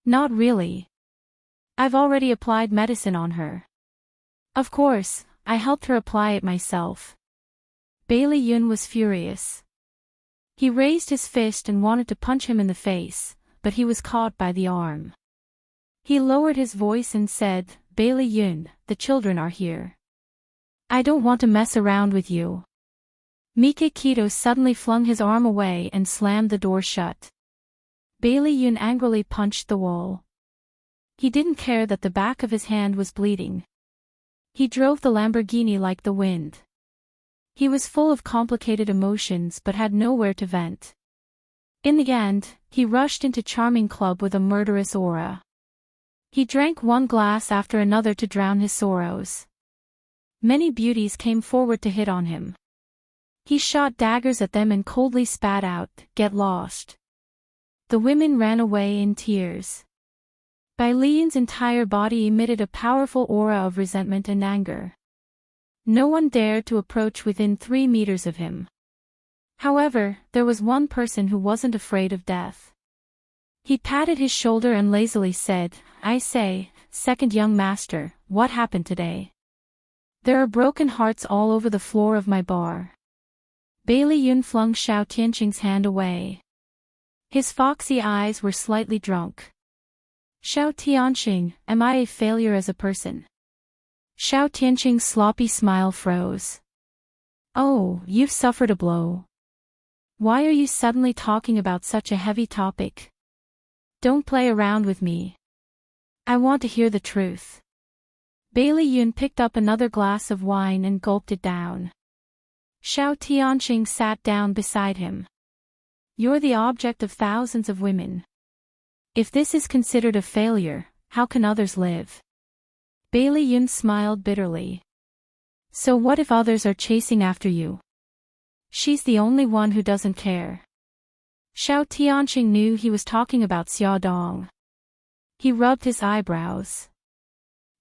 "Not really. I've already applied medicine on her. Of course, I helped her apply it myself." Bailey Yun was furious. He raised his fist and wanted to punch him in the face, but he was caught by the arm. He lowered his voice and said, "Bailey Yun, the children are here. I don't want to mess around with you." Mikakito suddenly flung his arm away and slammed the door shut. Bailey Yun angrily punched the wall. He didn't care that the back of his hand was bleeding. He drove the Lamborghini like the wind. He was full of complicated emotions but had nowhere to vent. In the end, he rushed into Charming Club with a murderous aura. He drank 1 glass after another to drown his sorrows. Many beauties came forward to hit on him. He shot daggers at them and coldly spat out, "Get lost." The women ran away in tears. Bai Lian's entire body emitted a powerful aura of resentment and anger. No one dared to approach within 3 meters of him. However, there was one person who wasn't afraid of death. He patted his shoulder and lazily said, "I say, second young master, what happened today? There are broken hearts all over the floor of my bar." Bailey Yun flung Xiao Tianqing's hand away. His foxy eyes were slightly drunk. Xiao Tianqing, am I a failure as a person? Xiao Tianqing's sloppy smile froze. Oh, you've suffered a blow. Why are you suddenly talking about such a heavy topic? Don't play around with me. I want to hear the truth. Bailey Yun picked up another glass of wine and gulped it down. Xiao Tianqing sat down beside him. You're the object of thousands of women. If this is considered a failure, how can others live? Bailey Yun smiled bitterly. So what if others are chasing after you? She's the only one who doesn't care. Xiao Tianqing knew he was talking about Xia Dong. He rubbed his eyebrows.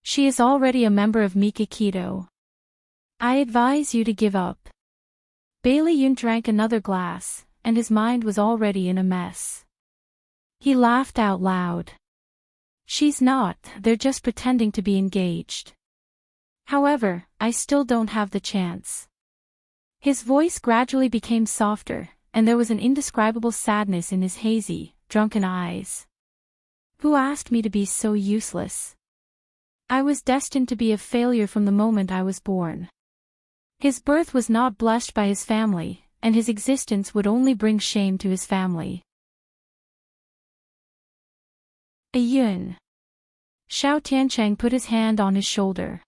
She is already a member of Mikakito. I advise you to give up. Bailey Yun drank another glass, and his mind was already in a mess. He laughed out loud. She's not, they're just pretending to be engaged. However, I still don't have the chance. His voice gradually became softer, and there was an indescribable sadness in his hazy, drunken eyes. Who asked me to be so useless? I was destined to be a failure from the moment I was born. His birth was not blessed by his family, and his existence would only bring shame to his family. Yun. Xiao Tianqing put his hand on his shoulder.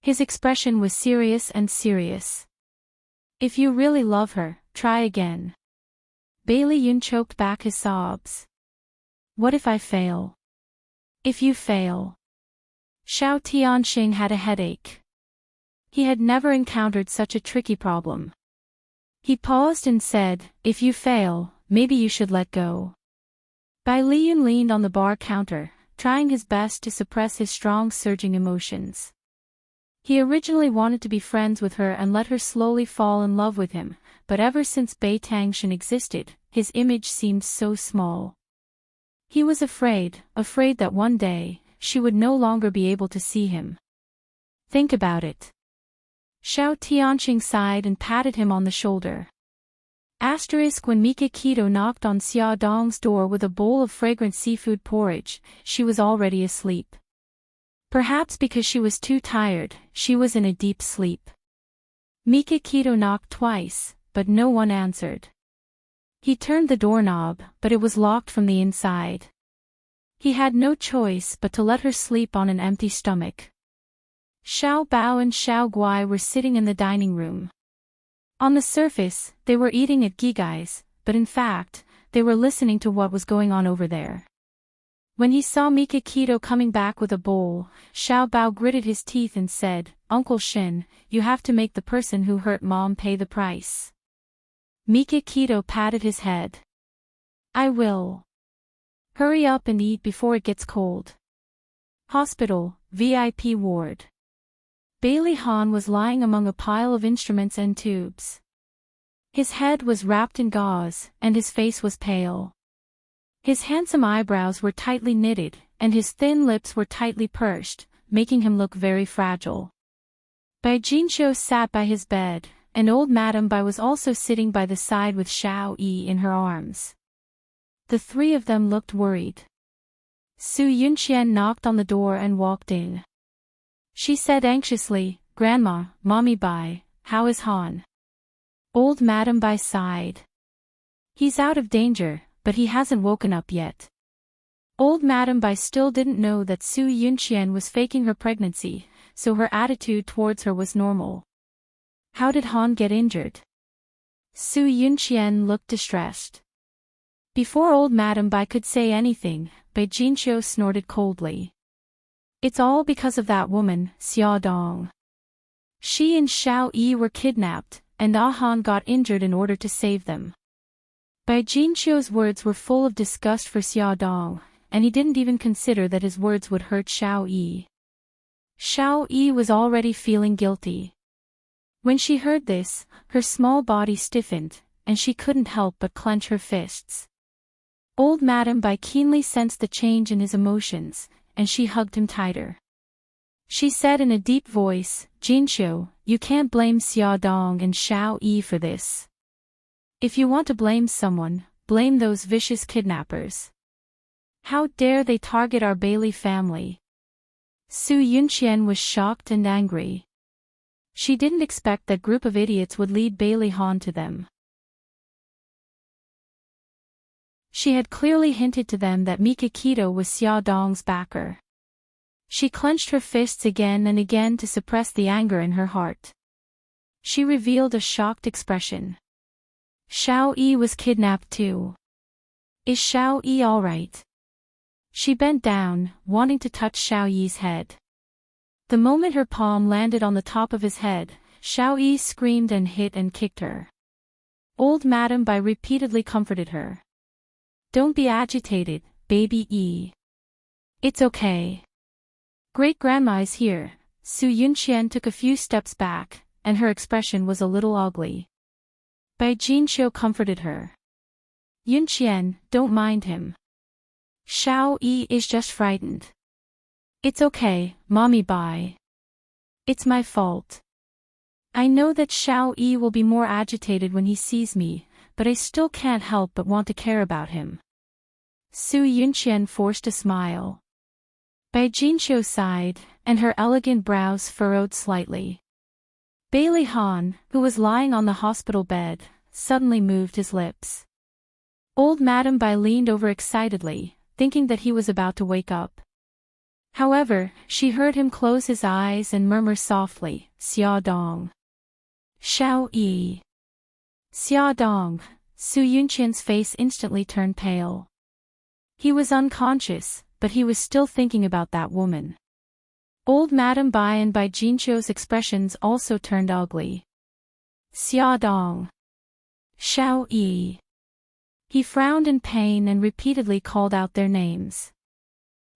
His expression was serious and serious. If you really love her, try again. Bailey Yun choked back his sobs. What if I fail? If you fail? Xiao Tianqing had a headache. He had never encountered such a tricky problem. He paused and said, if you fail, maybe you should let go. Bai Liyun leaned on the bar counter, trying his best to suppress his strong surging emotions. He originally wanted to be friends with her and let her slowly fall in love with him, but ever since Bai Tangshan existed, his image seemed so small. He was afraid that one day, she would no longer be able to see him. Think about it. Xiao Tianqing sighed and patted him on the shoulder. When Mikakito knocked on Xia Dong's door with a bowl of fragrant seafood porridge, she was already asleep. Perhaps because she was too tired, she was in a deep sleep. Mikakito knocked twice, but no one answered. He turned the doorknob, but it was locked from the inside. He had no choice but to let her sleep on an empty stomach. Xiao Bao and Xiao Guai were sitting in the dining room. On the surface, they were eating at Gigai's, but in fact, they were listening to what was going on over there. When he saw Mikakito coming back with a bowl, Xiao Bao gritted his teeth and said, Uncle Shin, you have to make the person who hurt Mom pay the price. Mikakito patted his head. I will. Hurry up and eat before it gets cold. Hospital, VIP ward. Bailey Han was lying among a pile of instruments and tubes. His head was wrapped in gauze, and his face was pale. His handsome eyebrows were tightly knitted, and his thin lips were tightly pursed, making him look very fragile. Bai Jinqiu sat by his bed, and old Madame Bai was also sitting by the side with Xiao Yi in her arms. The three of them looked worried. Su Yunqian knocked on the door and walked in. She said anxiously, Grandma, Mommy Bai, how is Han? Old Madame Bai sighed. He's out of danger, but he hasn't woken up yet. Old Madame Bai still didn't know that Su Yunqian was faking her pregnancy, so her attitude towards her was normal. How did Han get injured? Su Yunqian looked distressed. Before old Madame Bai could say anything, Bai Jinqiu snorted coldly. It's all because of that woman, Xia Dong. She and Xiao Yi were kidnapped, and Han got injured in order to save them. Bai Jinqiu's words were full of disgust for Xia Dong, and he didn't even consider that his words would hurt Xiao Yi. Xiao Yi was already feeling guilty. When she heard this, her small body stiffened, and she couldn't help but clench her fists. Old Madame Bai keenly sensed the change in his emotions, and she hugged him tighter. She said in a deep voice, Jinqiu, you can't blame Xia Dong and Xiao Yi for this. If you want to blame someone, blame those vicious kidnappers. How dare they target our Bailey family? Su Yunqian was shocked and angry. She didn't expect that group of idiots would lead Bailey Han to them. She had clearly hinted to them that Mikakito was Xia Dong's backer. She clenched her fists again and again to suppress the anger in her heart. She revealed a shocked expression. Xiao Yi was kidnapped too. Is Xiao Yi all right? She bent down, wanting to touch Xiao Yi's head. The moment her palm landed on the top of his head, Xiao Yi screamed and hit and kicked her. Old Madame Bai repeatedly comforted her. Don't be agitated, baby Yi. It's okay. Great-grandma is here. Su Yunqian took a few steps back, and her expression was a little ugly. Bai Jinqiu comforted her. Yunqian, don't mind him. Xiao Yi is just frightened. It's okay, Mommy Bai. It's my fault. I know that Xiao Yi will be more agitated when he sees me, but I still can't help but want to care about him. Su Yunqian forced a smile. Bai Jinqiu sighed, and her elegant brows furrowed slightly. Bailey Han, who was lying on the hospital bed, suddenly moved his lips. Old Madame Bai leaned over excitedly, thinking that he was about to wake up. However, she heard him close his eyes and murmur softly, Xia Dong. Xiao Yi. Xia Dong. Su Yunqian's face instantly turned pale. He was unconscious, but he was still thinking about that woman. Old Madame Bai and Bai Jinqiu's expressions also turned ugly. Xia Dong. Xiao Yi. He frowned in pain and repeatedly called out their names.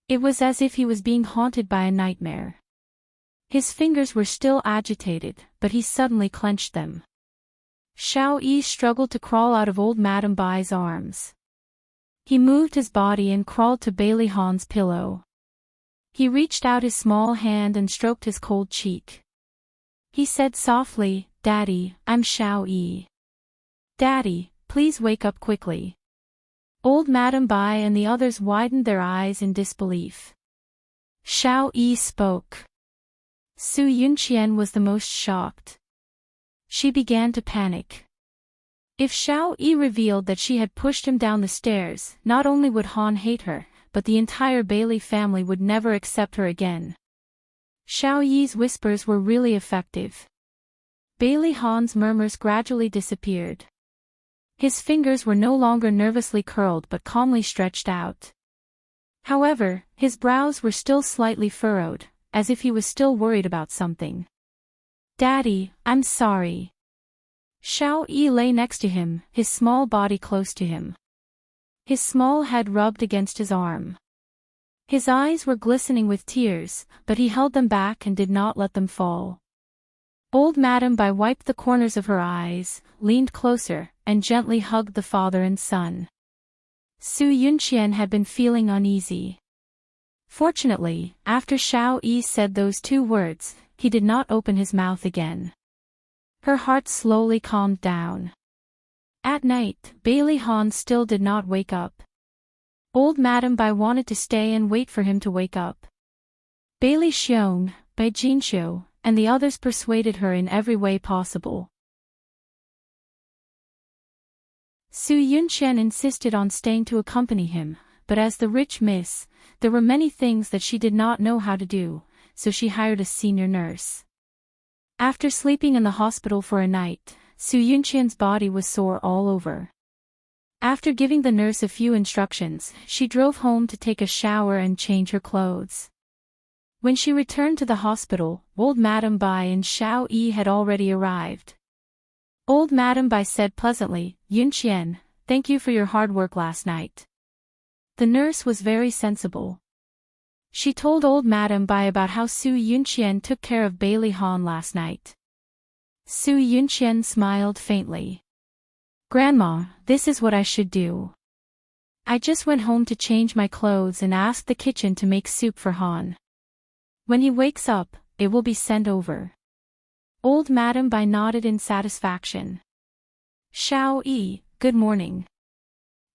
It was as if he was being haunted by a nightmare. His fingers were still agitated, but he suddenly clenched them. Xiao Yi struggled to crawl out of old Madame Bai's arms. He moved his body and crawled to Bailey Han's pillow. He reached out his small hand and stroked his cold cheek. He said softly, Daddy, I'm Xiao Yi. Daddy, please wake up quickly. Old Madame Bai and the others widened their eyes in disbelief. Xiao Yi spoke. Su Yunqian was the most shocked. She began to panic. If Xiao Yi revealed that she had pushed him down the stairs, not only would Han hate her, but the entire Bailey family would never accept her again. Xiao Yi's whispers were really effective. Bailey Han's murmurs gradually disappeared. His fingers were no longer nervously curled but calmly stretched out. However, his brows were still slightly furrowed, as if he was still worried about something. Daddy, I'm sorry. Xiao Yi lay next to him, his small body close to him. His small head rubbed against his arm. His eyes were glistening with tears, but he held them back and did not let them fall. Old Madame Bai wiped the corners of her eyes, leaned closer, and gently hugged the father and son. Su Yunqian had been feeling uneasy. Fortunately, after Xiao Yi said those two words, he did not open his mouth again. Her heart slowly calmed down. At night, Bailey Han still did not wake up. Old Madame Bai wanted to stay and wait for him to wake up. Bailey Xiong, Bai Jinqiu, and the others persuaded her in every way possible. Su Yunqian insisted on staying to accompany him, but as the rich miss, there were many things that she did not know how to do, so she hired a senior nurse. After sleeping in the hospital for a night, Su Yunqian's body was sore all over. After giving the nurse a few instructions, she drove home to take a shower and change her clothes. When she returned to the hospital, old Madame Bai and Xiao Yi had already arrived. Old Madame Bai said pleasantly, Yunqian, thank you for your hard work last night. The nurse was very sensible. She told old Madame Bai about how Su Yunqian took care of Bailey Han last night. Su Yunqian smiled faintly. Grandma, this is what I should do. I just went home to change my clothes and asked the kitchen to make soup for Han. When he wakes up, it will be sent over. Old Madam Bai nodded in satisfaction. Xiao Yi, good morning.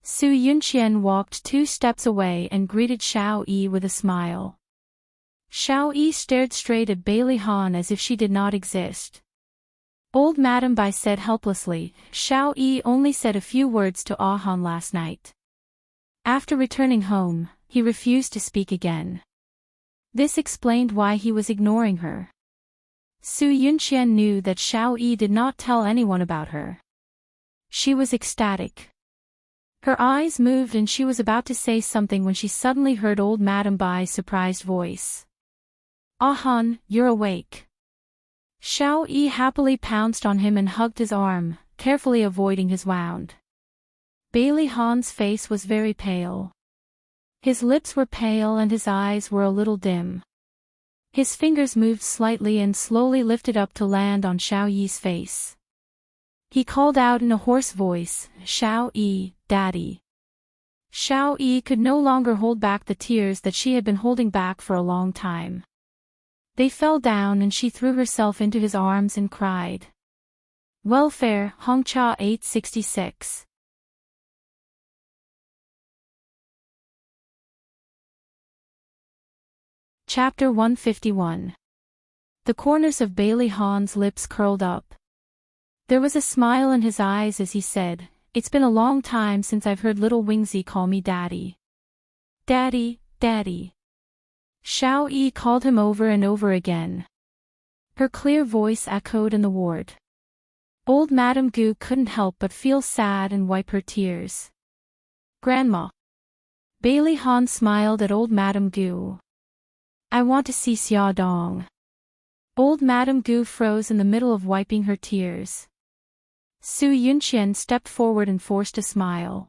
Su Yunqian walked 2 steps away and greeted Xiao Yi with a smile. Xiao Yi stared straight at Bailey Han as if she did not exist. Old Madam Bai said helplessly, Xiao Yi only said a few words to Ah Han last night. After returning home, he refused to speak again. This explained why he was ignoring her. Su Yunqian knew that Xiao Yi did not tell anyone about her. She was ecstatic. Her eyes moved and she was about to say something when she suddenly heard old Madam Bai's surprised voice. Ah Han, you're awake. Xiao Yi happily pounced on him and hugged his arm, carefully avoiding his wound. Bailey Han's face was very pale. His lips were pale and his eyes were a little dim. His fingers moved slightly and slowly lifted up to land on Xiao Yi's face. He called out in a hoarse voice, Xiao Yi, Daddy. Xiao Yi could no longer hold back the tears that she had been holding back for a long time. They fell down and she threw herself into his arms and cried. Welfare, Hongcha 866. Chapter 151. The corners of Bailey Han's lips curled up. There was a smile in his eyes as he said, It's been a long time since I've heard little Wingzy call me Daddy. Daddy, Daddy. Xiao Yi called him over and over again. Her clear voice echoed in the ward. Old Madame Gu couldn't help but feel sad and wipe her tears. Grandma. Bailey Han smiled at old Madame Gu. I want to see Xia Dong. Old Madame Gu froze in the middle of wiping her tears. Su Yunqian stepped forward and forced a smile.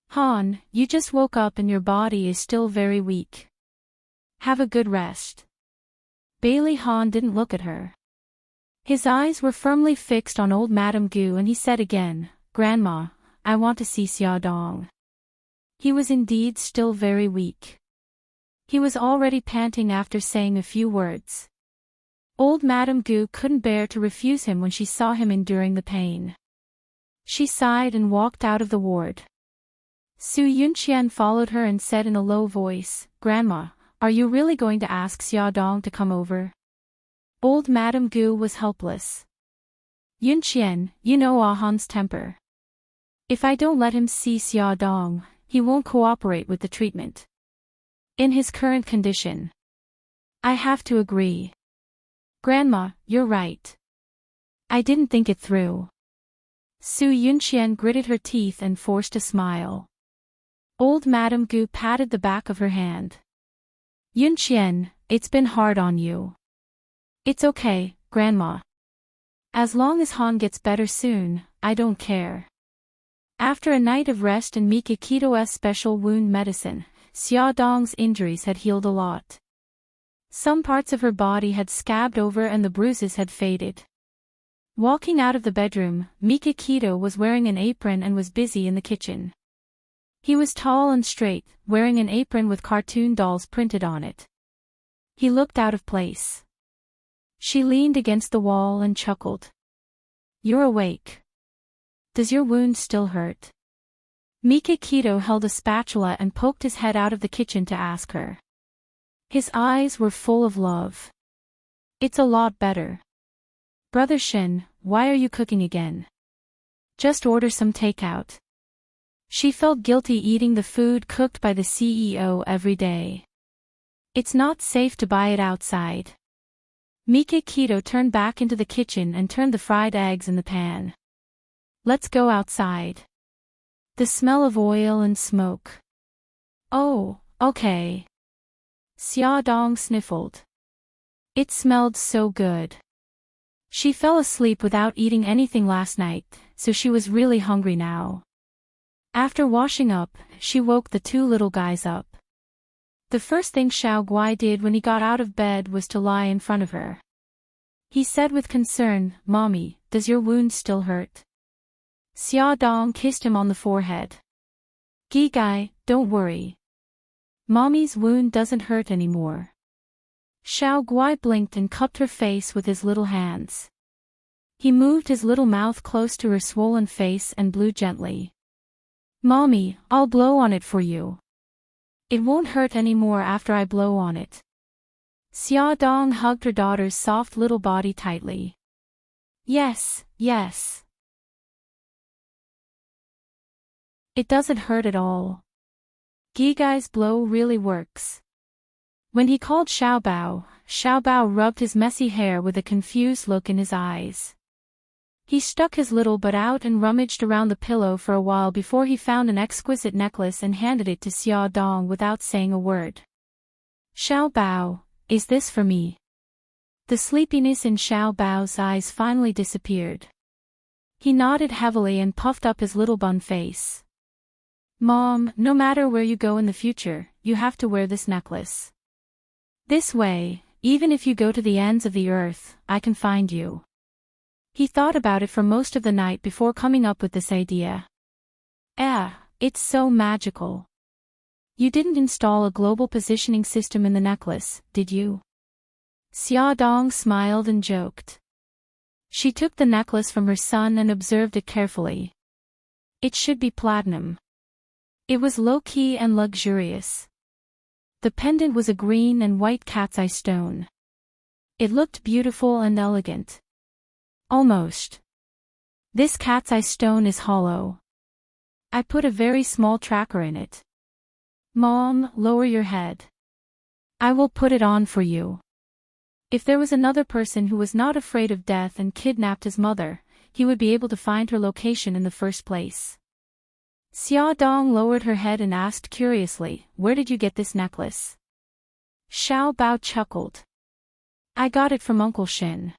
Han, you just woke up and your body is still very weak. Have a good rest. Bailey Han didn't look at her. His eyes were firmly fixed on old Madame Gu and he said again, Grandma, I want to see Xia Dong. He was indeed still very weak. He was already panting after saying a few words. Old Madame Gu couldn't bear to refuse him when she saw him enduring the pain. She sighed and walked out of the ward. Su Yunqian followed her and said in a low voice, Grandma, are you really going to ask Xia Dong to come over? Old Madame Gu was helpless. Yunqian, you know Ah Han's temper. If I don't let him see Xia Dong, he won't cooperate with the treatment. In his current condition. I have to agree. Grandma, you're right. I didn't think it through. Su Yunqian gritted her teeth and forced a smile. Old Madame Gu patted the back of her hand. Yunqian, it's been hard on you. It's okay, Grandma. As long as Han gets better soon, I don't care. After a night of rest and Mika Kito's special wound medicine, Xia Dong's injuries had healed a lot. Some parts of her body had scabbed over and the bruises had faded. Walking out of the bedroom, Mika Kito was wearing an apron and was busy in the kitchen. He was tall and straight, wearing an apron with cartoon dolls printed on it. He looked out of place. She leaned against the wall and chuckled. You're awake. Does your wound still hurt? Mika Kito held a spatula and poked his head out of the kitchen to ask her. His eyes were full of love. It's a lot better. Brother Shin, why are you cooking again? Just order some takeout. She felt guilty eating the food cooked by the CEO every day. It's not safe to buy it outside. Mika Kito turned back into the kitchen and turned the fried eggs in the pan. Let's go outside. The smell of oil and smoke. Oh, okay. Xia Dong sniffled. It smelled so good. She fell asleep without eating anything last night, so she was really hungry now. After washing up, she woke the 2 little guys up. The first thing Xiao Guai did when he got out of bed was to lie in front of her. He said with concern, Mommy, does your wound still hurt? Xia Dong kissed him on the forehead. Gigai, don't worry. Mommy's wound doesn't hurt anymore. Xiao Guai blinked and cupped her face with his little hands. He moved his little mouth close to her swollen face and blew gently. "Mommy, I'll blow on it for you. It won't hurt anymore after I blow on it." Xia Dong hugged her daughter's soft little body tightly. "Yes, yes. It doesn't hurt at all. Gigai's blow really works." When he called Xiao Bao rubbed his messy hair with a confused look in his eyes. He stuck his little butt out and rummaged around the pillow for a while before he found an exquisite necklace and handed it to Xia Dong without saying a word. "Xiao Bao, is this for me?" The sleepiness in Xiao Bao's eyes finally disappeared. He nodded heavily and puffed up his little bun face. "Mom, no matter where you go in the future, you have to wear this necklace. This way, even if you go to the ends of the earth, I can find you." He thought about it for most of the night before coming up with this idea. It's so magical. You didn't install a global positioning system in the necklace, did you? Xia Dong smiled and joked. She took the necklace from her son and observed it carefully. It should be platinum. It was low-key and luxurious. The pendant was a green and white cat's eye stone. It looked beautiful and elegant. Almost. This cat's eye stone is hollow. I put a very small tracker in it. Mom, lower your head. I will put it on for you. If there was another person who was not afraid of death and kidnapped his mother, he would be able to find her location in the first place. Xia Dong lowered her head and asked curiously, "Where did you get this necklace?" Xiao Bao chuckled. "I got it from Uncle Shin.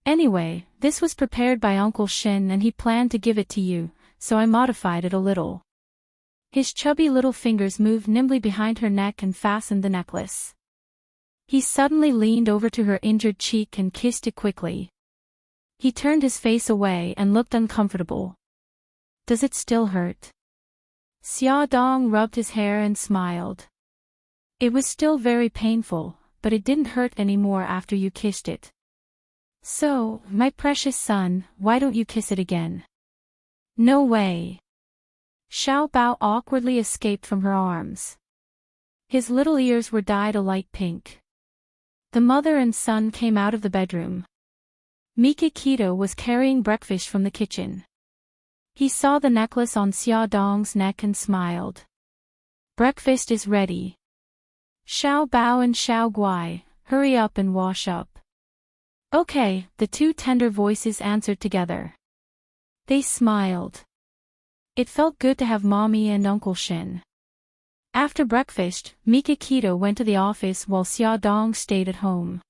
Anyway, this was prepared by Uncle Shin and he planned to give it to you, so I modified it a little." His chubby little fingers moved nimbly behind her neck and fastened the necklace. He suddenly leaned over to her injured cheek and kissed it quickly. He turned his face away and looked uncomfortable. "Does it still hurt?" Xia Dong rubbed his hair and smiled. "It was still very painful, but it didn't hurt anymore after you kissed it. So, my precious son, why don't you kiss it again?" "No way." Xiao Bao awkwardly escaped from her arms. His little ears were dyed a light pink. The mother and son came out of the bedroom. Mikakito was carrying breakfast from the kitchen. He saw the necklace on Xia Dong's neck and smiled. "Breakfast is ready. Xiao Bao and Xiao Guai, hurry up and wash up." "Okay," the two tender voices answered together. They smiled. It felt good to have Mommy and Uncle Shin. After breakfast, Mikakito went to the office while Xia Dong stayed at home.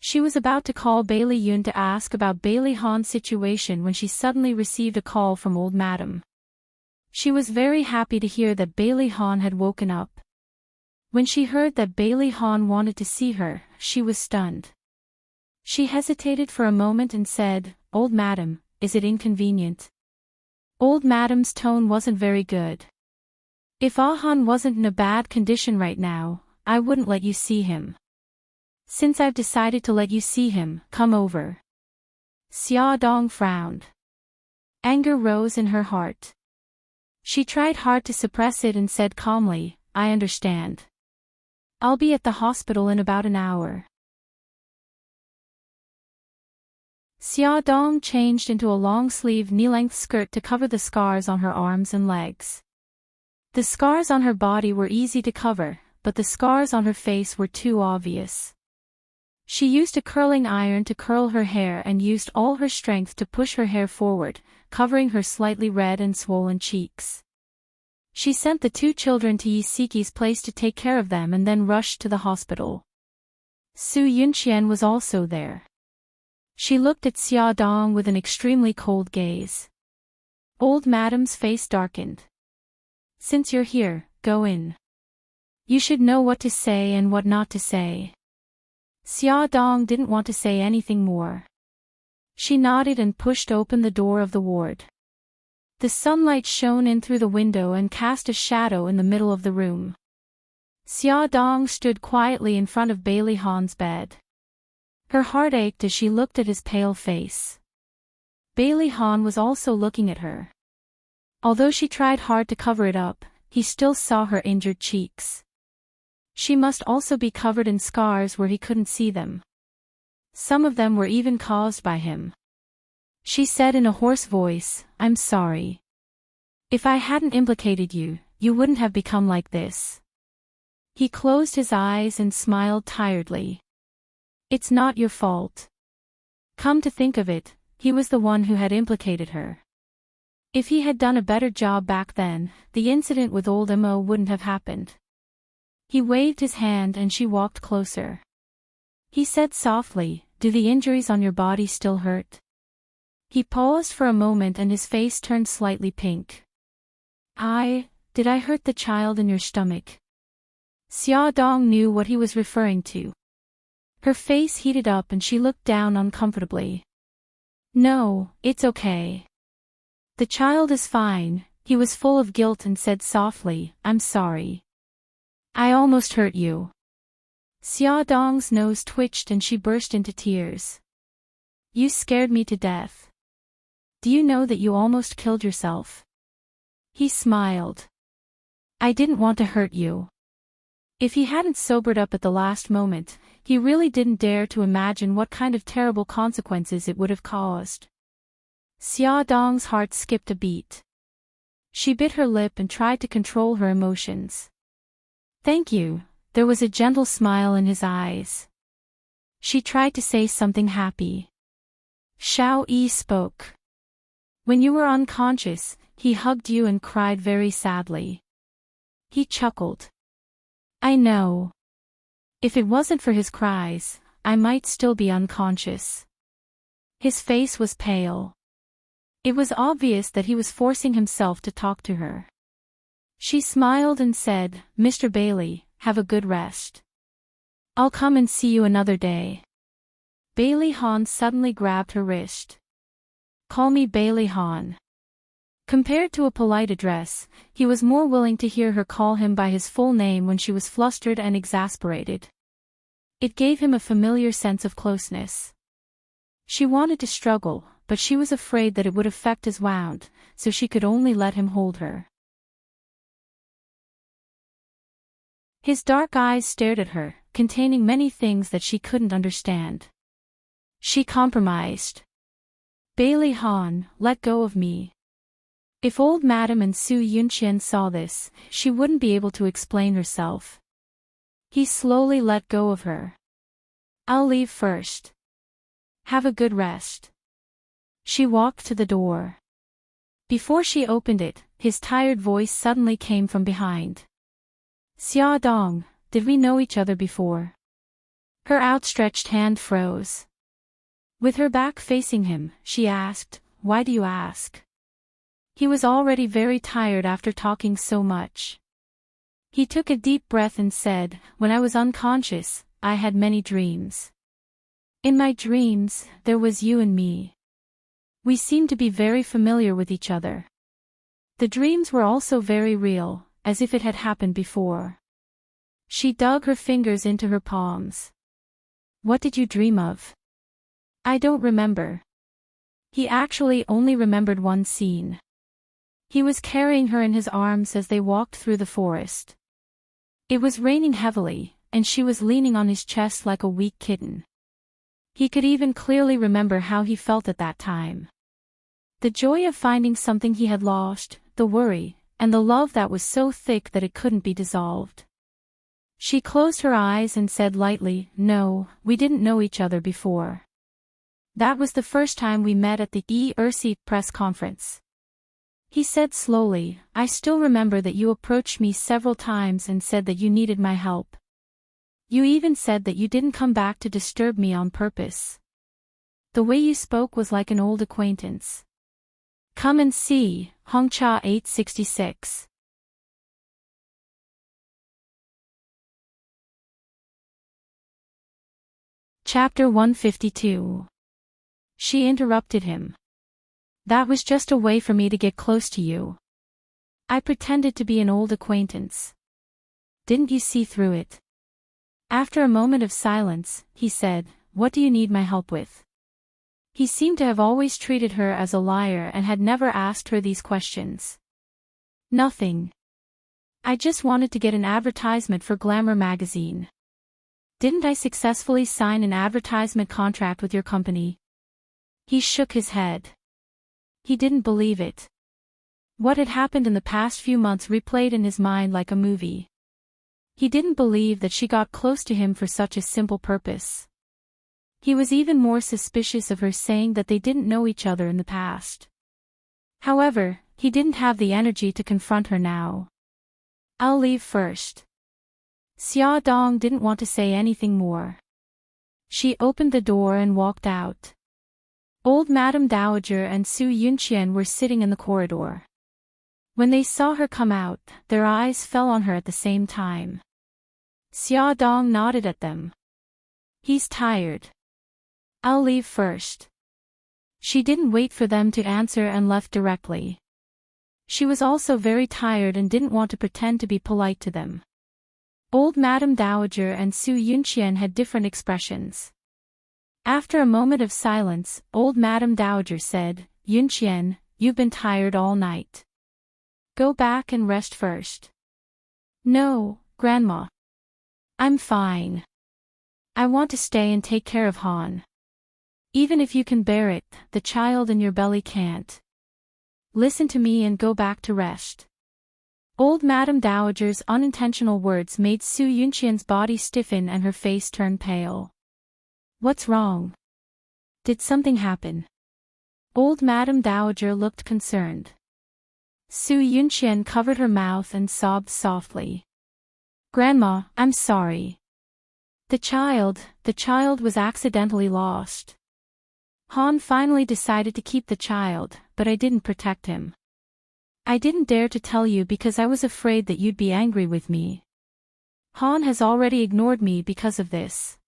She was about to call Bailey Yun to ask about Bailey Han's situation when she suddenly received a call from old Madam. She was very happy to hear that Bailey Han had woken up. When she heard that Bailey Han wanted to see her, she was stunned. She hesitated for a moment and said, "Old Madam, is it inconvenient?" Old Madam's tone wasn't very good. "If Ah Han wasn't in a bad condition right now, I wouldn't let you see him. Since I've decided to let you see him, come over." Xia Dong frowned. Anger rose in her heart. She tried hard to suppress it and said calmly, "I understand. I'll be at the hospital in about an hour." Xia Dong changed into a long-sleeved knee-length skirt to cover the scars on her arms and legs. The scars on her body were easy to cover, but the scars on her face were too obvious. She used a curling iron to curl her hair and used all her strength to push her hair forward, covering her slightly red and swollen cheeks. She sent the two children to Yisiki's place to take care of them and then rushed to the hospital. Su Yunqian was also there. She looked at Xia Dong with an extremely cold gaze. Old Madam's face darkened. "Since you're here, go in. You should know what to say and what not to say." Xia Dong didn't want to say anything more. She nodded and pushed open the door of the ward. The sunlight shone in through the window and cast a shadow in the middle of the room. Xia Dong stood quietly in front of Bailey Han's bed. Her heart ached as she looked at his pale face. Bailey Han was also looking at her. Although she tried hard to cover it up, he still saw her injured cheeks. She must also be covered in scars where he couldn't see them. Some of them were even caused by him. She said in a hoarse voice, "I'm sorry. If I hadn't implicated you, you wouldn't have become like this." He closed his eyes and smiled tiredly. "It's not your fault. Come to think of it, he was the one who had implicated her. If he had done a better job back then, the incident with old Mo wouldn't have happened." He waved his hand and she walked closer. He said softly, "Do the injuries on your body still hurt?" He paused for a moment and his face turned slightly pink. Did I hurt the child in your stomach?" Xia Dong knew what he was referring to. Her face heated up and she looked down uncomfortably. "No, it's okay. The child is fine." He was full of guilt and said softly, "I'm sorry. I almost hurt you." Xia Dong's nose twitched and she burst into tears. "You scared me to death. Do you know that you almost killed yourself?" He smiled. "I didn't want to hurt you." If he hadn't sobered up at the last moment, he really didn't dare to imagine what kind of terrible consequences it would have caused. Xia Dong's heart skipped a beat. She bit her lip and tried to control her emotions. "Thank you." There was a gentle smile in his eyes. She tried to say something happy. Xiao Yi spoke. "When you were unconscious, he hugged you and cried very sadly." He chuckled. "I know. If it wasn't for his cries, I might still be unconscious." His face was pale. It was obvious that he was forcing himself to talk to her. She smiled and said, "Mr. Bailey, have a good rest. I'll come and see you another day." Bailey Han suddenly grabbed her wrist. "Call me Bailey Han." Compared to a polite address, he was more willing to hear her call him by his full name when she was flustered and exasperated. It gave him a familiar sense of closeness. She wanted to struggle, but she was afraid that it would affect his wound, so she could only let him hold her. His dark eyes stared at her, containing many things that she couldn't understand. She compromised. "Bailey Han, let go of me." If old Madam and Su Yunqian saw this, she wouldn't be able to explain herself. He slowly let go of her. "I'll leave first. Have a good rest." She walked to the door. Before she opened it, his tired voice suddenly came from behind. "Xia Dong, did we know each other before?" Her outstretched hand froze. With her back facing him, she asked, "Why do you ask?" He was already very tired after talking so much. He took a deep breath and said, "When I was unconscious, I had many dreams. In my dreams, there was you and me. We seemed to be very familiar with each other. The dreams were also very real, as if it had happened before." She dug her fingers into her palms. "What did you dream of?" "I don't remember." He actually only remembered one scene. He was carrying her in his arms as they walked through the forest. It was raining heavily, and she was leaning on his chest like a weak kitten. He could even clearly remember how he felt at that time. The joy of finding something he had lost, the worry, and the love that was so thick that it couldn't be dissolved. She closed her eyes and said lightly, "No, we didn't know each other before. That was the first time we met at the ERC press conference." He said slowly, "I still remember that you approached me several times and said that you needed my help. You even said that you didn't come back to disturb me on purpose. The way you spoke was like an old acquaintance." Come and see, Hongcha 866. Chapter 152. She interrupted him. "That was just a way for me to get close to you. I pretended to be an old acquaintance." didn't you see through it? After a moment of silence, he said, "What do you need my help with?" He seemed to have always treated her as a liar and had never asked her these questions. "Nothing. I just wanted to get an advertisement for Glamour magazine." "Didn't I successfully sign an advertisement contract with your company?" He shook his head. He didn't believe it. What had happened in the past few months replayed in his mind like a movie. He didn't believe that she got close to him for such a simple purpose. He was even more suspicious of her saying that they didn't know each other in the past. However, he didn't have the energy to confront her now. "I'll leave first." Xia Dong didn't want to say anything more. She opened the door and walked out. Old Madame Dowager and Su Yunqian were sitting in the corridor. When they saw her come out, their eyes fell on her at the same time. Xia Dong nodded at them. "He's tired. I'll leave first." She didn't wait for them to answer and left directly. She was also very tired and didn't want to pretend to be polite to them. Old Madame Dowager and Su Yunqian had different expressions. After a moment of silence, Old Madame Dowager said, "Yunqian, you've been tired all night. Go back and rest first." "No, Grandma. I'm fine. I want to stay and take care of Han. Even if you can bear it, the child in your belly can't. Listen to me and go back to rest." Old Madame Dowager's unintentional words made Su Yunqian's body stiffen and her face turn pale. "What's wrong? Did something happen?" Old Madame Dowager looked concerned. Su Yunqian covered her mouth and sobbed softly. "Grandma, I'm sorry. The child was accidentally lost. Han finally decided to keep the child, but I didn't protect him. I didn't dare to tell you because I was afraid that you'd be angry with me. Han has already ignored me because of this.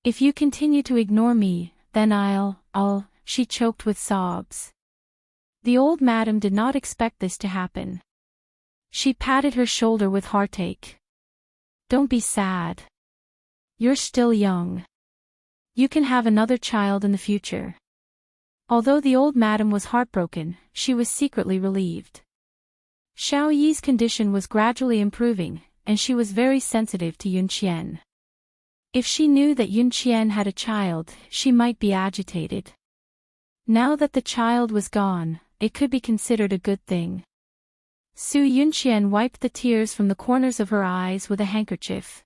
If you continue to ignore me, then I'll, she choked with sobs. The old madam did not expect this to happen. She patted her shoulder with heartache. "Don't be sad. You're still young. You can have another child in the future." Although the old madam was heartbroken, she was secretly relieved. Xiao Yi's condition was gradually improving, and she was very sensitive to Yunqian. If she knew that Yunqian had a child, she might be agitated. Now that the child was gone, it could be considered a good thing. Su Yunqian wiped the tears from the corners of her eyes with a handkerchief.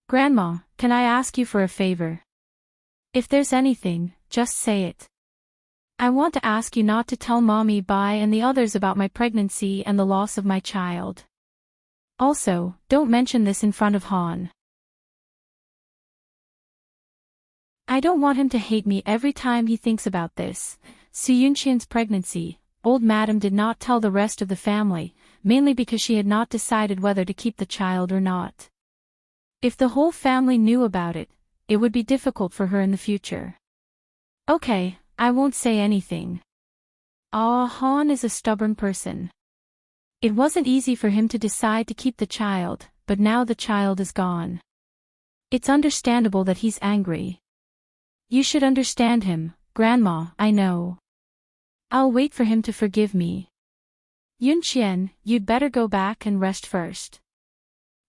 "Grandma, can I ask you for a favor? If there's anything, just say it. I want to ask you not to tell Mommy, Bai and the others about my pregnancy and the loss of my child. Also, don't mention this in front of Han. I don't want him to hate me every time he thinks about this." Su Yunqian's pregnancy, old madam did not tell the rest of the family, mainly because she had not decided whether to keep the child or not. If the whole family knew about it, it would be difficult for her in the future. "Okay, I won't say anything." Han is a stubborn person. It wasn't easy for him to decide to keep the child, but now the child is gone. It's understandable that he's angry. You should understand him, Grandma, I know. I'll wait for him to forgive me. Yunqian, you'd better go back and rest first.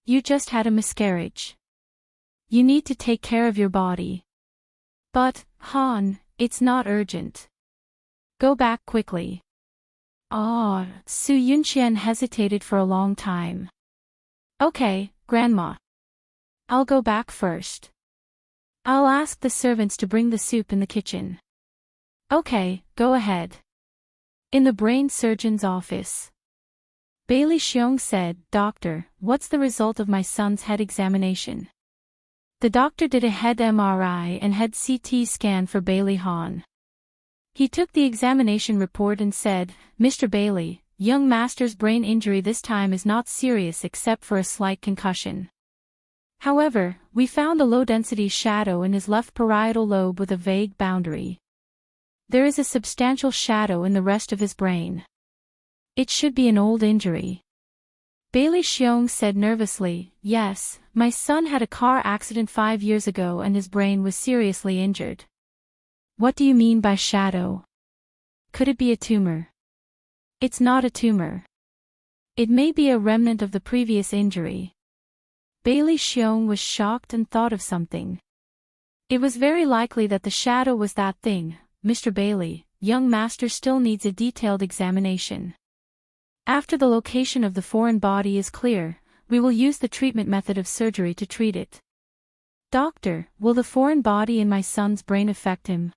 You just had a miscarriage. You need to take care of your body. But, Han, it's not urgent. Go back quickly. Su Yunqian hesitated for a long time. Okay, Grandma. I'll go back first. I'll ask the servants to bring the soup in the kitchen. Okay, go ahead. In the brain surgeon's office, Bailey Xiong said, "Doctor, what's the result of my son's head examination?" The doctor did a head MRI and head CT scan for Bailey Han. He took the examination report and said, "Mr. Bailey, young master's brain injury this time is not serious except for a slight concussion. However, we found a low-density shadow in his left parietal lobe with a vague boundary. There is a substantial shadow in the rest of his brain. It should be an old injury. Bailey Xiong said nervously, "Yes, my son had a car accident 5 years ago and his brain was seriously injured." "What do you mean by shadow? Could it be a tumor?" "It's not a tumor. It may be a remnant of the previous injury." Bailey Xiong was shocked and thought of something. "It was very likely that the shadow was that thing, Mr. Bailey. Young master still needs a detailed examination. After the location of the foreign body is clear, we will use the treatment method of surgery to treat it." "Doctor, will the foreign body in my son's brain affect him?"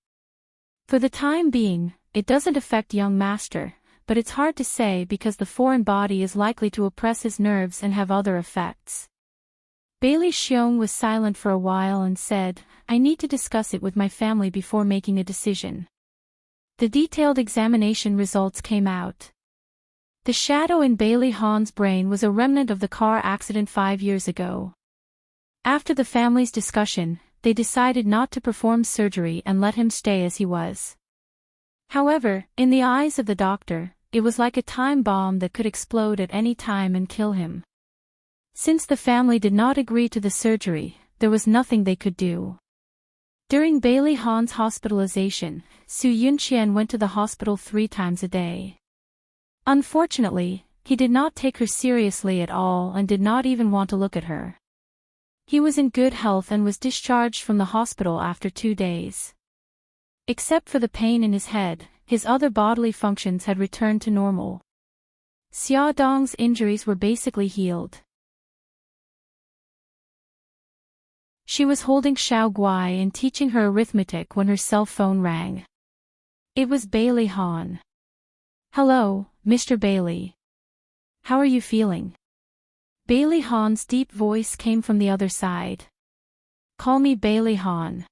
"For the time being, it doesn't affect young master, but it's hard to say because the foreign body is likely to oppress his nerves and have other effects." Bailey Xiong was silent for a while and said, "I need to discuss it with my family before making a decision." The detailed examination results came out. The shadow in Bailey Han's brain was a remnant of the car accident 5 years ago. After the family's discussion, they decided not to perform surgery and let him stay as he was. However, in the eyes of the doctor, it was like a time bomb that could explode at any time and kill him. Since the family did not agree to the surgery, there was nothing they could do. During Bailey Han's hospitalization, Su Yunqian went to the hospital 3 times a day. Unfortunately, he did not take her seriously at all and did not even want to look at her. He was in good health and was discharged from the hospital after 2 days. Except for the pain in his head, his other bodily functions had returned to normal. Xia Dong's injuries were basically healed. She was holding Xiao Guai and teaching her arithmetic when her cell phone rang. It was Bailey Han. "Hello, Mr. Bailey. How are you feeling?" Bailey Han's deep voice came from the other side. "Call me Bailey Han."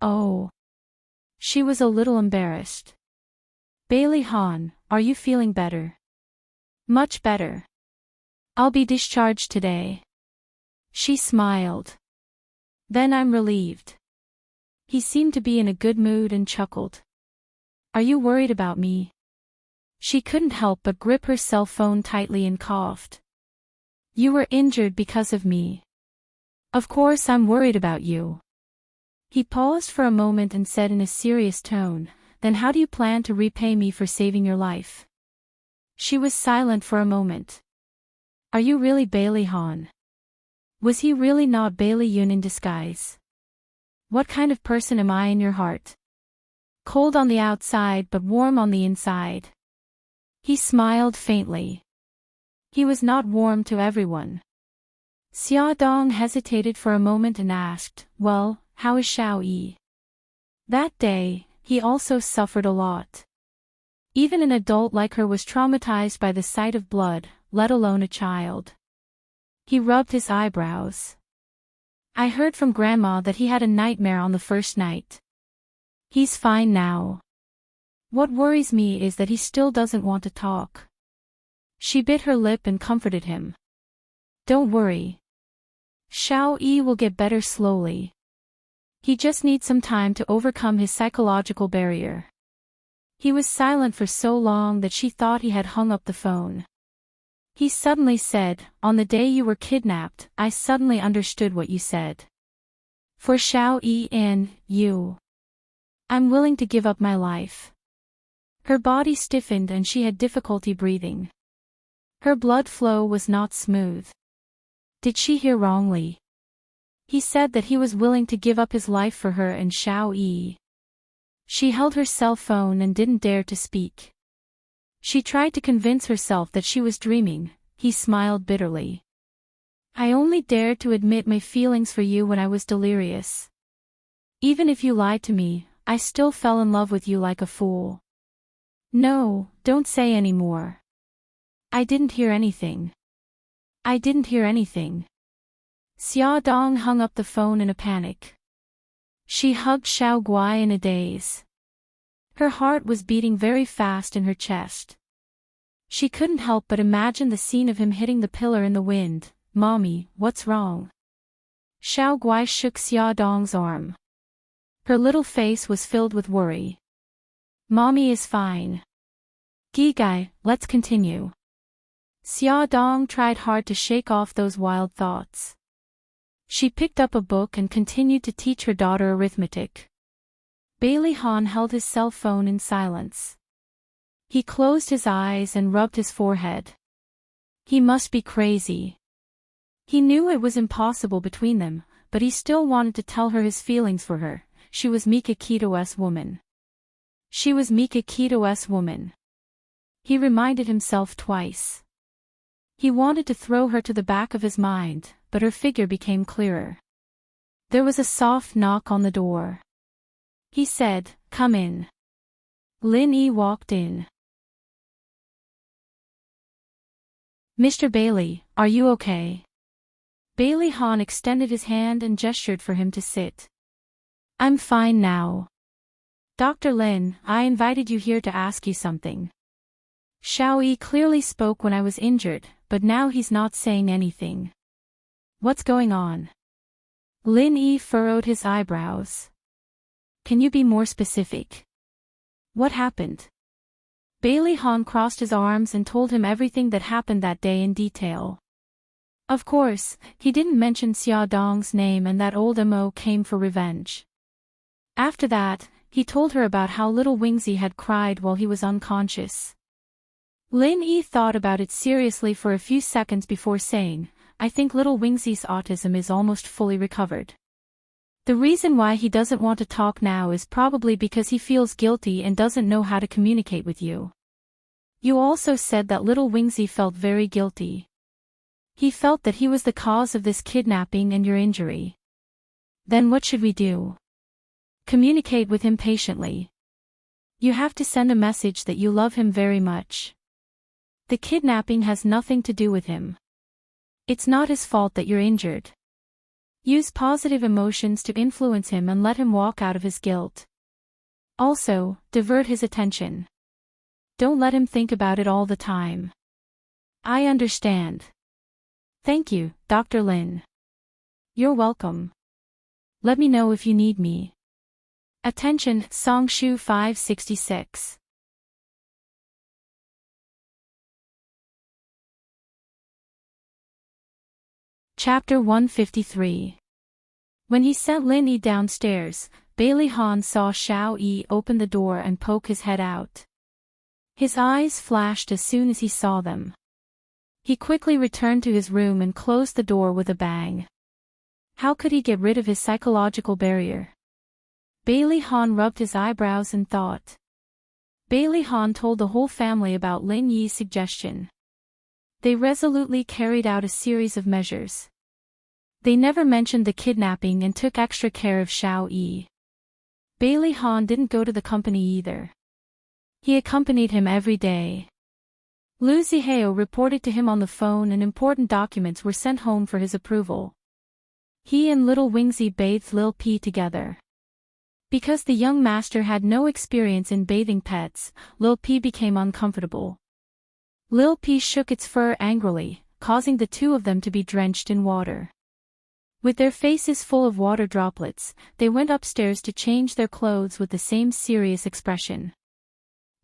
"Oh." She was a little embarrassed. "Bailey Han, are you feeling better?" "Much better. I'll be discharged today." She smiled. "Then I'm relieved." He seemed to be in a good mood and chuckled. "Are you worried about me?" She couldn't help but grip her cell phone tightly and coughed. "You were injured because of me. Of course I'm worried about you." He paused for a moment and said in a serious tone, "Then how do you plan to repay me for saving your life?" She was silent for a moment. "Are you really Bailey Han? Was he really not Bailey Yun in disguise? What kind of person am I in your heart? Cold on the outside but warm on the inside." He smiled faintly. He was not warm to everyone. Xia Dong hesitated for a moment and asked, "Well, how is Xiao Yi?" That day, he also suffered a lot. Even an adult like her was traumatized by the sight of blood, let alone a child. He rubbed his eyebrows. "I heard from Grandma that he had a nightmare on the first night. He's fine now. What worries me is that he still doesn't want to talk." She bit her lip and comforted him. "Don't worry. Xiao Yi will get better slowly. He just needs some time to overcome his psychological barrier." He was silent for so long that she thought he had hung up the phone. He suddenly said, "On the day you were kidnapped, I suddenly understood what you said. For Xiao Yi and you, I'm willing to give up my life." Her body stiffened and she had difficulty breathing. Her blood flow was not smooth. Did she hear wrongly? He said that he was willing to give up his life for her and Xiao Yi. She held her cell phone and didn't dare to speak. She tried to convince herself that she was dreaming. He smiled bitterly. "I only dared to admit my feelings for you when I was delirious. Even if you lied to me, I still fell in love with you like a fool." "No, don't say any more. I didn't hear anything. I didn't hear anything." Xia Dong hung up the phone in a panic. She hugged Xiao Guai in a daze. Her heart was beating very fast in her chest. She couldn't help but imagine the scene of him hitting the pillar in the wind. "Mommy, what's wrong?" Xiao Guai shook Xia Dong's arm. Her little face was filled with worry. "Mommy is fine. Gigai, let's continue." Xia Dong tried hard to shake off those wild thoughts. She picked up a book and continued to teach her daughter arithmetic. Bailey Han held his cell phone in silence. He closed his eyes and rubbed his forehead. He must be crazy. He knew it was impossible between them, but he still wanted to tell her his feelings for her. She was Mika Kito's woman. She was Mika Kito's woman. He reminded himself twice. He wanted to throw her to the back of his mind, but her figure became clearer. There was a soft knock on the door. He said, "Come in." Lin Yi walked in. "Mr. Bailey, are you okay?" Bailey Han extended his hand and gestured for him to sit. "I'm fine now. Dr. Lin, I invited you here to ask you something. Xiao Yi clearly spoke when I was injured, but now he's not saying anything. What's going on?" Lin Yi furrowed his eyebrows. "Can you be more specific? What happened?" Bailey Han crossed his arms and told him everything that happened that day in detail. Of course, he didn't mention Xia Dong's name and that old Mo came for revenge. After that, he told her about how little Wingzi had cried while he was unconscious. Lin Yi thought about it seriously for a few seconds before saying, "I think little Wingzi's autism is almost fully recovered. The reason why he doesn't want to talk now is probably because he feels guilty and doesn't know how to communicate with you. You also said that little Wingzi felt very guilty. He felt that he was the cause of this kidnapping and your injury. Then what should we do? Communicate with him patiently. You have to send a message that you love him very much. The kidnapping has nothing to do with him. It's not his fault that you're injured. Use positive emotions to influence him and let him walk out of his guilt. Also, divert his attention. Don't let him think about it all the time." "I understand. Thank you, Dr. Lin." "You're welcome. Let me know if you need me." Attention, Songshu 566. Chapter 153. When he sent Lin Yi downstairs, Bailey Han saw Xiao Yi open the door and poke his head out. His eyes flashed as soon as he saw them. He quickly returned to his room and closed the door with a bang. How could he get rid of his psychological barrier? Bailey Han rubbed his eyebrows and thought. Bailey Han told the whole family about Lin Yi's suggestion. They resolutely carried out a series of measures. They never mentioned the kidnapping and took extra care of Xiao Yi. Bailey Han didn't go to the company either. He accompanied him every day. Lu Zihao reported to him on the phone and important documents were sent home for his approval. He and little Wingzi bathed Lil P together. Because the young master had no experience in bathing pets, Lil P became uncomfortable. Lil P shook its fur angrily, causing the two of them to be drenched in water. With their faces full of water droplets, they went upstairs to change their clothes with the same serious expression.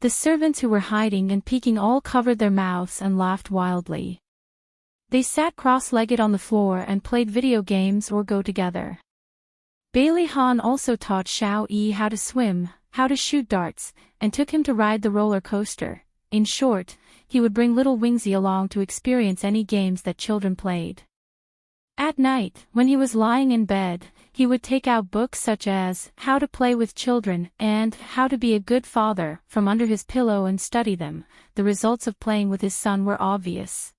The servants who were hiding and peeking all covered their mouths and laughed wildly. They sat cross-legged on the floor and played video games or go together. Bailey Han also taught Xiao Yi how to swim, how to shoot darts, and took him to ride the roller coaster. In short, he would bring little Wingzi along to experience any games that children played. At night, when he was lying in bed, he would take out books such as How to Play with Children and How to Be a Good Father from under his pillow and study them. The results of playing with his son were obvious.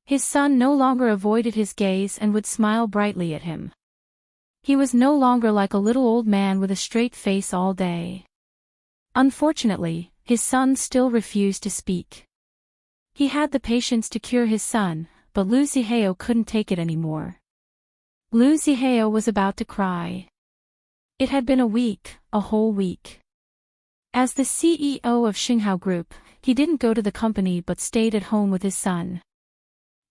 His son no longer avoided his gaze and would smile brightly at him. He was no longer like a little old man with a straight face all day. Unfortunately, his son still refused to speak. He had the patience to cure his son, but Lu Zihao couldn't take it anymore. Lu Zihao was about to cry. It had been a week, a whole week. As the CEO of Xinghao Group, he didn't go to the company but stayed at home with his son.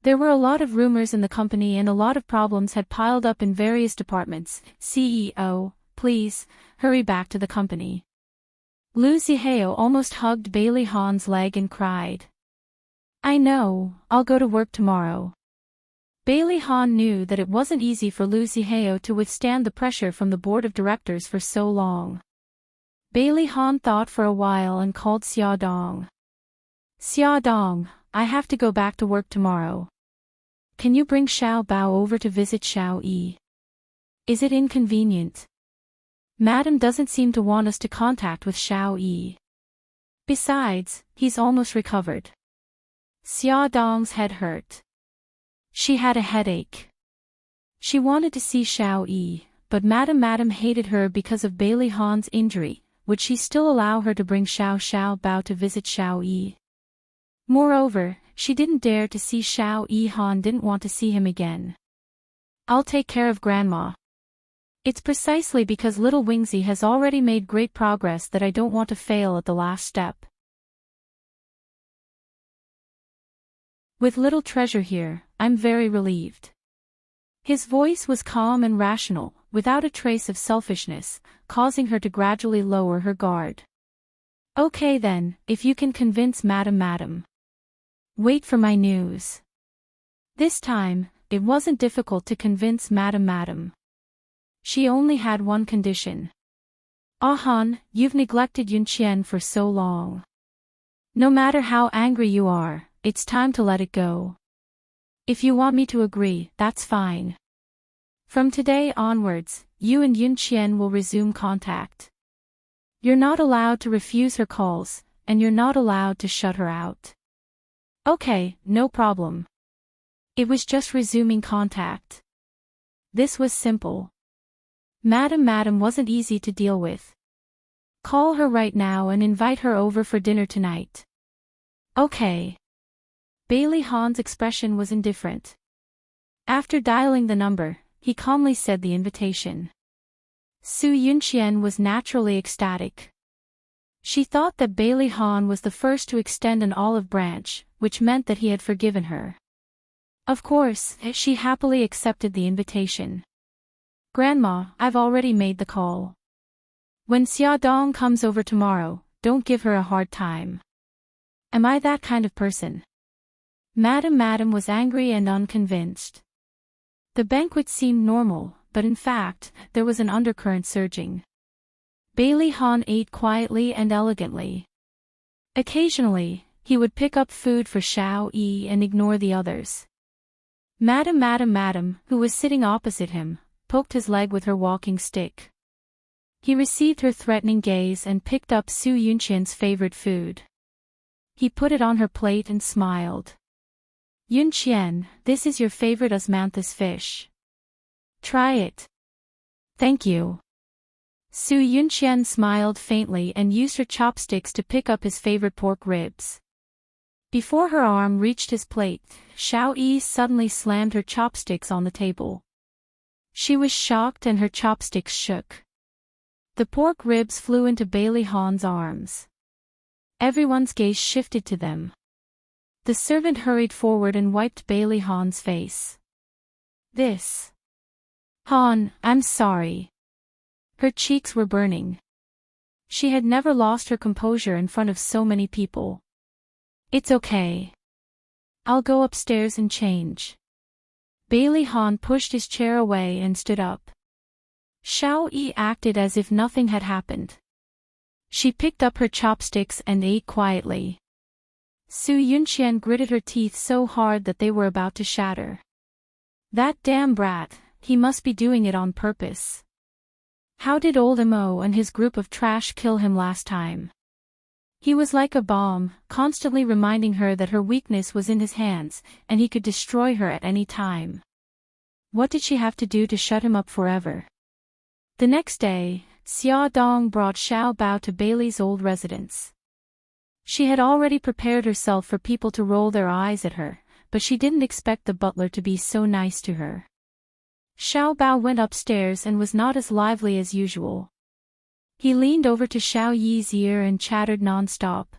There were a lot of rumors in the company and a lot of problems had piled up in various departments. CEO, please, hurry back to the company. Lu Zihao almost hugged Bailey Han's leg and cried. I know, I'll go to work tomorrow. Bailey Han knew that it wasn't easy for Lu Zihao to withstand the pressure from the board of directors for so long. Bailey Han thought for a while and called Xia Dong. Xia Dong, I have to go back to work tomorrow. Can you bring Xiao Bao over to visit Xiao Yi? Is it inconvenient? Madam doesn't seem to want us to contact with Xiao Yi. Besides, he's almost recovered. Xia Dong's head hurt. She had a headache. She wanted to see Xiao Yi, but Madam hated her because of Bailey Han's injury. Would she still allow her to bring Xiao Bao to visit Xiao Yi? Moreover, she didn't dare to see Xiao Yi. Han didn't want to see him again. I'll take care of Grandma. It's precisely because little Wingzy has already made great progress that I don't want to fail at the last step. With little treasure here, I'm very relieved. His voice was calm and rational, without a trace of selfishness, causing her to gradually lower her guard. Okay then, if you can convince Madam. Wait for my news. This time, it wasn't difficult to convince Madam. She only had one condition. Han, you've neglected Yunqian for so long. No matter how angry you are, it's time to let it go. If you want me to agree, that's fine. From today onwards, you and Yunqian will resume contact. You're not allowed to refuse her calls, and you're not allowed to shut her out. Okay, no problem. It was just resuming contact. This was simple. Madam wasn't easy to deal with. Call her right now and invite her over for dinner tonight. Okay. Bailey Han's expression was indifferent. After dialing the number, he calmly said the invitation. Su Yunqian was naturally ecstatic. She thought that Bailey Han was the first to extend an olive branch, which meant that he had forgiven her. Of course, she happily accepted the invitation. Grandma, I've already made the call. When Xia Dong comes over tomorrow, don't give her a hard time. Am I that kind of person? Madam was angry and unconvinced. The banquet seemed normal, but in fact, there was an undercurrent surging. Bailey Han ate quietly and elegantly. Occasionally, he would pick up food for Xiao Yi and ignore the others. Madam, who was sitting opposite him, poked his leg with her walking stick. He received her threatening gaze and picked up Su Yunqian's favorite food. He put it on her plate and smiled. Yunqian, this is your favorite osmanthus fish. Try it. Thank you. Su Yunqian smiled faintly and used her chopsticks to pick up his favorite pork ribs. Before her arm reached his plate, Xiao Yi suddenly slammed her chopsticks on the table. She was shocked and her chopsticks shook. The pork ribs flew into Bailey Han's arms. Everyone's gaze shifted to them. The servant hurried forward and wiped Bailey Han's face. This. Han, I'm sorry. Her cheeks were burning. She had never lost her composure in front of so many people. It's okay. I'll go upstairs and change. Bailey Han pushed his chair away and stood up. Xiao Yi acted as if nothing had happened. She picked up her chopsticks and ate quietly. Su Yunqian gritted her teeth so hard that they were about to shatter. That damn brat, he must be doing it on purpose. How did old Mo and his group of trash kill him last time? He was like a bomb, constantly reminding her that her weakness was in his hands, and he could destroy her at any time. What did she have to do to shut him up forever? The next day, Xia Dong brought Xiao Bao to Bailey's old residence. She had already prepared herself for people to roll their eyes at her, but she didn't expect the butler to be so nice to her. Xiao Bao went upstairs and was not as lively as usual. He leaned over to Xiao Yi's ear and chattered non-stop.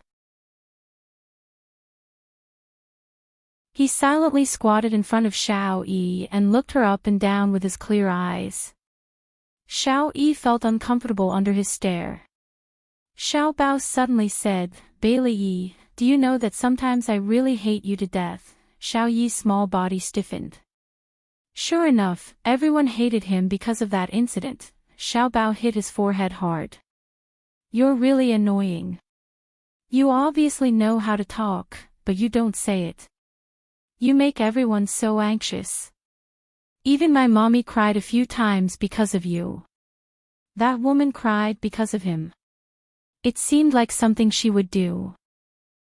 He silently squatted in front of Xiao Yi and looked her up and down with his clear eyes. Xiao Yi felt uncomfortable under his stare. Xiao Bao suddenly said, Bailey Yi, do you know that sometimes I really hate you to death? Xiao Yi's small body stiffened. Sure enough, everyone hated him because of that incident. Xiao Bao hit his forehead hard. You're really annoying. You obviously know how to talk, but you don't say it. You make everyone so anxious. Even my mommy cried a few times because of you. That woman cried because of him. It seemed like something she would do.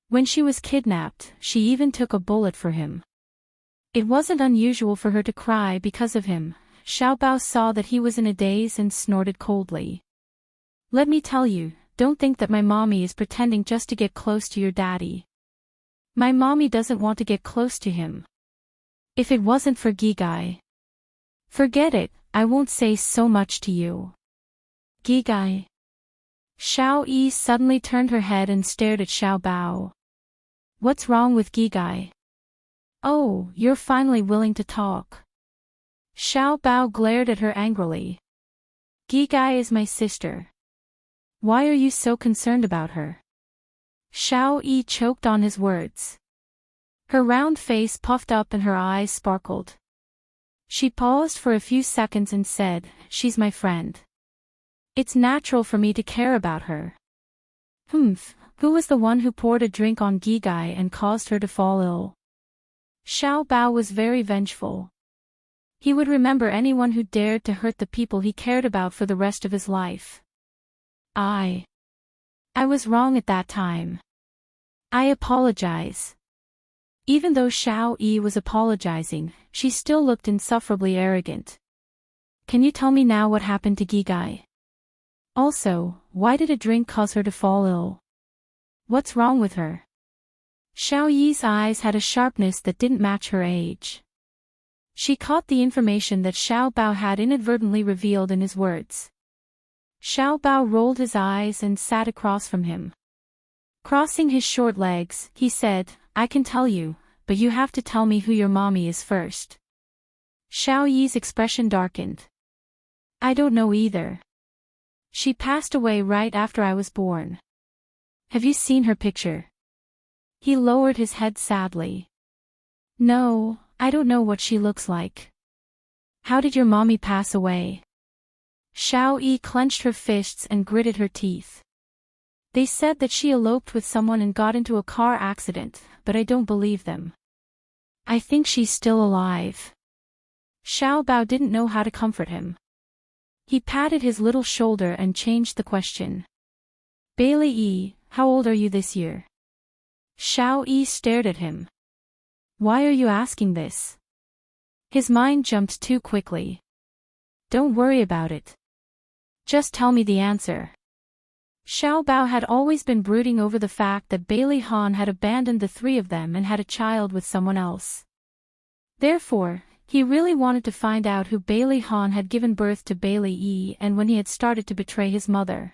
When she was kidnapped, she even took a bullet for him. It wasn't unusual for her to cry because of him. Xiao Bao saw that he was in a daze and snorted coldly. Let me tell you, don't think that my mommy is pretending just to get close to your daddy. My mommy doesn't want to get close to him. If it wasn't for Gigai. Forget it, I won't say so much to you. Gigai. Xiao Yi suddenly turned her head and stared at Xiao Bao. What's wrong with Gigai? Oh, you're finally willing to talk. Xiao Bao glared at her angrily. Gigai is my sister. Why are you so concerned about her? Xiao Yi choked on his words. Her round face puffed up and her eyes sparkled. She paused for a few seconds and said, she's my friend. It's natural for me to care about her. Who was the one who poured a drink on Gigai and caused her to fall ill? Xiao Bao was very vengeful. He would remember anyone who dared to hurt the people he cared about for the rest of his life. I was wrong at that time. I apologize. Even though Xiao Yi was apologizing, she still looked insufferably arrogant. Can you tell me now what happened to Gigai? Also, why did a drink cause her to fall ill? What's wrong with her? Xiao Yi's eyes had a sharpness that didn't match her age. She caught the information that Xiao Bao had inadvertently revealed in his words. Xiao Bao rolled his eyes and sat across from him. Crossing his short legs, he said, I can tell you, but you have to tell me who your mommy is first. Xiao Yi's expression darkened. I don't know either. She passed away right after I was born. Have you seen her picture? He lowered his head sadly. No, I don't know what she looks like. How did your mommy pass away? Xiao Yi clenched her fists and gritted her teeth. They said that she eloped with someone and got into a car accident, but I don't believe them. I think she's still alive. Xiao Bao didn't know how to comfort him. He patted his little shoulder and changed the question. Bailey Yi, how old are you this year? Xiao Yi stared at him. Why are you asking this? His mind jumped too quickly. Don't worry about it. Just tell me the answer. Xiao Bao had always been brooding over the fact that Bailey Han had abandoned the three of them and had a child with someone else. Therefore, he really wanted to find out who Bailey Han had given birth to Bailey Yi and when he had started to betray his mother.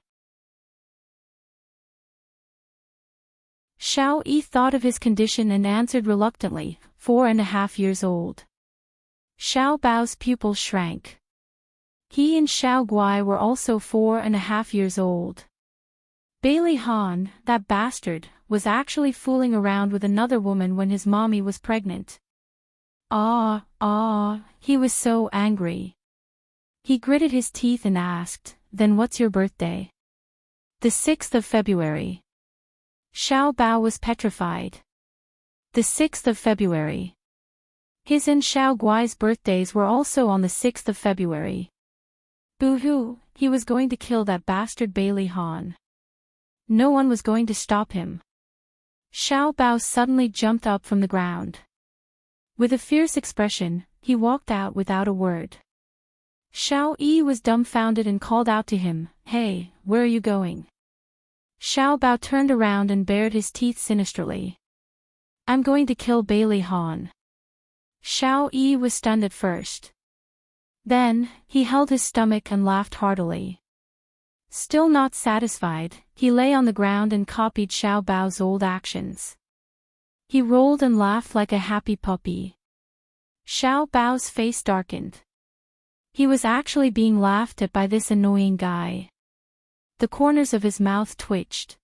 Xiao Yi thought of his condition and answered reluctantly, 4.5 years old. Xiao Bao's pupils shrank. He and Xiao Guai were also 4.5 years old. Bailey Han, that bastard, was actually fooling around with another woman when his mommy was pregnant. He was so angry. He gritted his teeth and asked, then what's your birthday? The 6th of February. Xiao Bao was petrified. The 6th of February. His and Xiao Guai's birthdays were also on the 6th of February. Boo-hoo, he was going to kill that bastard Bailey Han. No one was going to stop him. Xiao Bao suddenly jumped up from the ground. With a fierce expression, he walked out without a word. Xiao Yi was dumbfounded and called out to him, Hey, where are you going? Xiao Bao turned around and bared his teeth sinisterly. I'm going to kill Bailey Han. Xiao Yi was stunned at first. Then, he held his stomach and laughed heartily. Still not satisfied, he lay on the ground and copied Xiao Bao's old actions. He rolled and laughed like a happy puppy. Xiao Bao's face darkened. He was actually being laughed at by this annoying guy. The corners of his mouth twitched.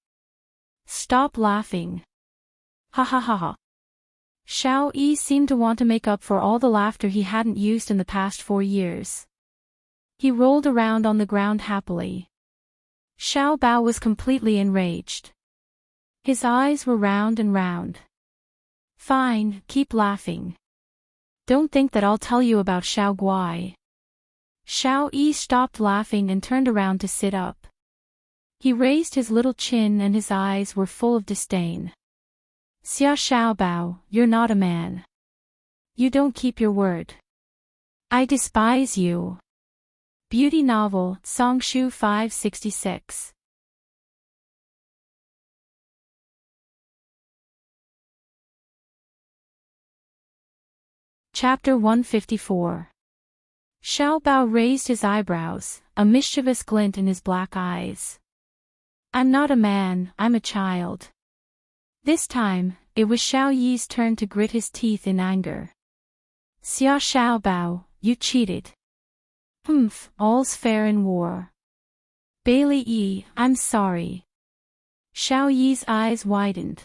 Stop laughing. Ha ha ha ha. Xiao Yi seemed to want to make up for all the laughter he hadn't used in the past 4 years. He rolled around on the ground happily. Xiao Bao was completely enraged. His eyes were round and round. Fine, keep laughing. Don't think that I'll tell you about Xiao Guai. Xiao Yi stopped laughing and turned around to sit up. He raised his little chin and his eyes were full of disdain. Xia Xiao Bao, you're not a man. You don't keep your word. I despise you. Beauty novel, Songshu 566. Chapter 154. Xiao Bao raised his eyebrows, a mischievous glint in his black eyes. I'm not a man, I'm a child. This time, it was Xiao Yi's turn to grit his teeth in anger. Xia Xiao Bao, you cheated. All's fair in war. Bailey Yi, I'm sorry. Xiao Yi's eyes widened.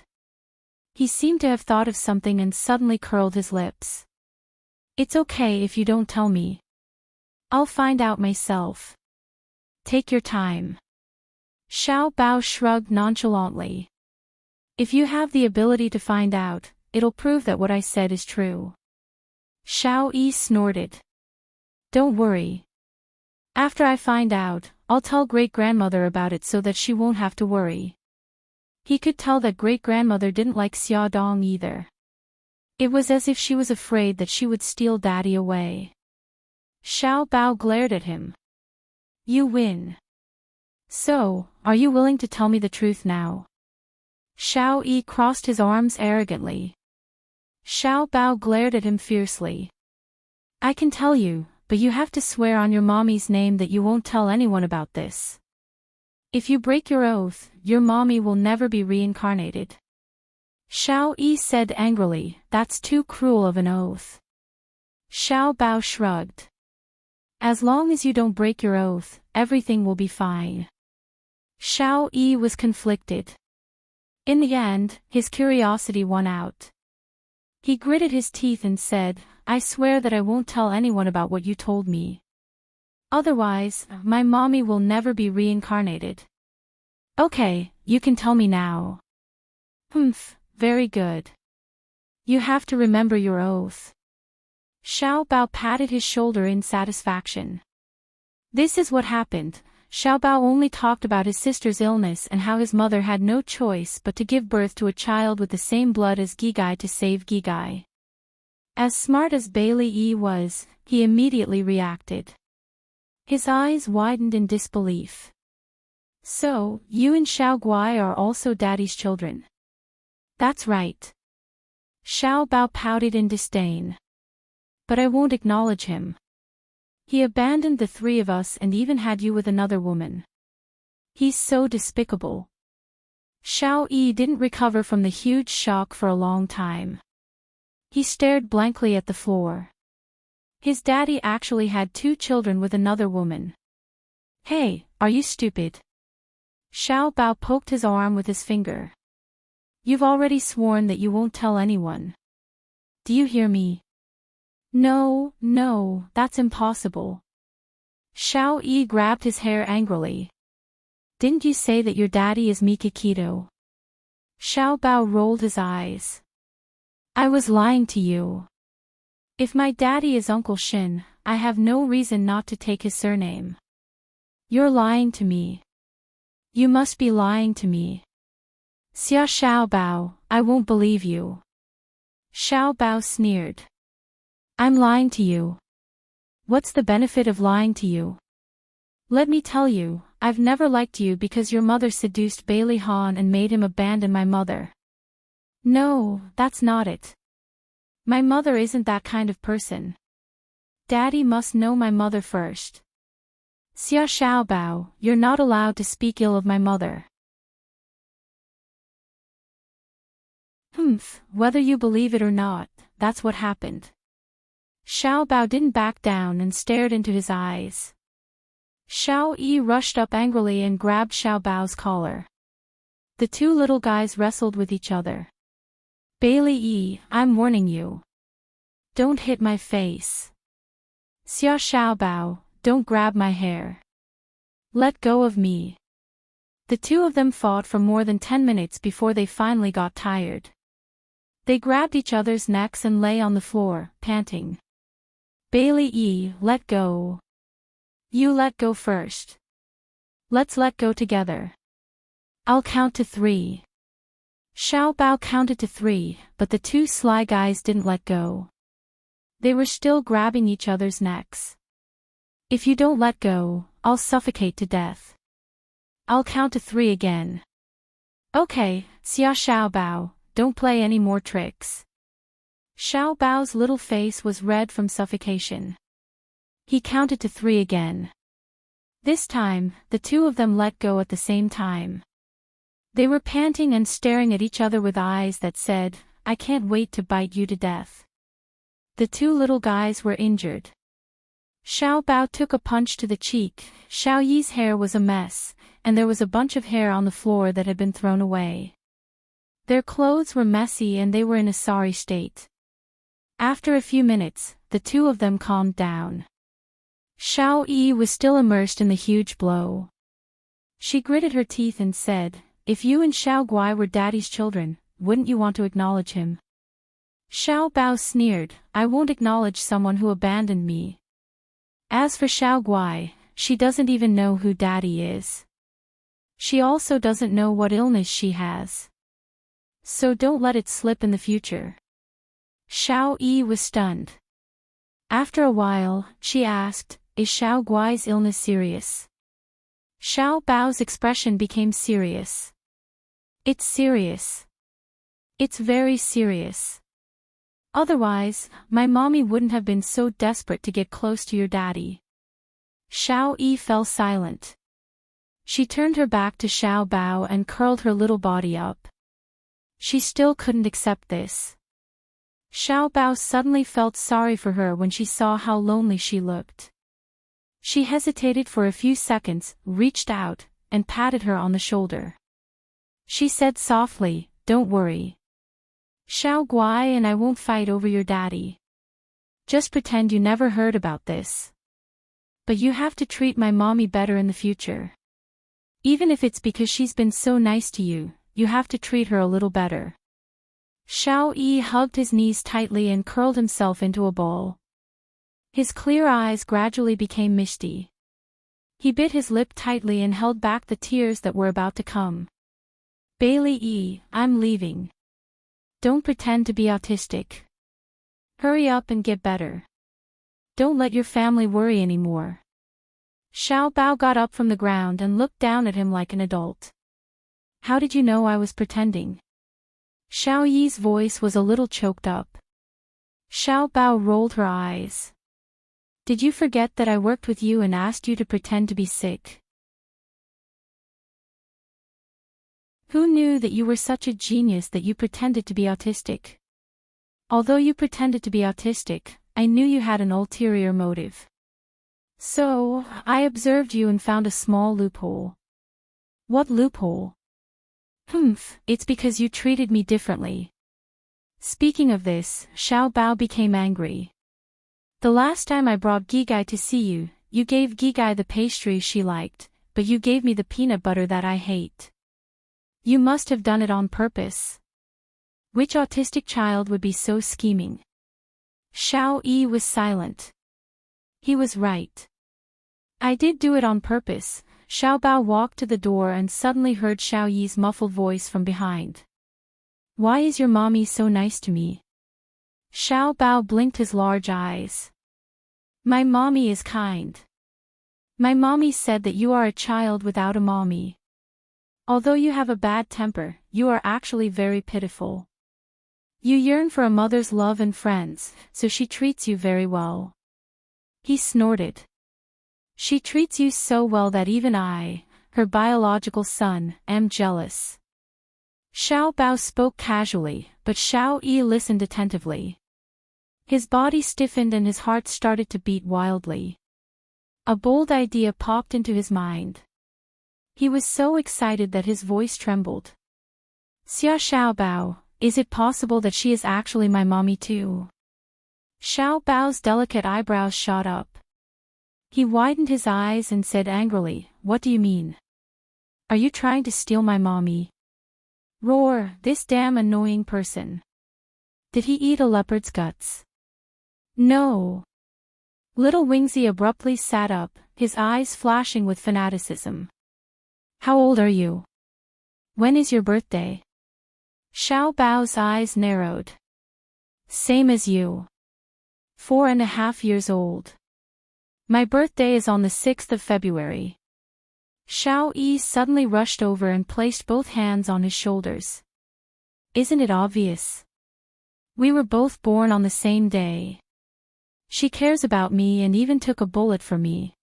He seemed to have thought of something and suddenly curled his lips. It's okay if you don't tell me. I'll find out myself. Take your time. Xiao Bao shrugged nonchalantly. If you have the ability to find out, it'll prove that what I said is true. Xiao Yi snorted. Don't worry. After I find out, I'll tell great-grandmother about it so that she won't have to worry. He could tell that great-grandmother didn't like Xia Dong either. It was as if she was afraid that she would steal Daddy away. Xiao Bao glared at him. You win. So, are you willing to tell me the truth now? Xiao Yi crossed his arms arrogantly. Xiao Bao glared at him fiercely. I can tell you, but you have to swear on your mommy's name that you won't tell anyone about this. If you break your oath, your mommy will never be reincarnated. Xiao Yi said angrily, that's too cruel of an oath. Xiao Bao shrugged. As long as you don't break your oath, everything will be fine. Xiao Yi was conflicted. In the end, his curiosity won out. He gritted his teeth and said, I swear that I won't tell anyone about what you told me. Otherwise, my mommy will never be reincarnated. Okay, you can tell me now. Very good. You have to remember your oath. Xiao Bao patted his shoulder in satisfaction. This is what happened. Xiao Bao only talked about his sister's illness and how his mother had no choice but to give birth to a child with the same blood as Gigai to save Gigai. As smart as Bailey Yi was, he immediately reacted. His eyes widened in disbelief. So, you and Xiao Guai are also Daddy's children. That's right. Xiao Bao pouted in disdain. But I won't acknowledge him. He abandoned the 3 of us and even had you with another woman. He's so despicable. Xiao Yi didn't recover from the huge shock for a long time. He stared blankly at the floor. His daddy actually had 2 children with another woman. Hey, are you stupid? Xiao Bao poked his arm with his finger. You've already sworn that you won't tell anyone. Do you hear me? No, that's impossible. Xiao Yi grabbed his hair angrily. Didn't you say that your daddy is Mikakito? Xiao Bao rolled his eyes. I was lying to you. If my daddy is Uncle Shin, I have no reason not to take his surname. You're lying to me. You must be lying to me. Xia Xiao Bao, I won't believe you. Xiao Bao sneered. I'm lying to you. What's the benefit of lying to you? Let me tell you, I've never liked you because your mother seduced Bailey Han and made him abandon my mother. No, that's not it. My mother isn't that kind of person. Daddy must know my mother first. Xia Xiao Bao, you're not allowed to speak ill of my mother. Whether you believe it or not, that's what happened. Xiao Bao didn't back down and stared into his eyes. Xiao Yi rushed up angrily and grabbed Xiao Bao's collar. The 2 little guys wrestled with each other. Bailey E, I'm warning you. Don't hit my face. Xia Xiaobao, don't grab my hair. Let go of me. The two of them fought for more than 10 minutes before they finally got tired. They grabbed each other's necks and lay on the floor, panting. Bailey E, let go. You let go first. Let's let go together. I'll count to 3. Xiao Bao counted to 3, but the two sly guys didn't let go. They were still grabbing each other's necks. If you don't let go, I'll suffocate to death. I'll count to 3 again. Okay, Xia Xiaobao, don't play any more tricks. Xiao Bao's little face was red from suffocation. He counted to 3 again. This time, the two of them let go at the same time. They were panting and staring at each other with eyes that said, I can't wait to bite you to death. The two little guys were injured. Xiao Bao took a punch to the cheek. Xiao Yi's hair was a mess, and there was a bunch of hair on the floor that had been thrown away. Their clothes were messy and they were in a sorry state. After a few minutes, the two of them calmed down. Xiao Yi was still immersed in the huge blow. She gritted her teeth and said, if you and Xiao Guai were daddy's children, wouldn't you want to acknowledge him? Xiao Bao sneered, I won't acknowledge someone who abandoned me. As for Xiao Guai, she doesn't even know who daddy is. She also doesn't know what illness she has. So don't let it slip in the future. Xiao Yi was stunned. After a while, she asked, is Xiao Guai's illness serious? Xiao Bao's expression became serious. It's serious. It's very serious. Otherwise, my mommy wouldn't have been so desperate to get close to your daddy. Xiao Yi fell silent. She turned her back to Xiao Bao and curled her little body up. She still couldn't accept this. Xiao Bao suddenly felt sorry for her when she saw how lonely she looked. She hesitated for a few seconds, reached out, and patted her on the shoulder. She said softly, don't worry. Xiao Guai and I won't fight over your daddy. Just pretend you never heard about this. But you have to treat my mommy better in the future. Even if it's because she's been so nice to you, you have to treat her a little better. Xiao Yi hugged his knees tightly and curled himself into a ball. His clear eyes gradually became misty. He bit his lip tightly and held back the tears that were about to come. Bailey E, I'm leaving. Don't pretend to be autistic. Hurry up and get better. Don't let your family worry anymore. Xiao Bao got up from the ground and looked down at him like an adult. How did you know I was pretending? Xiao Yi's voice was a little choked up. Xiao Bao rolled her eyes. Did you forget that I worked with you and asked you to pretend to be sick? Who knew that you were such a genius that you pretended to be autistic? Although you pretended to be autistic, I knew you had an ulterior motive. So, I observed you and found a small loophole. What loophole? It's because you treated me differently. Speaking of this, Xiao Bao became angry. The last time I brought Gigai to see you, you gave Gigai the pastry she liked, but you gave me the peanut butter that I hate. You must have done it on purpose. Which autistic child would be so scheming? Xiao Yi was silent. He was right. I did do it on purpose. Xiao Bao walked to the door and suddenly heard Xiao Yi's muffled voice from behind. Why is your mommy so nice to me? Xiao Bao blinked his large eyes. My mommy is kind. My mommy said that you are a child without a mommy. Although you have a bad temper, you are actually very pitiful. You yearn for a mother's love and friends, so she treats you very well. He snorted. She treats you so well that even I, her biological son, am jealous. Xiao Bao spoke casually, but Xiao Yi listened attentively. His body stiffened and his heart started to beat wildly. A bold idea popped into his mind. He was so excited that his voice trembled. Xia Xiaobao, Is it possible that she is actually my mommy too? Xiao Bao's delicate eyebrows shot up. He widened his eyes and said angrily, "What do you mean? Are you trying to steal my mommy?" Roar, this damn annoying person. Did he eat a leopard's guts? No. Little Wingzy abruptly sat up, his eyes flashing with fanaticism. How old are you? When is your birthday? Xiao Bao's eyes narrowed. Same as you. 4.5 years old. My birthday is on the 6th of February. Xiao Yi suddenly rushed over and placed both hands on his shoulders. Isn't it obvious? We were both born on the same day. She cares about me and even took a bullet for me.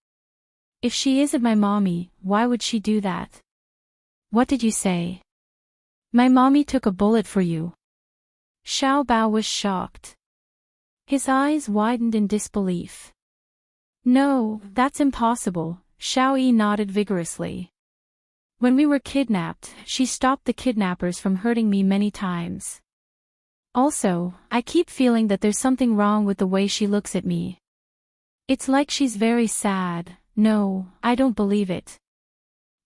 If she isn't my mommy, why would she do that? What did you say? My mommy took a bullet for you. Xiao Bao was shocked. His eyes widened in disbelief. No, that's impossible, Xiao Yi nodded vigorously. When we were kidnapped, she stopped the kidnappers from hurting me many times. Also, I keep feeling that there's something wrong with the way she looks at me. It's like she's very sad. No, I don't believe it.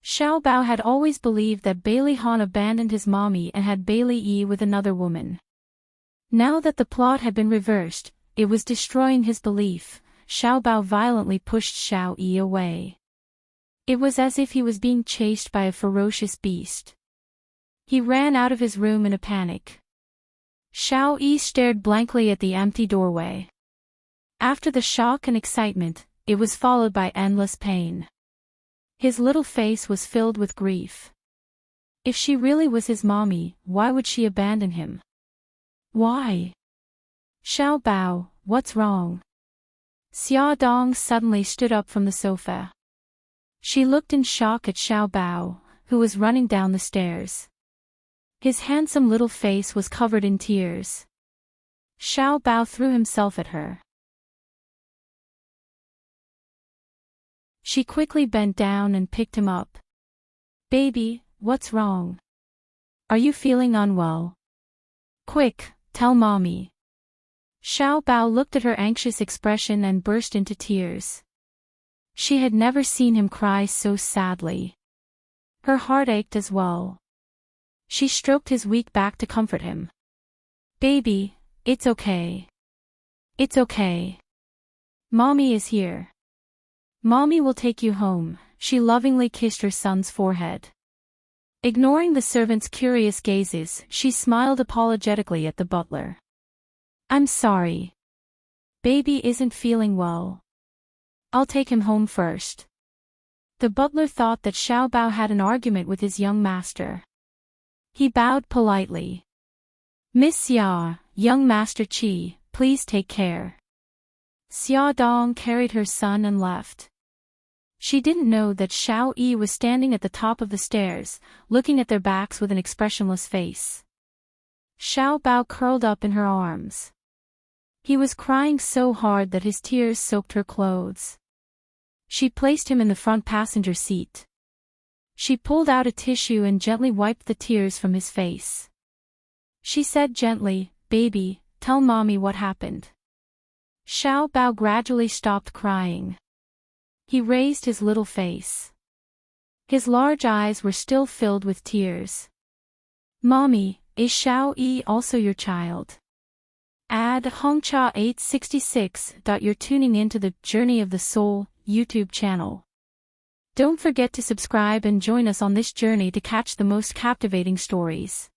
Xiao Bao had always believed that Bailey Han abandoned his mommy and had Bailey Yi with another woman. Now that the plot had been reversed, it was destroying his belief. Xiao Bao violently pushed Xiao Yi away. It was as if he was being chased by a ferocious beast. He ran out of his room in a panic. Xiao Yi stared blankly at the empty doorway. After the shock and excitement, it was followed by endless pain. His little face was filled with grief. If she really was his mommy, why would she abandon him? Why? Xiao Bao, what's wrong? Xia Dong suddenly stood up from the sofa. She looked in shock at Xiao Bao, who was running down the stairs. His handsome little face was covered in tears. Xiao Bao threw himself at her. She quickly bent down and picked him up. Baby, what's wrong? Are you feeling unwell? Quick, tell mommy. Xiao Bao looked at her anxious expression and burst into tears. She had never seen him cry so sadly. Her heart ached as well. She stroked his weak back to comfort him. Baby, it's okay. It's okay. Mommy is here. Mommy will take you home, she lovingly kissed her son's forehead. Ignoring the servant's curious gazes, she smiled apologetically at the butler. I'm sorry. Baby isn't feeling well. I'll take him home first. The butler thought that Xiao Bao had an argument with his young master. He bowed politely. Miss Xia, young master Qi, please take care. Xia Dong carried her son and left. She didn't know that Xiao Yi was standing at the top of the stairs, looking at their backs with an expressionless face. Xiao Bao curled up in her arms. He was crying so hard that his tears soaked her clothes. She placed him in the front passenger seat. She pulled out a tissue and gently wiped the tears from his face. She said gently, Baby, tell mommy what happened. Xiao Bao gradually stopped crying. He raised his little face. His large eyes were still filled with tears. Mommy, is Xiao Yi also your child? Add Hongcha 866. You're tuning into the Journey of the Soul YouTube channel. Don't forget to subscribe and join us on this journey to catch the most captivating stories.